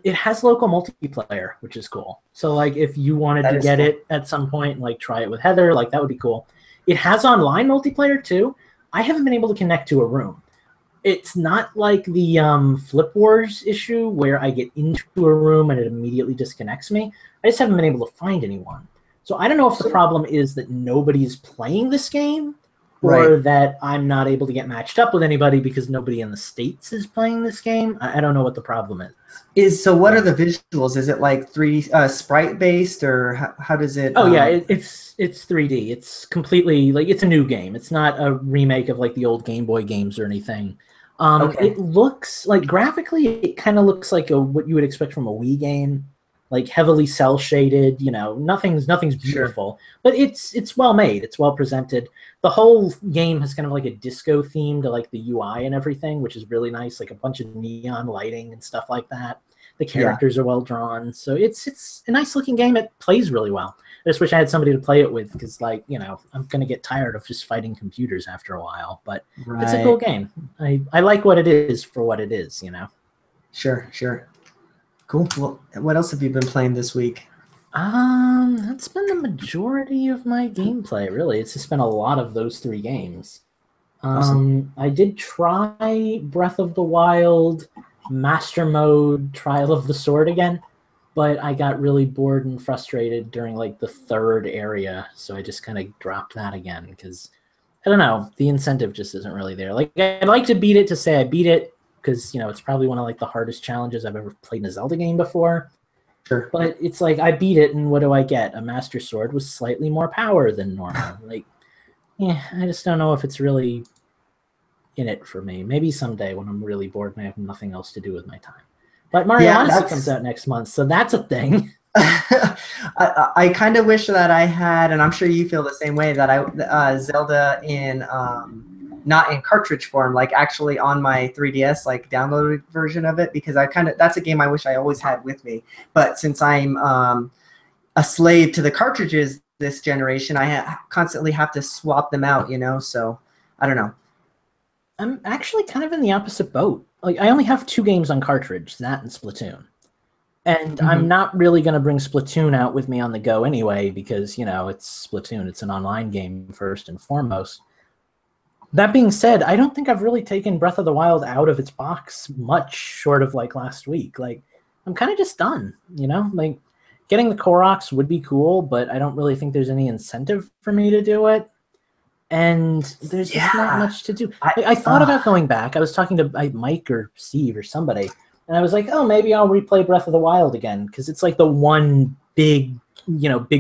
It has local multiplayer, which is cool. So, like, if you wanted to get it at some point and, like, try it with Heather, like, that would be cool. It has online multiplayer, too. I haven't been able to connect to a room. It's not like the Flip Wars issue where I get into a room and it immediately disconnects me. I just haven't been able to find anyone. So I don't know if the problem is that nobody's playing this game or that I'm not able to get matched up with anybody because nobody in the States is playing this game. I don't know what the problem is. So what are the visuals? Is it like 3D sprite based, or how does it? Oh yeah, it's 3D. It's completely like it's a new game. It's not a remake of like the old Game Boy games or anything. It looks like graphically, it kind of looks like what you would expect from a Wii game, like heavily cel shaded. Nothing's beautiful, but it's well made. It's well presented. The whole game has kind of like a disco theme to like the UI and everything, which is really nice. Like a bunch of neon lighting and stuff like that. The characters are well drawn, so it's a nice looking game. It plays really well. I just wish I had somebody to play it with because, like, I'm going to get tired of just fighting computers after a while. But it's a cool game. I like what it is for what it is, Sure. Cool. Well, what else have you been playing this week? That's been the majority of my gameplay, really. It's just been a lot of those 3 games. Awesome. I did try Breath of the Wild, Master Mode, Trial of the Sword again. But I got really bored and frustrated during like the 3rd area, so I just kind of dropped that again because I don't know, the incentive just isn't really there. Like I'd like to beat it to say I beat it because it's probably one of like the hardest challenges I've ever played in a Zelda game before. Sure. But it's like I beat it, and what do I get? A Master Sword with slightly more power than normal. Like, I just don't know if it's really in it for me. Maybe someday when I'm really bored and I have nothing else to do with my time. But Mario Odyssey comes out next month, so that's a thing. I kind of wish that I had, and I'm sure you feel the same way, that Zelda in not in cartridge form, like actually on my 3DS, like downloaded version of it, because that's a game I wish I always had with me. But since I'm a slave to the cartridges this generation, I constantly have to swap them out, so I don't know. I'm actually kind of in the opposite boat. Like, I only have 2 games on cartridge, that and Splatoon. And I'm not really going to bring Splatoon out with me on the go anyway, because, it's Splatoon. It's an online game first and foremost. That being said, I don't think I've really taken Breath of the Wild out of its box much short of like last week. Like, I'm kind of just done, Like, getting the Koroks would be cool, but I don't really think there's any incentive for me to do it. And there's just not much to do. I thought about going back. I was talking to Mike or Steve or somebody, and I was like, oh, maybe I'll replay Breath of the Wild again, because it's like the one big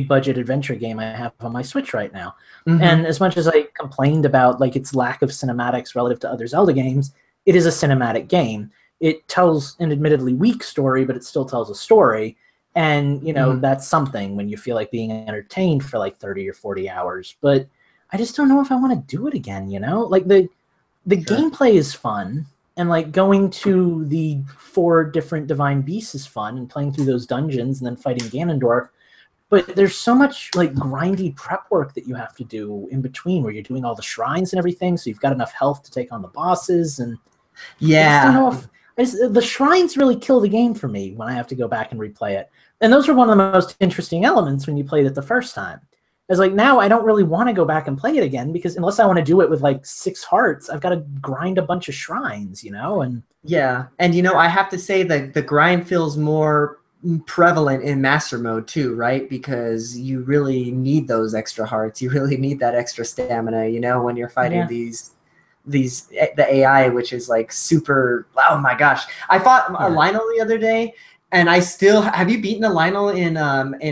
budget adventure game I have on my Switch right now. And as much as I complained about like its lack of cinematics relative to other Zelda games, it is a cinematic game. It tells an admittedly weak story, but it still tells a story. And, that's something when you feel like being entertained for like 30 or 40 hours. But I just don't know if I want to do it again, Like, the gameplay is fun, and like going to the 4 different divine beasts is fun, and playing through those dungeons and then fighting Ganondorf. But there's so much like grindy prep work that you have to do in between, where you're doing all the shrines and everything, so you've got enough health to take on the bosses. And I just don't know if the shrines really kill the game for me when I have to go back and replay it. And those are one of the most interesting elements when you played it the first time. It's like, now I don't really want to go back and play it again, because unless I want to do it with like 6 hearts, I've got to grind a bunch of shrines, and yeah. And I have to say that the grind feels more prevalent in master mode too, right? Because you really need those extra hearts. You really need that extra stamina, when you're fighting the AI, which is like super. Oh my gosh, I fought a Lionel the other day. And I still have you beaten a Lionel in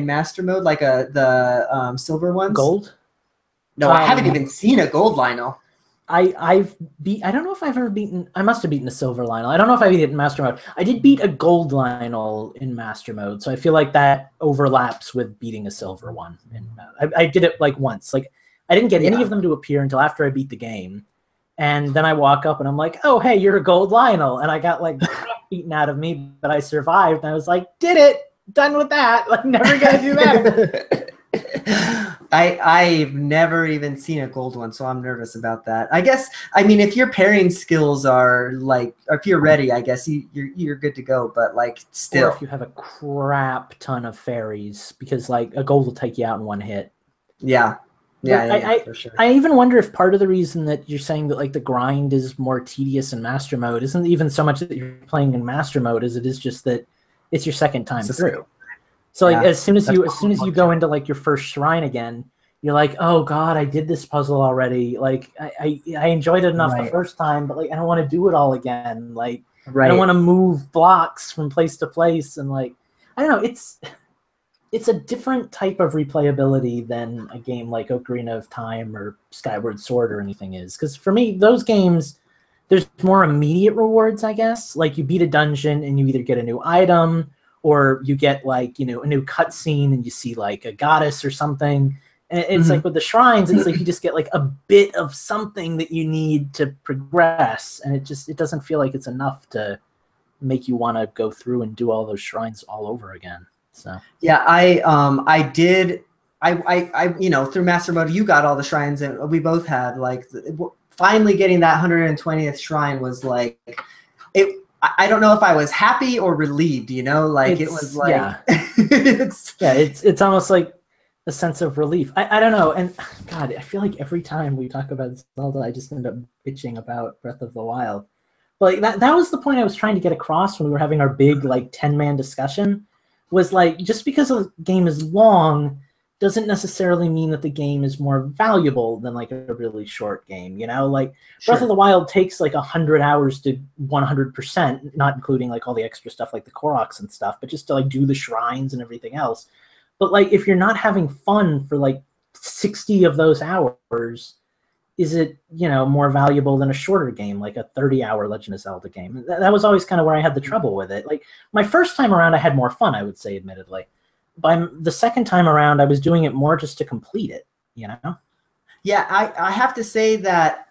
master mode, like the silver ones? Gold? No, I haven't even seen a gold Lionel. I don't know if I've ever beaten. I must have beaten a silver Lionel. I don't know if I beat it in master mode. I did beat a gold Lionel in master mode, so I feel like that overlaps with beating a silver one. And I did it like once. Like, I didn't get any of them to appear until after I beat the game. And then I walk up and I'm like, oh, hey, you're a gold Lionel. And I got like beaten out of me, but I survived. And I was like, did it. Done with that. Like, never going to do that. I've never even seen a gold one, so I'm nervous about that. I mean, if your pairing skills are like, or if you're ready, I guess you're good to go. But like, still. Or if you have a crap ton of fairies, because like a gold will take you out in one hit. Yeah. Yeah, for sure. I even wonder if part of the reason that you're saying that like the grind is more tedious in master mode isn't even so much that you're playing in master mode as it is just that it's your second time through. So like as soon as you go into like your first shrine again, you're like, oh god, I did this puzzle already. Like I enjoyed it enough the first time, but like I don't want to do it all again. Like I don't want to move blocks from place to place, and like I don't know, it's a different type of replayability than a game like Ocarina of Time or Skyward Sword or anything is. Because for me, those games, there's more immediate rewards, I guess. Like you beat a dungeon and you either get a new item or you get like, a new cutscene and you see like a goddess or something. And it's like with the shrines, it's like you just get like a bit of something that you need to progress. And it doesn't feel like it's enough to make you want to go through and do all those shrines all over again. So yeah, I did through master mode you got all the shrines, and we both had like finally getting that 120th shrine was like it. I don't know if I was happy or relieved, like it was like it's almost like a sense of relief. I don't know, and God, I feel like every time we talk about Zelda, I just end up bitching about Breath of the Wild. But like that was the point I was trying to get across when we were having our big like 10-man discussion. Was like, just because a game is long doesn't necessarily mean that the game is more valuable than like a really short game, Like Breath of the Wild takes like 100 hours to 100%, not including like all the extra stuff like the Koroks and stuff, but just to like do the shrines and everything else. But like if you're not having fun for like 60 of those hours, is it, more valuable than a shorter game, like a 30-hour Legend of Zelda game? That was always kind of where I had the trouble with it. Like, my first time around, I had more fun, I would say, admittedly. by the second time around, I was doing it more just to complete it, you know? Yeah, I have to say that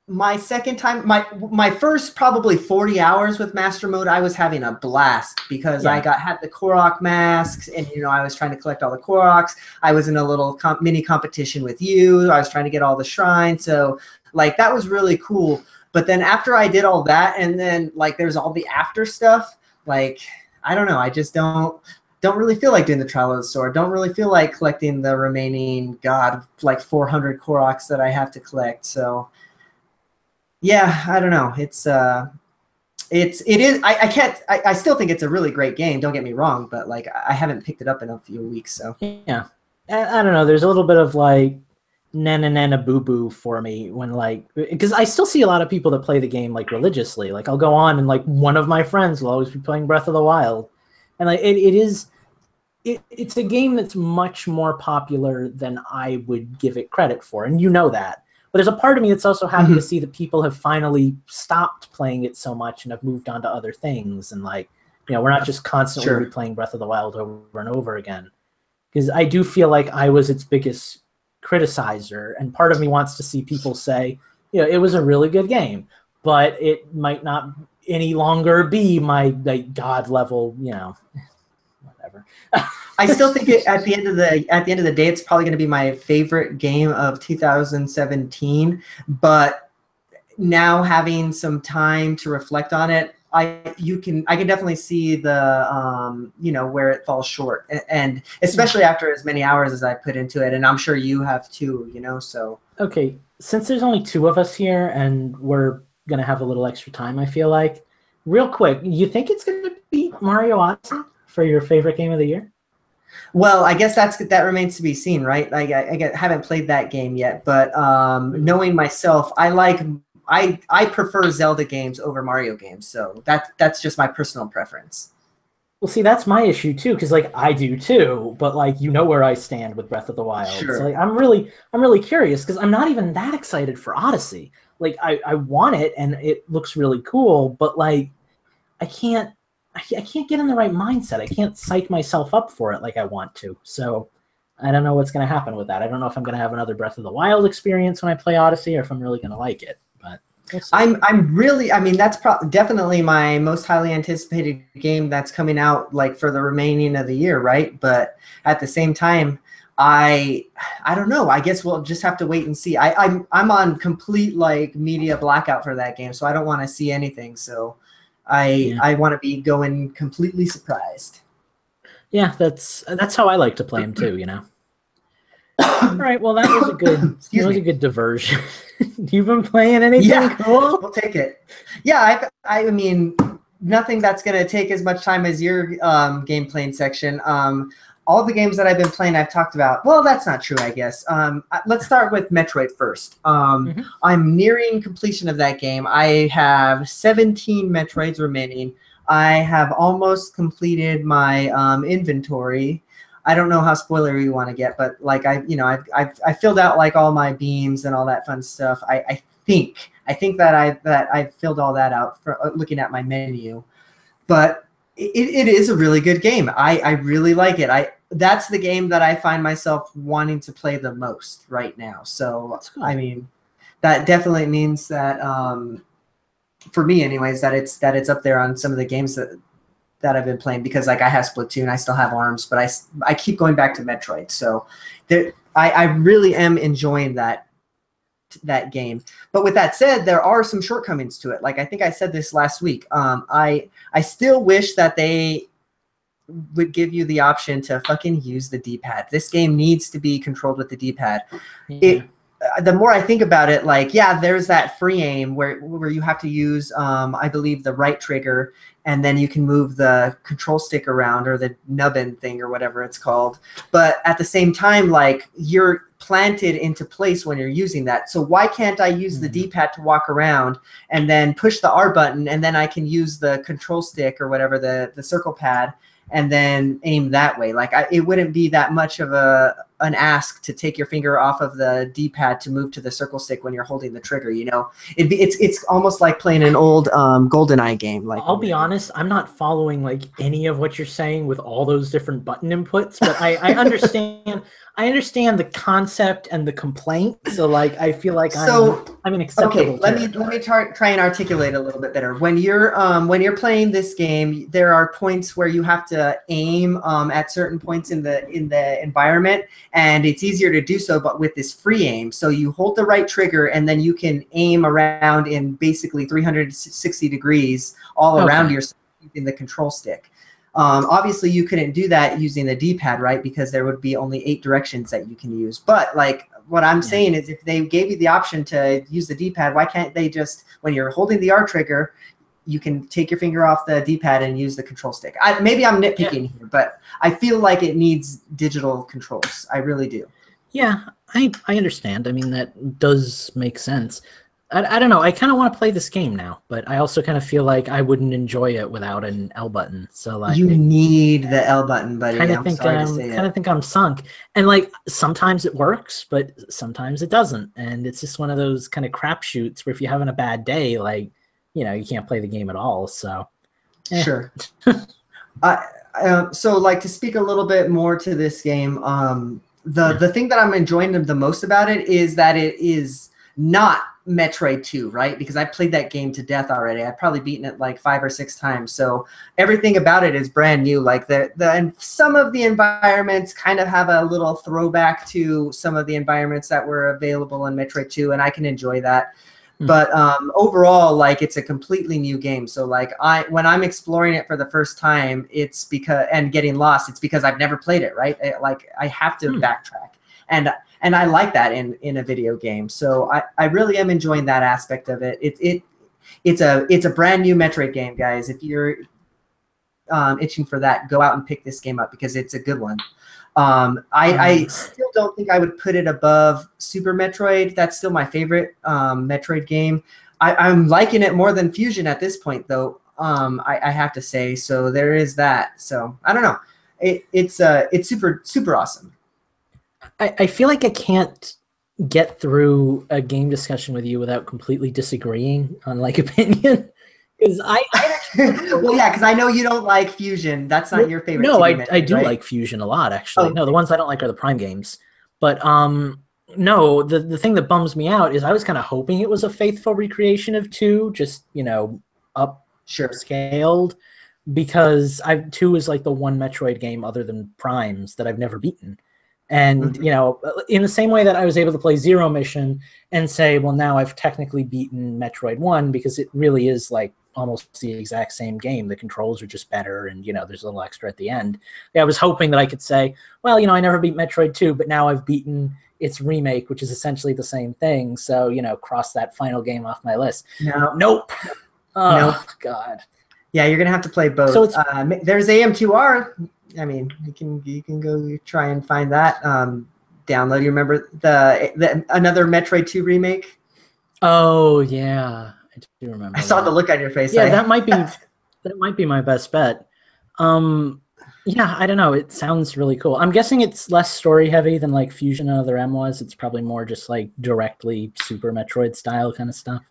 my second time, my first probably 40 hours with Master Mode, I was having a blast because I had the Korok masks, and I was trying to collect all the Koroks. I was in a little mini competition with you. I was trying to get all the shrines, so like that was really cool. But then after I did all that, and then like there's all the after stuff, like I don't know, I just don't really feel like doing the Trial of the Sword. Don't really feel like collecting the remaining, like 400 Koroks that I have to collect. So yeah, I don't know. It is. I still think it's a really great game. Don't get me wrong, but like I haven't picked it up in a few weeks. So yeah, I don't know. There's a little bit of like nana boo boo for me when because I still see a lot of people that play the game like religiously. Like I'll go on and like one of my friends will always be playing Breath of the Wild, and like it's a game that's much more popular than I would give it credit for, and you know that. But there's a part of me that's also happy to see that people have finally stopped playing it so much and have moved on to other things. And like, we're not just constantly replaying Breath of the Wild over and over again. Because I do feel like I was its biggest criticizer. And part of me wants to see people say, it was a really good game, but it might not any longer be my like God level, whatever. I still think at the end of the day, it's probably going to be my favorite game of 2017. But now having some time to reflect on it, I can definitely see the where it falls short, and especially after as many hours as I put into it, and I'm sure you have too. So okay, since there's only two of us here, and we're gonna have a little extra time, I feel like, real quick, you think it's gonna beat Mario Odyssey for your favorite game of the year? Well, I guess that remains to be seen, right? Like I haven't played that game yet, but knowing myself, I prefer Zelda games over Mario games, so that's just my personal preference. Well, see, that's my issue too, because like I do too, but like where I stand with Breath of the Wild. Sure. So like I'm really curious because I'm not even that excited for Odyssey. Like I want it and it looks really cool, but like I can't get in the right mindset. I can't psych myself up for it like I want to. So I don't know what's going to happen with that. I don't know if I'm going to have another Breath of the Wild experience when I play Odyssey, or if I'm really going to like it. But we'll I'm really. I mean, that's definitely my most highly anticipated game that's coming out like for the remaining of the year, right? But at the same time, I don't know. I guess we'll just have to wait and see. I'm on complete like media blackout for that game, so I don't want to see anything. So I want to be going completely surprised. Yeah, that's how I like to play them too. All right, well that was a good diversion. You've been playing anything cool? We'll take it. Yeah, I mean, nothing that's gonna take as much time as your game playing section. All the games that I've been playing, I've talked about. Well, that's not true, I guess. Let's start with Metroid first. I'm nearing completion of that game. I have 17 Metroids remaining. I have almost completed my inventory. I don't know how spoilery you want to get, but like I filled out like all my beams and all that fun stuff. I think that I've filled all that out for looking at my menu, but it is a really good game. I really like it. That's the game that I find myself wanting to play the most right now. So cool. I mean, that definitely means that for me, anyways, that it's up there on some of the games that I've been playing, because like I have Splatoon, I still have ARMS, but I keep going back to Metroid. So I really am enjoying that game. But with that said, there are some shortcomings to it. Like I think I said this last week. I still wish that they would give you the option to fucking use the D-pad. This game needs to be controlled with the D-pad. Yeah. The more I think about it, like, yeah, there's that free aim where you have to use, I believe, the right trigger, and then you can move the control stick around, or the nubbin thing, or whatever it's called. But at the same time, like, you're planted into place when you're using that. So why can't I use the D-pad to walk around and then push the R button, and then I can use the control stick or whatever, the circle pad, and then aim that way? Like, it wouldn't be that much of a an ask to take your finger off of the D-pad to move to the circle stick when you're holding the trigger. You know, it's almost like playing an old GoldenEye game. Like, I'll be honest, I'm not following like any of what you're saying with all those different button inputs, but I understand. I understand the concept and the complaint. So like, I feel like I'm an acceptable. Okay, let me try and articulate a little bit better. When you're playing this game, there are points where you have to aim at certain points in the environment, and it's easier to do so, but with this free aim. So you hold the right trigger, and then you can aim around in basically 360 degrees all around yourself using the control stick. Obviously, you couldn't do that using the D-pad, right? Because there would be only 8 directions that you can use. But like what I'm saying is, if they gave you the option to use the D-pad, why can't they just, when you're holding the R trigger, you can take your finger off the D-pad and use the control stick? Maybe I'm nitpicking here, but I feel like it needs digital controls. I really do. Yeah, I understand. I mean, that does make sense. I don't know. I kind of want to play this game now, but I also kind of feel like I wouldn't enjoy it without an L button. So like, you need the L button, buddy. I kind of think I'm sunk. And like, sometimes it works, but sometimes it doesn't. And it's just one of those kind of crapshoots where if you're having a bad day, like, you know, you can't play the game at all. So sure. So like, to speak a little bit more to this game, the thing that I'm enjoying the most about it is that it is not Metroid 2, right? Because I played that game to death already. I've probably beaten it like 5 or 6 times. So everything about it is brand new. Like and some of the environments kind of have a little throwback to some of the environments that were available in Metroid 2, and I can enjoy that. But overall, like, it's a completely new game. So like, when I'm exploring it for the first time, it's because, and getting lost, it's because I've never played it, right? Like, I have to backtrack. And I like that in a video game. So I really am enjoying that aspect of it. It's a brand new Metroid game, guys. If you're itching for that, go out and pick this game up because it's a good one. I still don't think I would put it above Super Metroid. That's still my favorite Metroid game. I'm liking it more than Fusion at this point, though. I have to say. So there is that. So I don't know. It's super awesome. I feel like I can't get through a game discussion with you without completely disagreeing on like opinion. Because well, yeah, because I know you don't like Fusion. That's not your favorite. No, Method, I do right? like Fusion a lot, actually. Oh. No, the ones I don't like are the Prime games. But no, the thing that bums me out is I was kind of hoping it was a faithful recreation of 2, just, you know, upscaled, because 2 is like the one Metroid game other than Primes that I've never beaten. And, you know, in the same way that I was able to play Zero Mission and say, well, now I've technically beaten Metroid 1 because it really is like almost the exact same game. The controls are just better and, you know, there's a little extra at the end. I was hoping that I could say, well, you know, I never beat Metroid 2, but now I've beaten its remake, which is essentially the same thing. So, you know, cross that final game off my list. No. Nope. Oh, nope. God. Yeah, you're going to have to play both. So there's AM2R. I mean, you can go try and find that. Download. You remember the another Metroid 2 remake? Oh yeah, I do remember. I saw the look on your face. Yeah, that might be my best bet. Yeah, I don't know. It sounds really cool. I'm guessing it's less story heavy than like Fusion and Other M was. It's probably more just like directly Super Metroid style kind of stuff.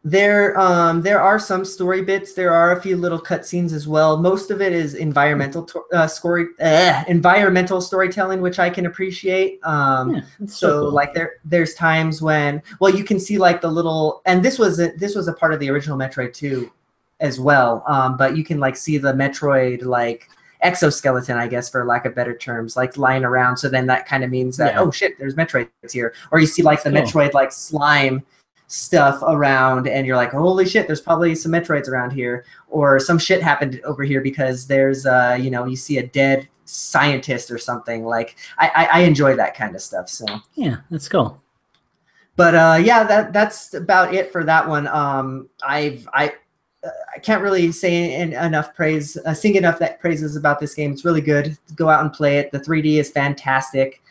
There are some story bits. There are a few little cutscenes as well. Most of it is environmental storytelling, which I can appreciate. So cool. Like there's times when, well, you can see like the little, and this was a part of the original Metroid 2 as well. But you can like see the Metroid like exoskeleton, I guess, for lack of better terms, like lying around. So then that kind of means that, oh shit, there's Metroids here. Or you see like the Metroid like slime stuff around and you're like, holy shit, there's probably some Metroids around here, or some shit happened over here because there's you know, you see a dead scientist or something. Like I enjoy that kind of stuff. So yeah, that's cool. But yeah, that's about it for that one. I can't really say enough praise, sing enough praises about this game. It's really good. Go out and play it. The 3D is fantastic.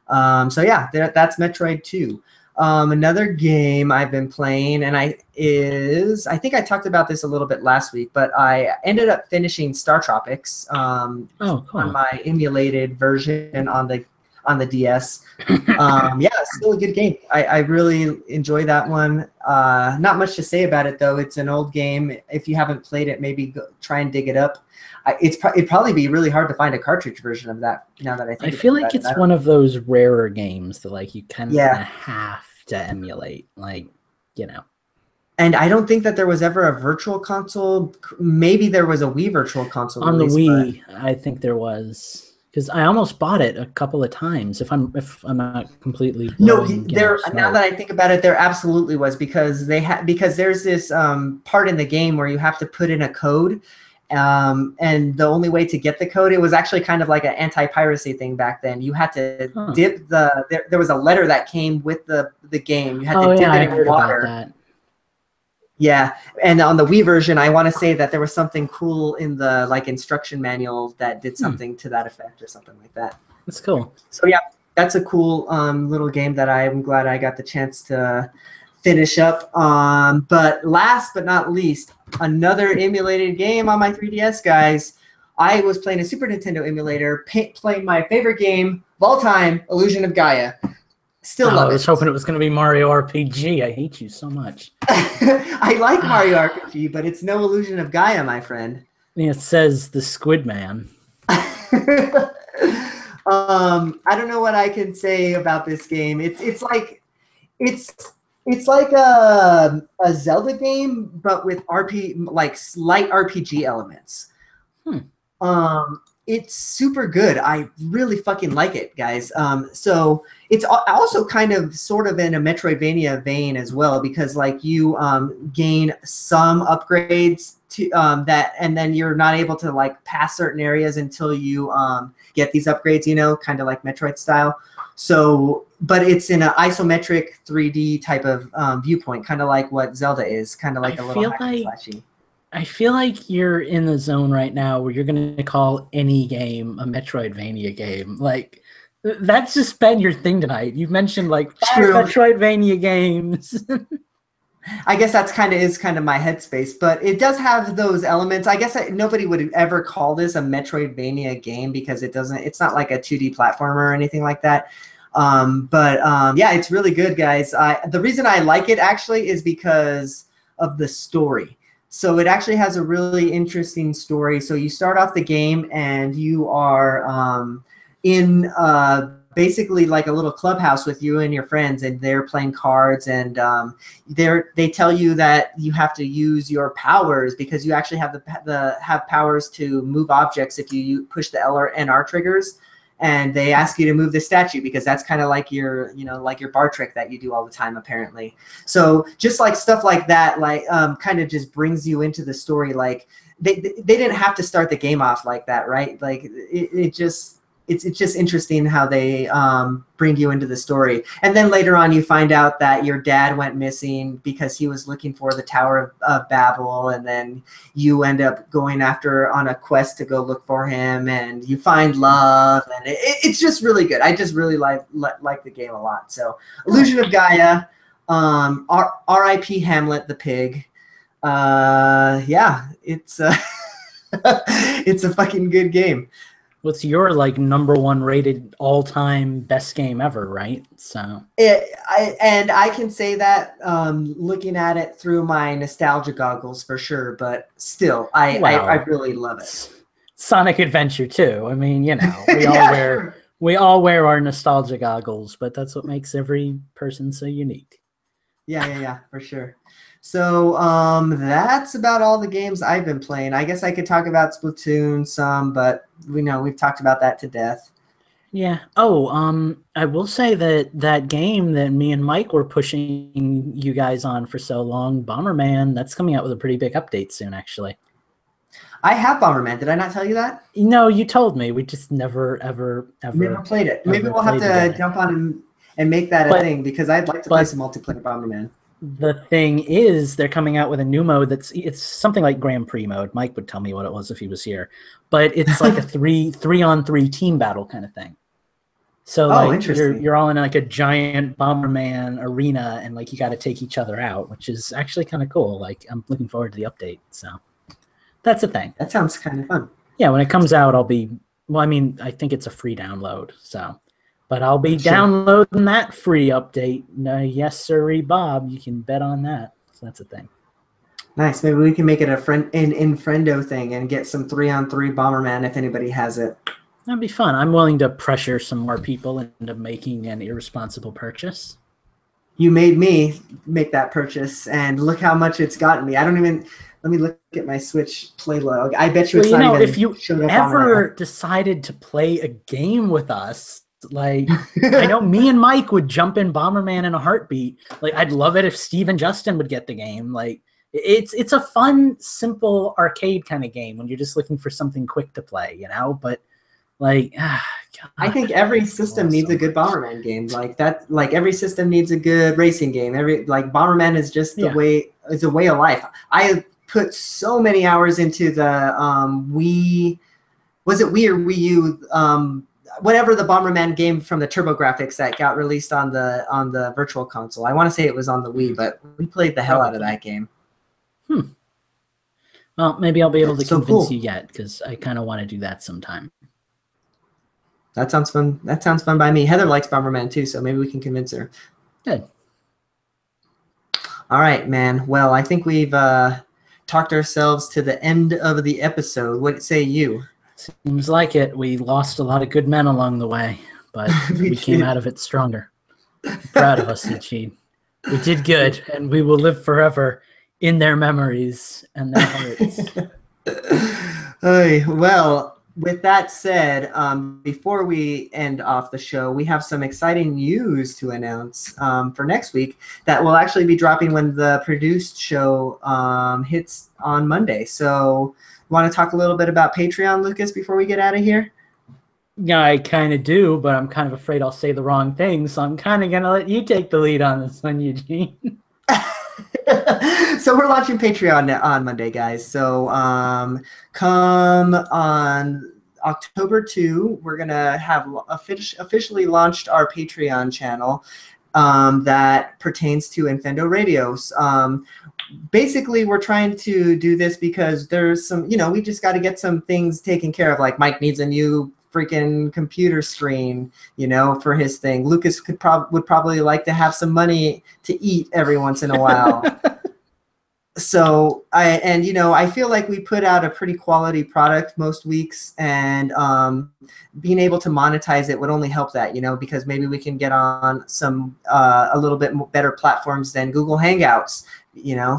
So yeah, that's Metroid 2. Another game I've been playing, and I think I talked about this a little bit last week, but I ended up finishing Star Tropics on my emulated version on on the DS. Yeah, still a good game. I really enjoy that one. Not much to say about it though. It's an old game. If you haven't played it, maybe try and dig it up. It'd probably be really hard to find a cartridge version of that. Now that I think, I feel like it's one of those rarer games that like you kind of have to emulate, like, you know. And I don't think that there was ever a virtual console. Maybe there was a Wii virtual console on release, the Wii. I think there was, because I almost bought it a couple of times. If I'm not completely there. Now that I think about it, there absolutely was, because there's this part in the game where you have to put in a code. And the only way to get the code, it was actually kind of like an anti-piracy thing back then. You had to dip there was a letter that came with the game. You had to dip it in water. About that. Yeah, and on the Wii version, I want to say that there was something cool in the like instruction manual that did something to that effect or something like that. That's cool. So yeah, that's a cool little game that I'm glad I got the chance to finish up. But last but not least, another emulated game on my 3DS, guys. I was playing a Super Nintendo emulator, playing my favorite game of all time, Illusion of Gaia. Still love it. I was hoping it was going to be Mario RPG. I hate you so much. I like Mario RPG, but it's no Illusion of Gaia, my friend. Yeah, it says the Squid Man. I don't know what I can say about this game. It's like a Zelda game, but with slight RPG elements. It's super good. I really fucking like it, guys. So it's also kind of sort of in a Metroidvania vein as well, because like you gain some upgrades to that, and then you're not able to like pass certain areas until you get these upgrades, you know, kind of like Metroid style. So, but it's in an isometric 3D type of viewpoint, kind of like what Zelda is, kind of like a little flashy. I feel like you're in the zone right now where you're going to call any game a Metroidvania game. Like, that's just been your thing tonight. You've mentioned like 5 Metroidvania games. I guess that's kind of my headspace, but it does have those elements. I guess nobody would ever call this a Metroidvania game because it's not like a 2D platformer or anything like that. Yeah, it's really good, guys. The reason I like it actually is because of the story. So it actually has a really interesting story. So you start off the game and you are in basically like a little clubhouse with you and your friends, and they're playing cards, and they tell you that you have to use your powers because you actually have have powers to move objects if you push the L or NR triggers. And they ask you to move the statue because that's kind of like your bar trick that you do all the time, apparently. So just like stuff like that, like kind of just brings you into the story. Like they didn't have to start the game off like that, right? Like it's just interesting how they bring you into the story. And then later on, you find out that your dad went missing because he was looking for the Tower of Babel, and then you end up going on a quest to go look for him, and you find love, and it's just really good. I just really like the game a lot. So Illusion of Gaia, R.I.P. Hamlet the pig. Yeah, it's it's a fucking good game. What's your like #1 rated all-time best game ever, right? So I can say that looking at it through my nostalgia goggles for sure, but still I really love it. Sonic Adventure too. I mean, you know, we all wear our nostalgia goggles, but that's what makes every person so unique. Yeah, for sure. So that's about all the games I've been playing. I guess I could talk about Splatoon some, but we've talked about that to death. Yeah. Oh, I will say that game that me and Mike were pushing you guys on for so long, Bomberman, that's coming out with a pretty big update soon, actually. I have Bomberman. Did I not tell you that? No, you told me. We just never played it. Maybe we'll have to jump on and make that a thing, because I'd like to play some multiplayer Bomberman. The thing is, they're coming out with a new mode it's something like Grand Prix mode. Mike would tell me what it was if he was here, but it's like a 3-on-3 team battle kind of thing. So like you're all in like a giant Bomberman arena, and like you got to take each other out, which is actually kind of cool. Like I'm looking forward to the update. So that's a thing. That sounds kind of fun. Yeah, when it comes out, I think it's a free download. So But I'll be Sure. downloading that free update. No, yes, sirree, Bob. You can bet on that. So that's a thing. Nice. Maybe we can make it a Infendo thing and get some 3-on-3 Bomberman if anybody has it. That'd be fun. I'm willing to pressure some more people into making an irresponsible purchase. You made me make that purchase, and look how much it's gotten me. I don't even. Let me look at my Switch play log. I bet you it's not even. If you showed up ever decided to play a game with us, like I know me and Mike would jump in Bomberman in a heartbeat. Like I'd love it if Steve and Justin would get the game. Like it's a fun, simple arcade kind of game when you're just looking for something quick to play, you know. But like, God, I think every system needs a good Bomberman game. Like that, like every system needs a good racing game. Bomberman is just the way. It's a way of life. I put so many hours into the Wii. Was it Wii or Wii U? Whatever the Bomberman game from the TurboGrafx that got released on the Virtual Console. I want to say it was on the Wii, but we played the hell out of that game. Well, maybe I'll be able to So convince cool. you yet, because I kind of want to do that sometime. That sounds fun. That sounds fun by me. Heather likes Bomberman too, so maybe we can convince her. Good. All right, man. Well, I think we've talked ourselves to the end of the episode. What say you? Seems like it. We lost a lot of good men along the way, but we came out of it stronger. Proud of us, Eugene. We did good, and we will live forever in their memories and their hearts. Well, with that said, before we end off the show, we have some exciting news to announce for next week that will actually be dropping when the produced show hits on Monday. So, want to talk a little bit about Patreon, Lucas, before we get out of here? Yeah, I kind of do, but I'm kind of afraid I'll say the wrong thing, so I'm kind of going to let you take the lead on this one, Eugene. So we're launching Patreon on Monday, guys. So come on October 2, we're going to have officially launched our Patreon channel that pertains to Infendo Radios. Basically, we're trying to do this because there's some, we just got to get some things taken care of. Like Mike needs a new freaking computer screen, for his thing. Lucas would probably like to have some money to eat every once in a while. So I feel like we put out a pretty quality product most weeks, and being able to monetize it would only help that, because maybe we can get on some a little bit better platforms than Google Hangouts,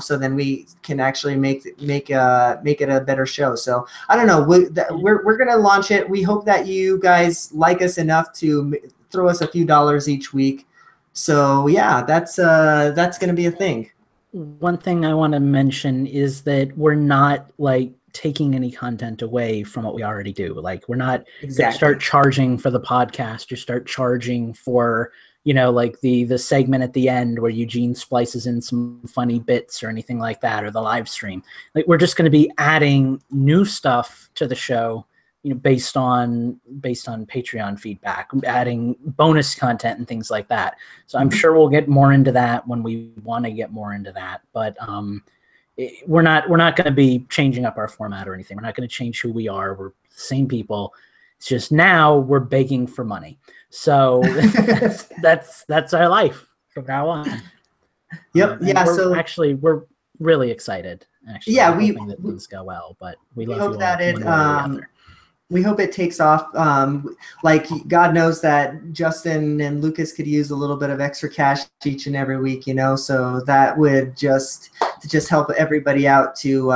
so then we can actually make it a better show. So I don't know, we're gonna launch it. We hope that you guys like us enough to throw us a few dollars each week. So yeah, that's gonna be a thing. One thing I want to mention is that we're not like taking any content away from what we already do. Like we're not going to start charging for the podcast or start charging for, like the segment at the end where Eugene splices in some funny bits or anything like that, or the live stream. Like we're just going to be adding new stuff to the show, based on Patreon feedback, adding bonus content and things like that. So I'm sure we'll get more into that when we want to get more into that. But we're not going to be changing up our format or anything. We're not going to change who we are. We're the same people. It's just now we're begging for money. So that's our life from now on. Yep. We're really excited. Actually, yeah, we're hoping that things go well, but we love hope you that all one way or the other. We hope it takes off. Like God knows that Justin and Lucas could use a little bit of extra cash each and every week, so that would just help everybody out to,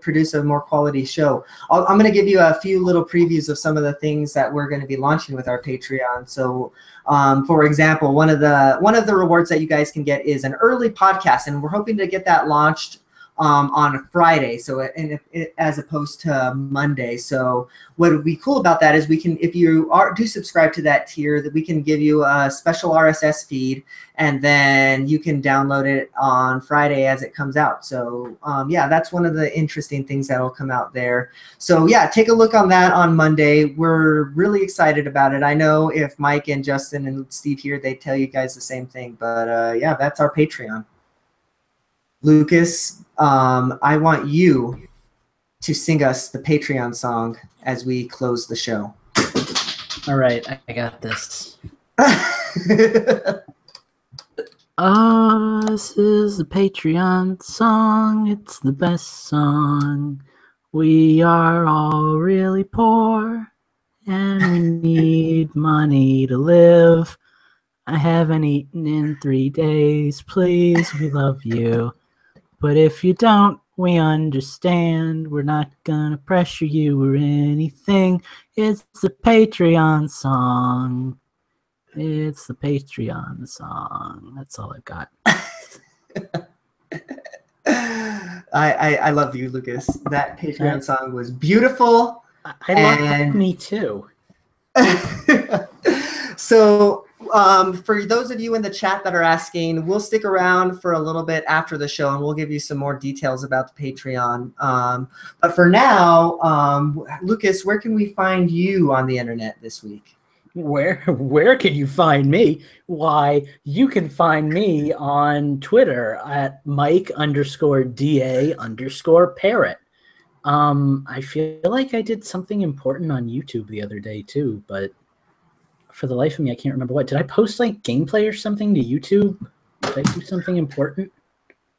produce a more quality show. I'm going to give you a few little previews of some of the things that we're going to be launching with our Patreon. So, for example, one of the rewards that you guys can get is an early podcast, and we're hoping to get that launched on Friday, so as opposed to Monday. So what would be cool about that is we can, if you do subscribe to that tier, that we can give you a special RSS feed, and then you can download it on Friday as it comes out. So yeah, that's one of the interesting things that will come out there. So yeah, take a look on that on Monday. We're really excited about it. I know if Mike and Justin and Steve here, they tell you guys the same thing, but yeah, that's our Patreon. Lucas, I want you to sing us the Patreon song as we close the show. All right, I got this. This is the Patreon song. It's the best song. We are all really poor, and we need money to live. I haven't eaten in 3 days. Please, we love you. But if you don't, we understand. We're not gonna pressure you or anything. It's the Patreon song. It's the Patreon song. That's all I've got. I love you, Lucas. That Patreon song was beautiful. I love me too. So for those of you in the chat that are asking, we'll stick around for a little bit after the show and we'll give you some more details about the Patreon. But for now, Lucas, where can we find you on the internet this week? Where can you find me? Why, you can find me on Twitter at Mike_DA_parrot. I feel like I did something important on YouTube the other day too, but for the life of me, I can't remember what. Did I post like gameplay or something to YouTube? Did I do something important?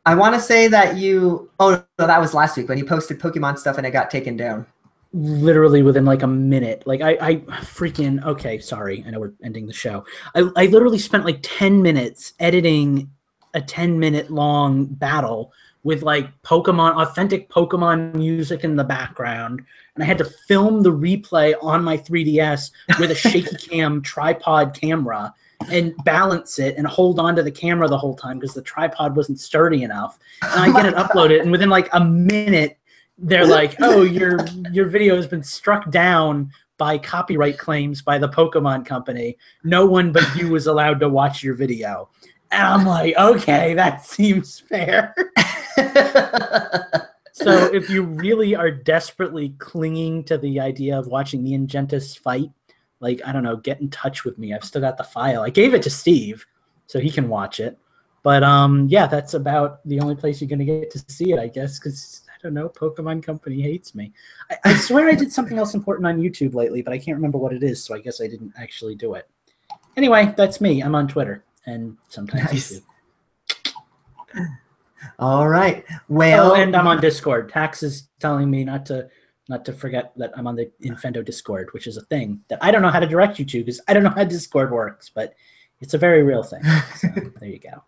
I want to say that you. Oh no, that was last week when you posted Pokemon stuff and it got taken down. Literally within like a minute. Like I freaking okay, sorry. I know we're ending the show. I literally spent like 10 minutes editing a 10-minute long battle with like authentic Pokemon music in the background. And I had to film the replay on my 3DS with a shaky cam tripod camera and balance it and hold on to the camera the whole time because the tripod wasn't sturdy enough. And I get it uploaded, and within like a minute, they're like, oh, your video has been struck down by copyright claims by the Pokemon company. No one but you was allowed to watch your video. And I'm like, okay, that seems fair. So if you really are desperately clinging to the idea of watching the Ingentus fight, like, I don't know, get in touch with me. I've still got the file. I gave it to Steve so he can watch it. But yeah, that's about the only place you're going to get to see it, I guess, because, I don't know, Pokemon Company hates me. I swear I did something else important on YouTube lately, but I can't remember what it is, so I guess I didn't actually do it. Anyway, that's me. I'm on Twitter and sometimes Nice. YouTube. All right. Well, and I'm on Discord. Tax is telling me not to forget that I'm on the Infendo Discord, which is a thing that I don't know how to direct you to because I don't know how Discord works, but it's a very real thing. So there you go.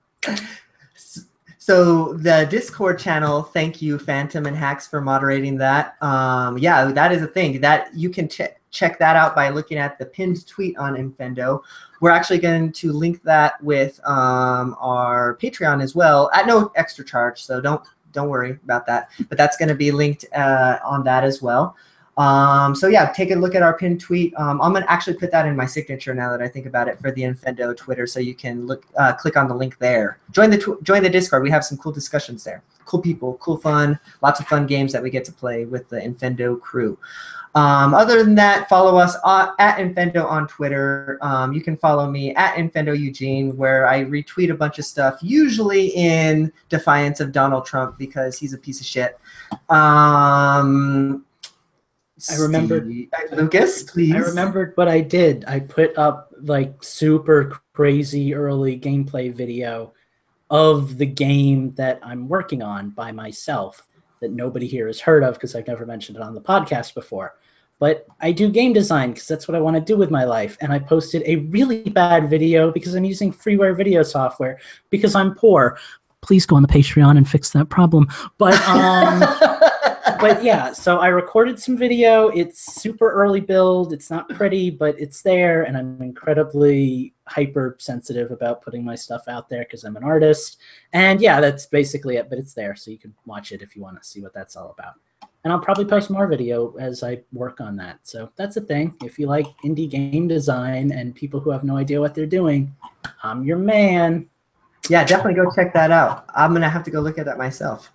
So the Discord channel, thank you, Phantom and Hacks, for moderating that. Yeah, that is a thing that you can check that out by looking at the pinned tweet on Infendo. We're actually going to link that with our Patreon as well at no extra charge, so don't worry about that. But that's going to be linked on that as well. So yeah, take a look at our pinned tweet. I'm going to actually put that in my signature now that I think about it for the Infendo Twitter, so you can click on the link there. Join the Discord. We have some cool discussions there. Cool people, cool fun, lots of fun games that we get to play with the Infendo crew. Other than that, follow us at Infendo on Twitter. You can follow me at Infendo Eugene, where I retweet a bunch of stuff, usually in defiance of Donald Trump because he's a piece of shit. I remembered, Lucas, please. I remembered what I did. I put up like super crazy early gameplay video of the game that I'm working on by myself that nobody here has heard of because I've never mentioned it on the podcast before. But I do game design because that's what I want to do with my life. And I posted a really bad video because I'm using freeware video software because I'm poor. Please go on the Patreon and fix that problem. But but yeah, so I recorded some video. It's super early build. It's not pretty, but it's there. And I'm incredibly hypersensitive about putting my stuff out there because I'm an artist. And yeah, that's basically it. But it's there, so you can watch it if you want to see what that's all about. And I'll probably post more video as I work on that. So that's a thing. If you like indie game design and people who have no idea what they're doing, I'm your man. Yeah, definitely go check that out. I'm going to have to go look at that myself.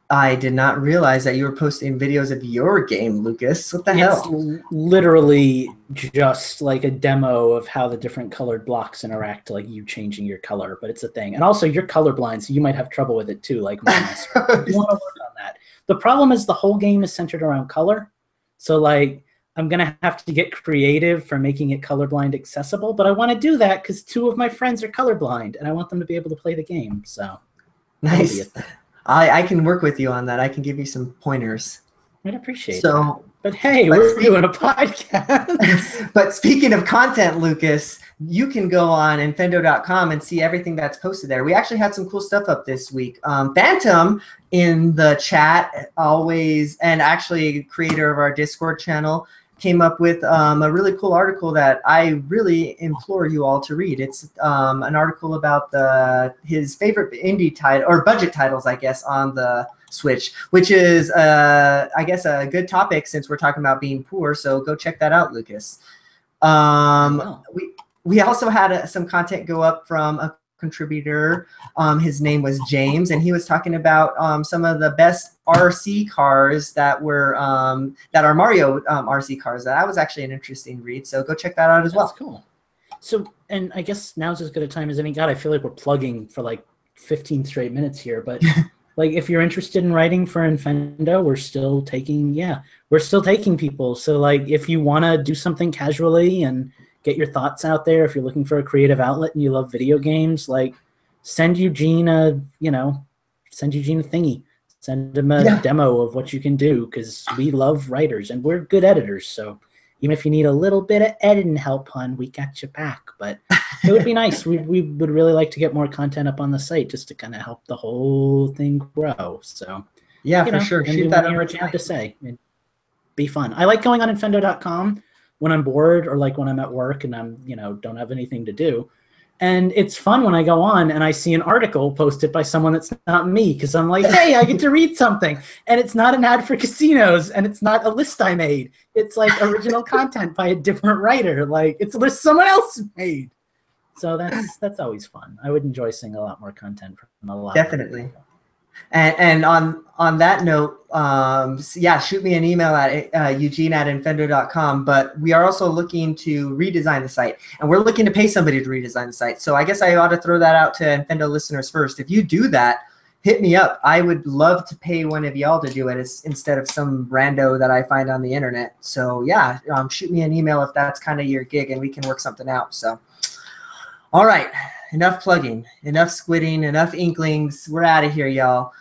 I did not realize that you were posting videos of your game, Lucas. What the hell? It's literally just like a demo of how the different colored blocks interact, like you changing your color, but it's a thing. And also, you're colorblind, so you might have trouble with it too, like mine. You want to work on that. The problem is the whole game is centered around color. So like I'm going to have to get creative for making it colorblind accessible, but I want to do that because 2 of my friends are colorblind and I want them to be able to play the game. So Nice. I can work with you on that. I can give you some pointers. I'd appreciate So, that. But hey, we're doing a podcast. But speaking of content, Lucas, you can go on infendo.com and see everything that's posted there. We actually had some cool stuff up this week. Phantom in the chat always, and actually creator of our Discord channel, came up with a really cool article that I really implore you all to read. It's an article about his favorite indie title, or budget titles, I guess, on the Switch, which is, I guess, a good topic since we're talking about being poor. So go check that out, Lucas. We also had some content go up from a contributor. His name was James, and he was talking about some of the best RC cars that were that are Mario RC cars. That was actually an interesting read. So go check that out as well. That's cool. So, and I guess now's as good a time as any. God, I feel like we're plugging for like 15 straight minutes here, but. Like, if you're interested in writing for Infendo, we're still taking people. So, like, if you want to do something casually and get your thoughts out there, if you're looking for a creative outlet and you love video games, like, send Eugene a thingy. Send him a demo of what you can do, because we love writers and we're good editors. So even if you need a little bit of editing help, hon, we got your back. But it would be nice. We would really like to get more content up on the site just to kind of help the whole thing grow. So yeah, for sure. Shoot that over what you have to say. It'd be fun. I like going on infendo.com when I'm bored, or like when I'm at work and I'm, don't have anything to do. And it's fun when I go on and I see an article posted by someone that's not me, because I'm like, hey, I get to read something. And it's not an ad for casinos, and it's not a list I made. It's like original content by a different writer. Like, it's a list someone else made. So that's always fun. I would enjoy seeing a lot more content from a lot. Definitely. And on that note, shoot me an email at eugene@infendo.com. But we are also looking to redesign the site, and we're looking to pay somebody to redesign the site. So I guess I ought to throw that out to Infendo listeners first. If you do that, hit me up. I would love to pay one of y'all to do it instead of some rando that I find on the internet. So yeah, shoot me an email if that's kind of your gig, and we can work something out. So, all right. Enough plugging, enough squidding, enough inklings. We're out of here, y'all.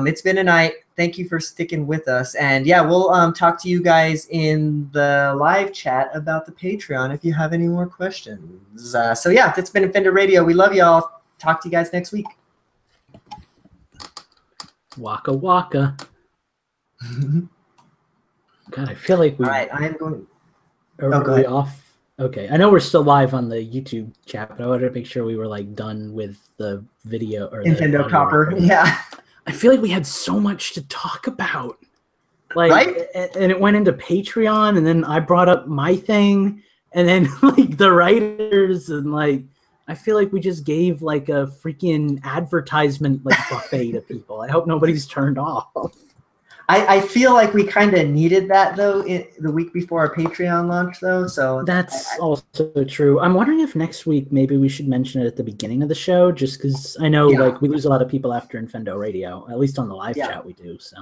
It's been a night. Thank you for sticking with us. And yeah, we'll talk to you guys in the live chat about the Patreon if you have any more questions. So yeah, that's been Infendo Radio. We love y'all. Talk to you guys next week. Waka waka. God, I feel like we. All right, I am going. Are we off? Okay, I know we're still live on the YouTube chat, but I wanted to make sure we were like done with the video or Infendo Copper. Yeah. I feel like we had so much to talk about, like, right? And it went into Patreon, and then I brought up my thing, and then like the writers, and like I feel like we just gave like a freaking advertisement like buffet to people. I hope nobody's turned off. I feel like we kind of needed that, though, the week before our Patreon launch, though. So that's also true. I'm wondering if next week maybe we should mention it at the beginning of the show, just because I know like we lose a lot of people after Infendo Radio, at least on the live chat we do. So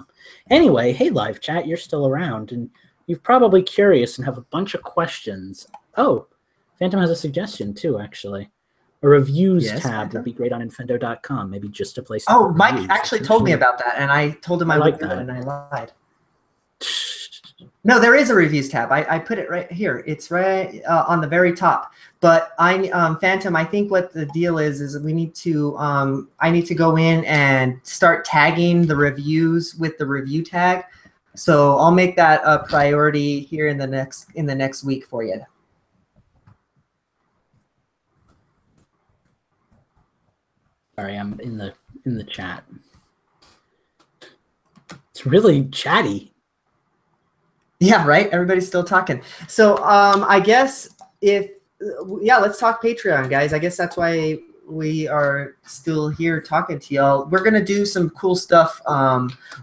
anyway, hey, live chat, you're still around, and you're probably curious and have a bunch of questions. Oh, Phantom has a suggestion, too, actually. A reviews tab would be great on infendo.com, maybe just a place. Oh, Mike actually told me about that, and I told him I would do it, and I lied. No, there is a reviews tab. I put it right here. It's right on the very top. But Phantom, I think what the deal is we need to I need to go in and start tagging the reviews with the review tag. So I'll make that a priority here in the next week for you. Sorry, I'm in the chat. It's really chatty. Yeah, right? Everybody's still talking. So I guess let's talk Patreon, guys. I guess that's why we are still here talking to y'all. We're gonna do some cool stuff.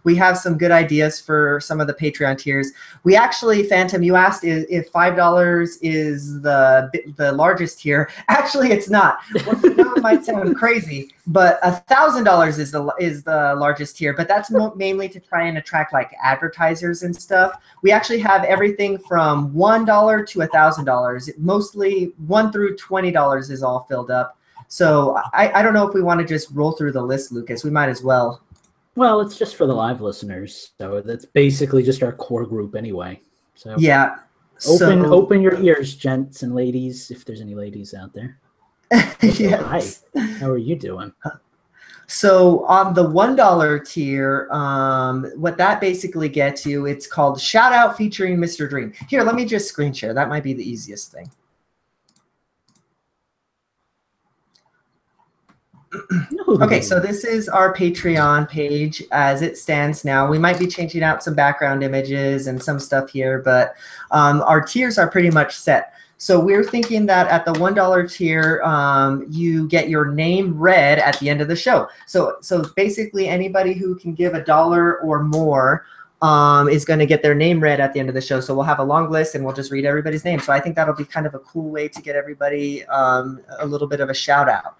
We have some good ideas for some of the Patreon tiers. We actually, Phantom, you asked if $5 is the largest tier. Actually, it's not. Well, I know it might sound crazy, but $1,000 is the largest tier. But that's mainly to try and attract like advertisers and stuff. We actually have everything from $1 to $1,000. Mostly $1 through $20 is all filled up. So I don't know if we want to just roll through the list, Lucas. We might as well. Well, it's just for the live listeners, so that's basically just our core group anyway. So yeah, open your ears, gents and ladies, if there's any ladies out there. Yes. Hi, how are you doing? So on the $1 tier, what that basically gets you, it's called Shout Out featuring Mr. Dream. Here, let me just screen share. That might be the easiest thing. Okay, so this is our Patreon page as it stands now. We might be changing out some background images and some stuff here, but our tiers are pretty much set. So we're thinking that at the $1 tier, you get your name read at the end of the show. So basically anybody who can give $1 or more is going to get their name read at the end of the show. So we'll have a long list and we'll just read everybody's name. So I think that'll be kind of a cool way to get everybody a little bit of a shout out.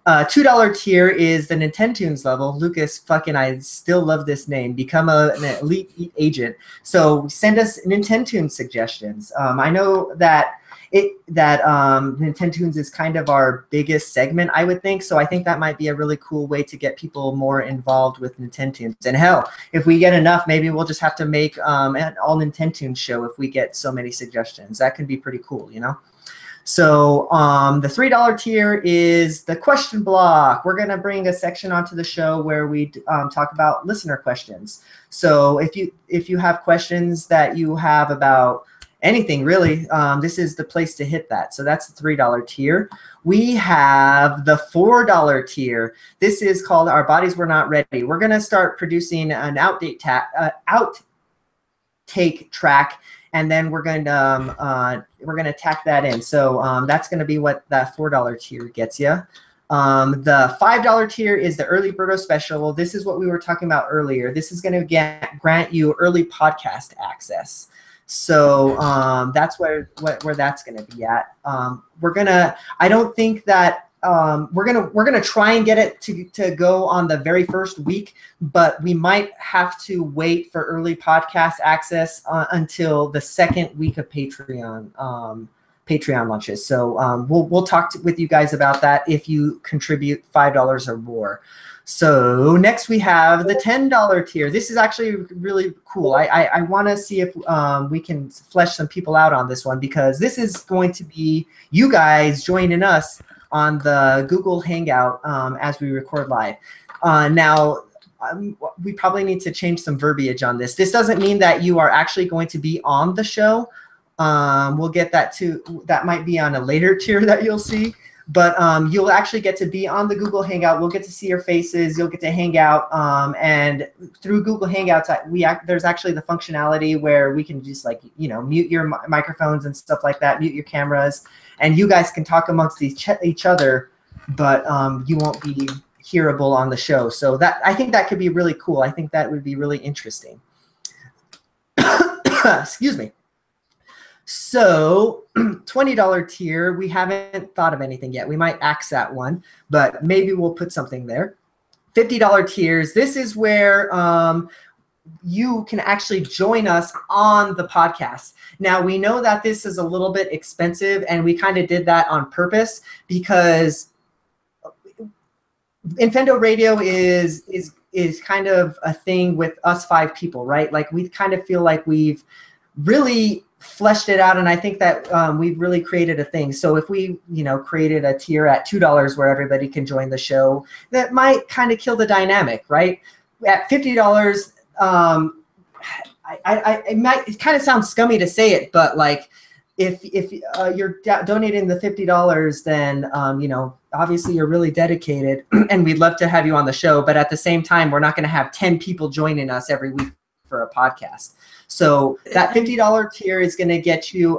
$2 tier is the Nintendoons level. Lucas, I still love this name. Become an elite agent. So send us Nintendoons suggestions. I know that Nintendoons is kind of our biggest segment, I would think. So I think that might be a really cool way to get people more involved with Nintendoons. And hell, if we get enough, maybe we'll just have to make an all Nintendoons show if we get so many suggestions. That could be pretty cool, you know? So the $3 tier is the question block. We're going to bring a section onto the show where we talk about listener questions. So if you have questions that you have about anything really, this is the place to hit that. So that's the $3 tier. We have the $4 tier. This is called Our Bodies Were Not Ready. We're going to start producing an outtake track, and then we're going to tack that in. So that's going to be what that $4 tier gets you. The $5 tier is the Early Birdo Special. This is what we were talking about earlier. This is going to grant you early podcast access. So that's where that's going to be at. I don't think that we're gonna try and get it to go on the very first week, but we might have to wait for early podcast access until the second week of Patreon launches. So we'll talk with you guys about that if you contribute $5 or more. So next we have the $10 tier. This is actually really cool. I want to see if we can flesh some people out on this one, because this is going to be you guys joining us on the Google Hangout as we record live. Now, we probably need to change some verbiage on this. This doesn't mean that you are actually going to be on the show. We'll get that too. That might be on a later tier that you'll see. But you'll actually get to be on the Google Hangout. We'll get to see your faces. You'll get to hang out. And through Google Hangouts, there's actually the functionality where we can just mute your microphones and stuff like that, mute your cameras. And you guys can talk amongst each other, but you won't be hearable on the show. So I think that could be really cool. I think that would be really interesting. Excuse me. So $20 tier, we haven't thought of anything yet. We might axe that one, but maybe we'll put something there. $50 tiers, this is where you can actually join us on the podcast. Now, we know that this is a little bit expensive, and we kind of did that on purpose because Infendo Radio is kind of a thing with us 5 people, right? Like, we kind of feel like we've really fleshed it out, and I think that we've really created a thing. So if we, created a tier at $2 where everybody can join the show, that might kind of kill the dynamic, right? At $50, it kind of sounds scummy to say it, but like if you're donating the $50, then obviously you're really dedicated, and we'd love to have you on the show. But at the same time, we're not going to have 10 people joining us every week for a podcast. So that $50 tier is going to get you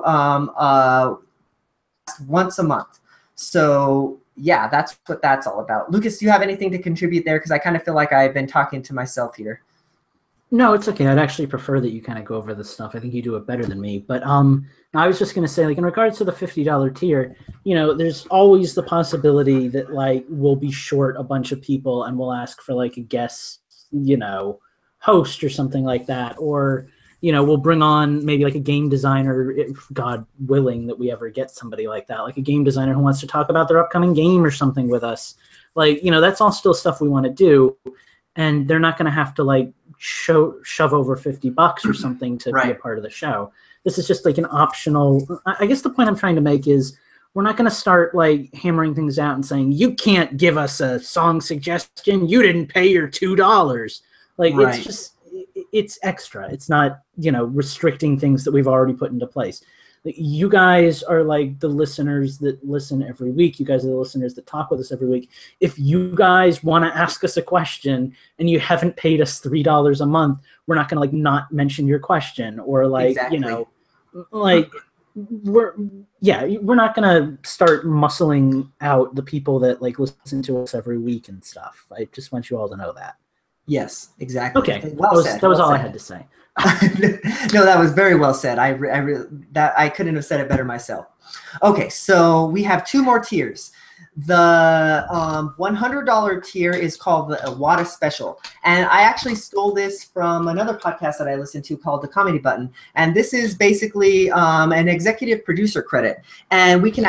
once a month. So yeah, that's what that's all about. Lucas, do you have anything to contribute there? Because I kind of feel like I've been talking to myself here. No, it's okay. I'd actually prefer that you kind of go over this stuff. I think you do it better than me. But I was just gonna say, like, in regards to the $50 tier, there's always the possibility that like we'll be short a bunch of people and we'll ask for like a guest, host or something like that, or we'll bring on maybe like a game designer, if God willing that we ever get somebody like that, like a game designer who wants to talk about their upcoming game or something with us. Like, that's all still stuff we want to do, and they're not going to have to like shove over $50 or something to be a part of the show. This is just like an optional. I guess the point I'm trying to make is we're not going to start like hammering things out and saying, you can't give us a song suggestion, you didn't pay your $2. Like, it's just, it's extra. It's not, restricting things that we've already put into place. Like, you guys are like the listeners that listen every week. You guys are the listeners that talk with us every week. If you guys want to ask us a question and you haven't paid us $3 a month, we're not going to like not mention your question, or like, we're not going to start muscling out the people that like listen to us every week and stuff. I just want you all to know that. Yes, exactly. Okay, that was all I had to say. No, that was very well said. I couldn't have said it better myself. Okay, so we have two more tiers. The $100 tier is called the Iwata Special, and I actually stole this from another podcast that I listened to called The Comedy Button. And this is basically an executive producer credit, and you can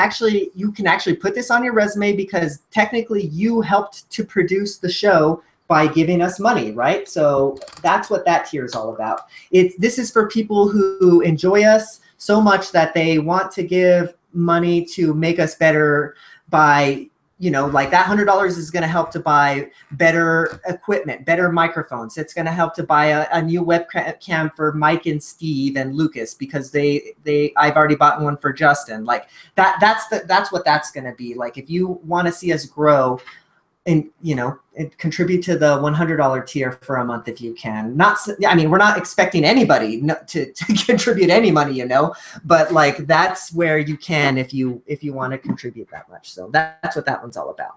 actually put this on your resume because technically you helped to produce the show by giving us money, right? So that's what that tier is all about. This is for people who enjoy us so much that they want to give money to make us better by, like that $100 is going to help to buy better equipment, better microphones. It's going to help to buy a new webcam for Mike and Steve and Lucas because I've already bought one for Justin. Like that's what that's going to be. Like, if you want to see us grow, and contribute to the $100 tier for a month if you can. We're not expecting anybody to contribute any money, but like that's where you can if you want to contribute that much. So that's what that one's all about.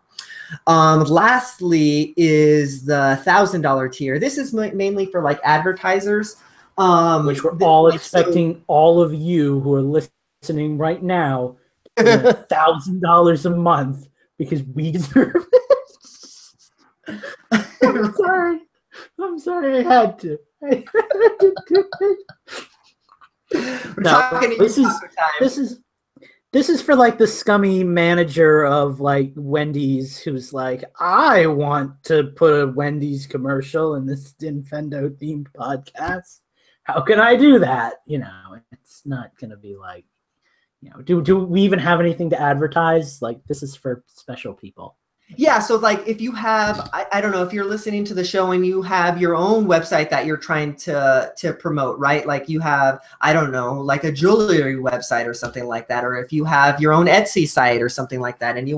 Lastly is the $1,000 tier. This is mainly for like advertisers, which we're all expecting all of you who are listening right now $1,000 a month because we deserve it. I'm sorry. I had to. This is for like the scummy manager of like Wendy's who's like, I want to put a Wendy's commercial in this Infendo themed podcast. How can I do that? It's not gonna be like, do we even have anything to advertise? Like, this is for special people. Yeah, so like if you have, I don't know, if you're listening to the show and you have your own website that you're trying to promote, right? Like you have, I don't know, like a jewelry website or something like that, or if you have your own Etsy site or something like that, and you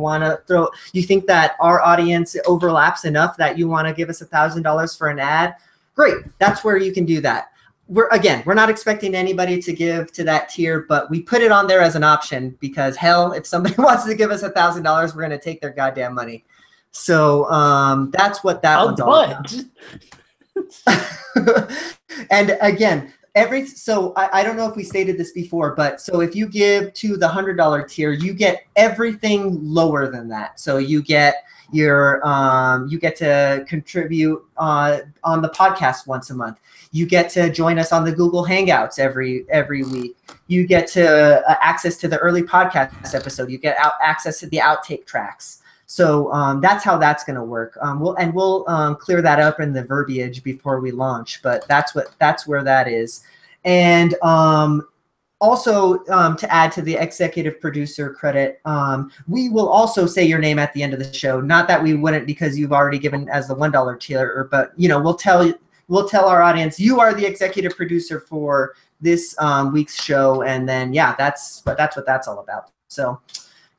think that our audience overlaps enough that you want to give us $1,000 for an ad, great. That's where you can do that. We're not expecting anybody to give to that tier, but we put it on there as an option because hell, if somebody wants to give us $1,000, we're going to take their goddamn money. So that's what that one's all about. And again, I don't know if we stated this before, but so if you give to the $100 tier, you get everything lower than that. So you get you get to contribute on the podcast once a month. You get to join us on the Google Hangouts every week. You get to access to the early podcast episode. You get access to the outtake tracks. So that's how that's going to work. We'll clear that up in the verbiage before we launch, but that's where that is. And also, to add to the executive producer credit, we will also say your name at the end of the show. Not that we wouldn't because you've already given as the $1 tier, but we'll tell our audience you are the executive producer for this week's show, and then that's what that's all about. So,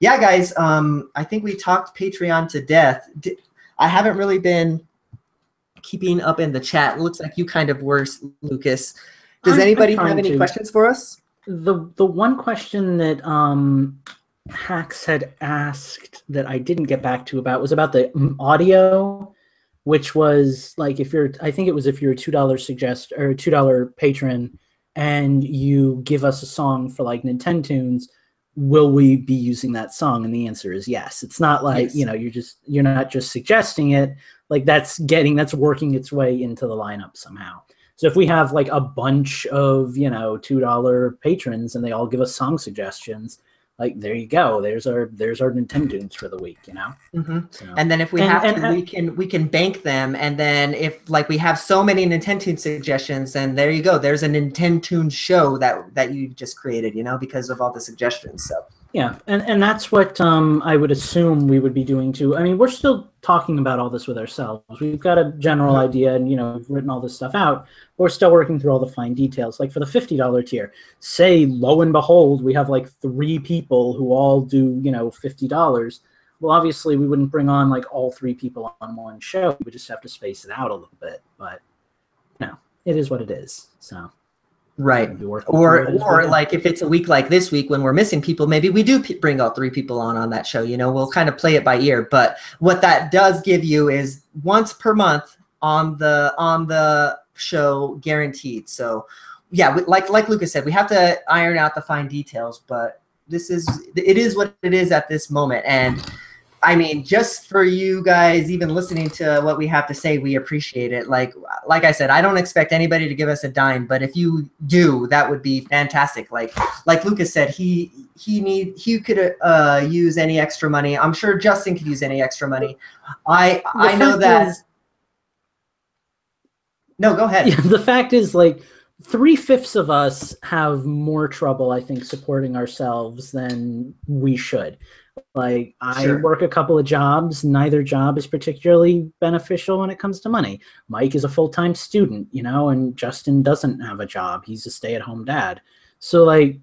yeah, guys, I think we talked Patreon to death. I haven't really been keeping up in the chat. It looks like you kind of were, Lucas. Does anybody have any questions for us? The one question that Hacks had asked that I didn't get back to about was about the audio, which was like if you're, I think it was if you're a $2 suggest or $2 patron, and you give us a song for like Nintendo tunes, will we be using that song? And the answer is yes. It's not like, Yes. you're not just suggesting it, like that's working its way into the lineup somehow. So if we have like a bunch of, $2 patrons and they all give us song suggestions, like there you go. There's our Nintendo tunes for the week, Mm-hmm. So, And then if we have to, we can bank them. And then if like we have so many Nintendo suggestions, then there you go. There's a Nintendo show that you just created, because of all the suggestions. So yeah, and that's what I would assume we would be doing too. I mean, we're still talking about all this with ourselves. We've got a general idea, and we've written all this stuff out. We're still working through all the fine details. Like for the $50 tier, say lo and behold, we have like 3 people who all do $50. Well, obviously, we wouldn't bring on like all 3 people on one show. We would just have to space it out a little bit. But it is what it is. So. right. Or like if it's a week like this week when we're missing people, maybe we do bring all 3 people on that show. We'll kind of play it by ear. But what that does give you is once per month on the show guaranteed. So yeah, like Lucas said, we have to iron out the fine details, but it is what it is at this moment. And I mean, just for you guys even listening to what we have to say, we appreciate it. Like I said, I don't expect anybody to give us a dime, but if you do, that would be fantastic. Like Lucas said, he could use any extra money. I'm sure Justin could use any extra money. I know that. No, go ahead. Yeah, the fact is, like, 3/5 of us have more trouble, I think, supporting ourselves than we should. Like, I work a couple of jobs. Neither job is particularly beneficial when it comes to money. Mike is a full-time student, and Justin doesn't have a job. He's a stay-at-home dad. So, like,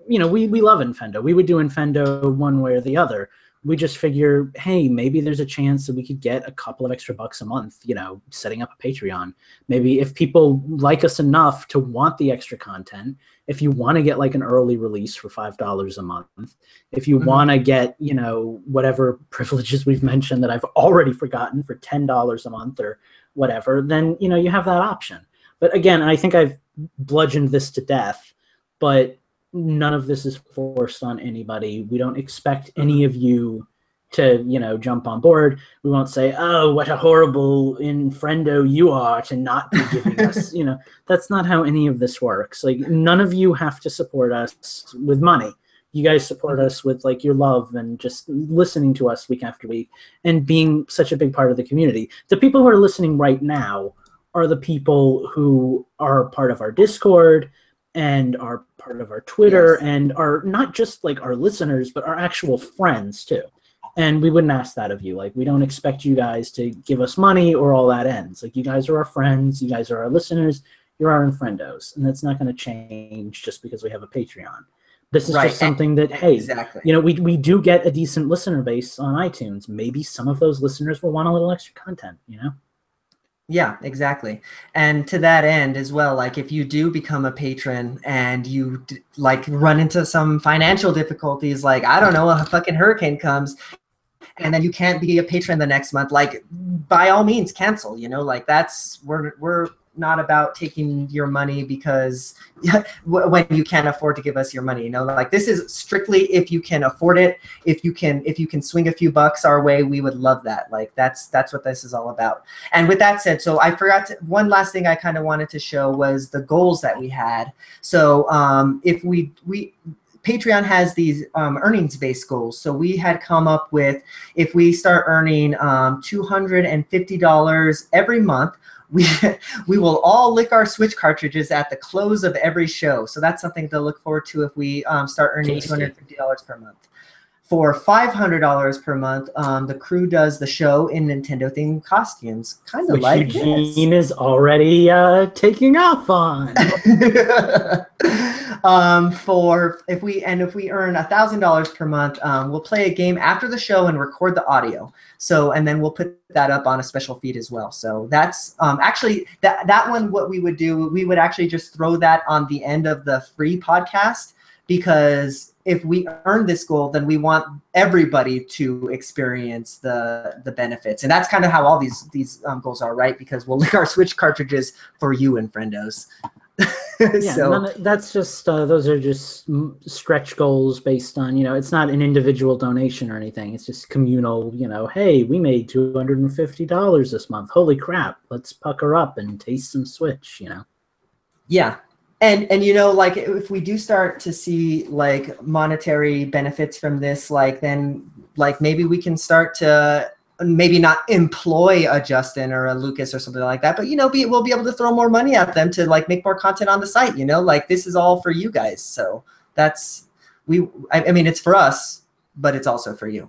we love Infendo. We would do Infendo one way or the other. We just figure, hey, maybe there's a chance that we could get a couple of extra bucks a month, setting up a Patreon. Maybe if people like us enough to want the extra content, if you want to get like an early release for $5 a month, if you want to get, whatever privileges we've mentioned that I've already forgotten for $10 a month or whatever, then, you have that option. But again, I think I've bludgeoned this to death, but none of this is forced on anybody. We don't expect any of you to, jump on board. We won't say, oh, what a horrible Infendo you are to not be giving us, that's not how any of this works. Like, none of you have to support us with money. You guys support us with like your love and just listening to us week after week and being such a big part of the community. The people who are listening right now are the people who are part of our Discord and are part of our Twitter and are not just like our listeners, but our actual friends too. And we wouldn't ask that of you. Like, we don't expect you guys to give us money or all that ends. Like, you guys are our friends. You guys are our listeners. You're our Infrendos. And that's not going to change just because we have a Patreon. This is just something that, hey, we do get a decent listener base on iTunes. Maybe some of those listeners will want a little extra content, Yeah, exactly. And to that end as well, like if you do become a patron and you like run into some financial difficulties, like, I don't know, a fucking hurricane comes and then you can't be a patron the next month, like by all means cancel, like we're not about taking your money because when you can't afford to give us your money, like this is strictly if you can afford it. If you can swing a few bucks our way, we would love that. Like that's what this is all about. And with that said, so I forgot one last thing I kind of wanted to show was the goals that we had. So if we Patreon has these earnings-based goals. So we had come up with, if we start earning $250 every month, we will all lick our Switch cartridges at the close of every show. So that's something to look forward to if we start earning $250 per month. For $500 per month, the crew does the show in Nintendo-themed costumes, kind of like Eugene is already taking off on. If we earn $1,000 per month, we'll play a game after the show and record the audio. So, and then we'll put that up on a special feed as well. So that's actually that one. What we would do, we would actually just throw that on the end of the free podcast, because if we earn this goal, then we want everybody to experience the benefits. And that's kind of how all these goals are, right? Because we'll link our Switch cartridges for you, Infrendos. Yeah, So that's just those are just stretch goals based on, it's not an individual donation or anything. It's just communal, hey, we made $250 this month. Holy crap, let's pucker up and taste some Switch, Yeah. And like if we do start to see like monetary benefits from this, like then like maybe we can start to maybe not employ a Justin or a Lucas or something like that, but we'll be able to throw more money at them to like make more content on the site. Like this is all for you guys. So that's I mean it's for us, but it's also for you.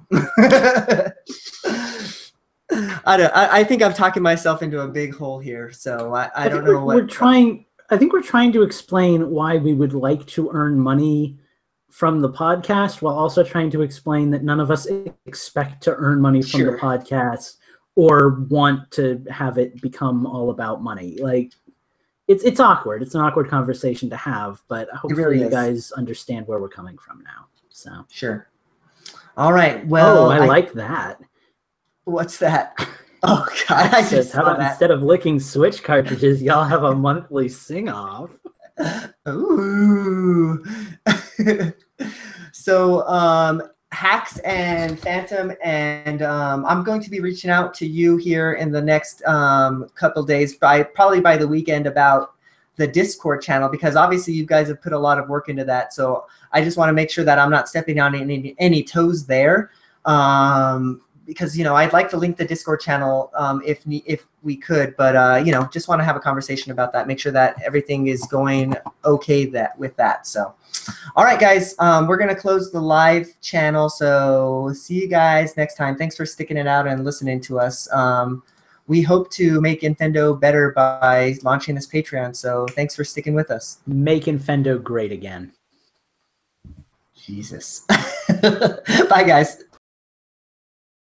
I think I'm talking myself into a big hole here. So I don't know what I think we're trying to explain why we would like to earn money from the podcast while also trying to explain that none of us expect to earn money from the podcast or want to have it become all about money. Like it's awkward. It's an awkward conversation to have, but hopefully really you guys understand where we're coming from now. So sure. All right. Well, I like that. What's that? Oh God! I just how about instead of licking Switch cartridges, y'all have a monthly sing-off? Ooh. So Hacks and Phantom, and I'm going to be reaching out to you here in the next couple days, probably by the weekend, about the Discord channel, because obviously you guys have put a lot of work into that. So I just want to make sure that I'm not stepping on any toes there. Because I'd like to link the Discord channel if we could, but just want to have a conversation about that. Make sure that everything is going okay with that. So, all right, guys, we're gonna close the live channel. So see you guys next time. Thanks for sticking it out and listening to us. We hope to make Infendo better by launching this Patreon. So thanks for sticking with us. Make Infendo great again. Jesus. Bye, guys.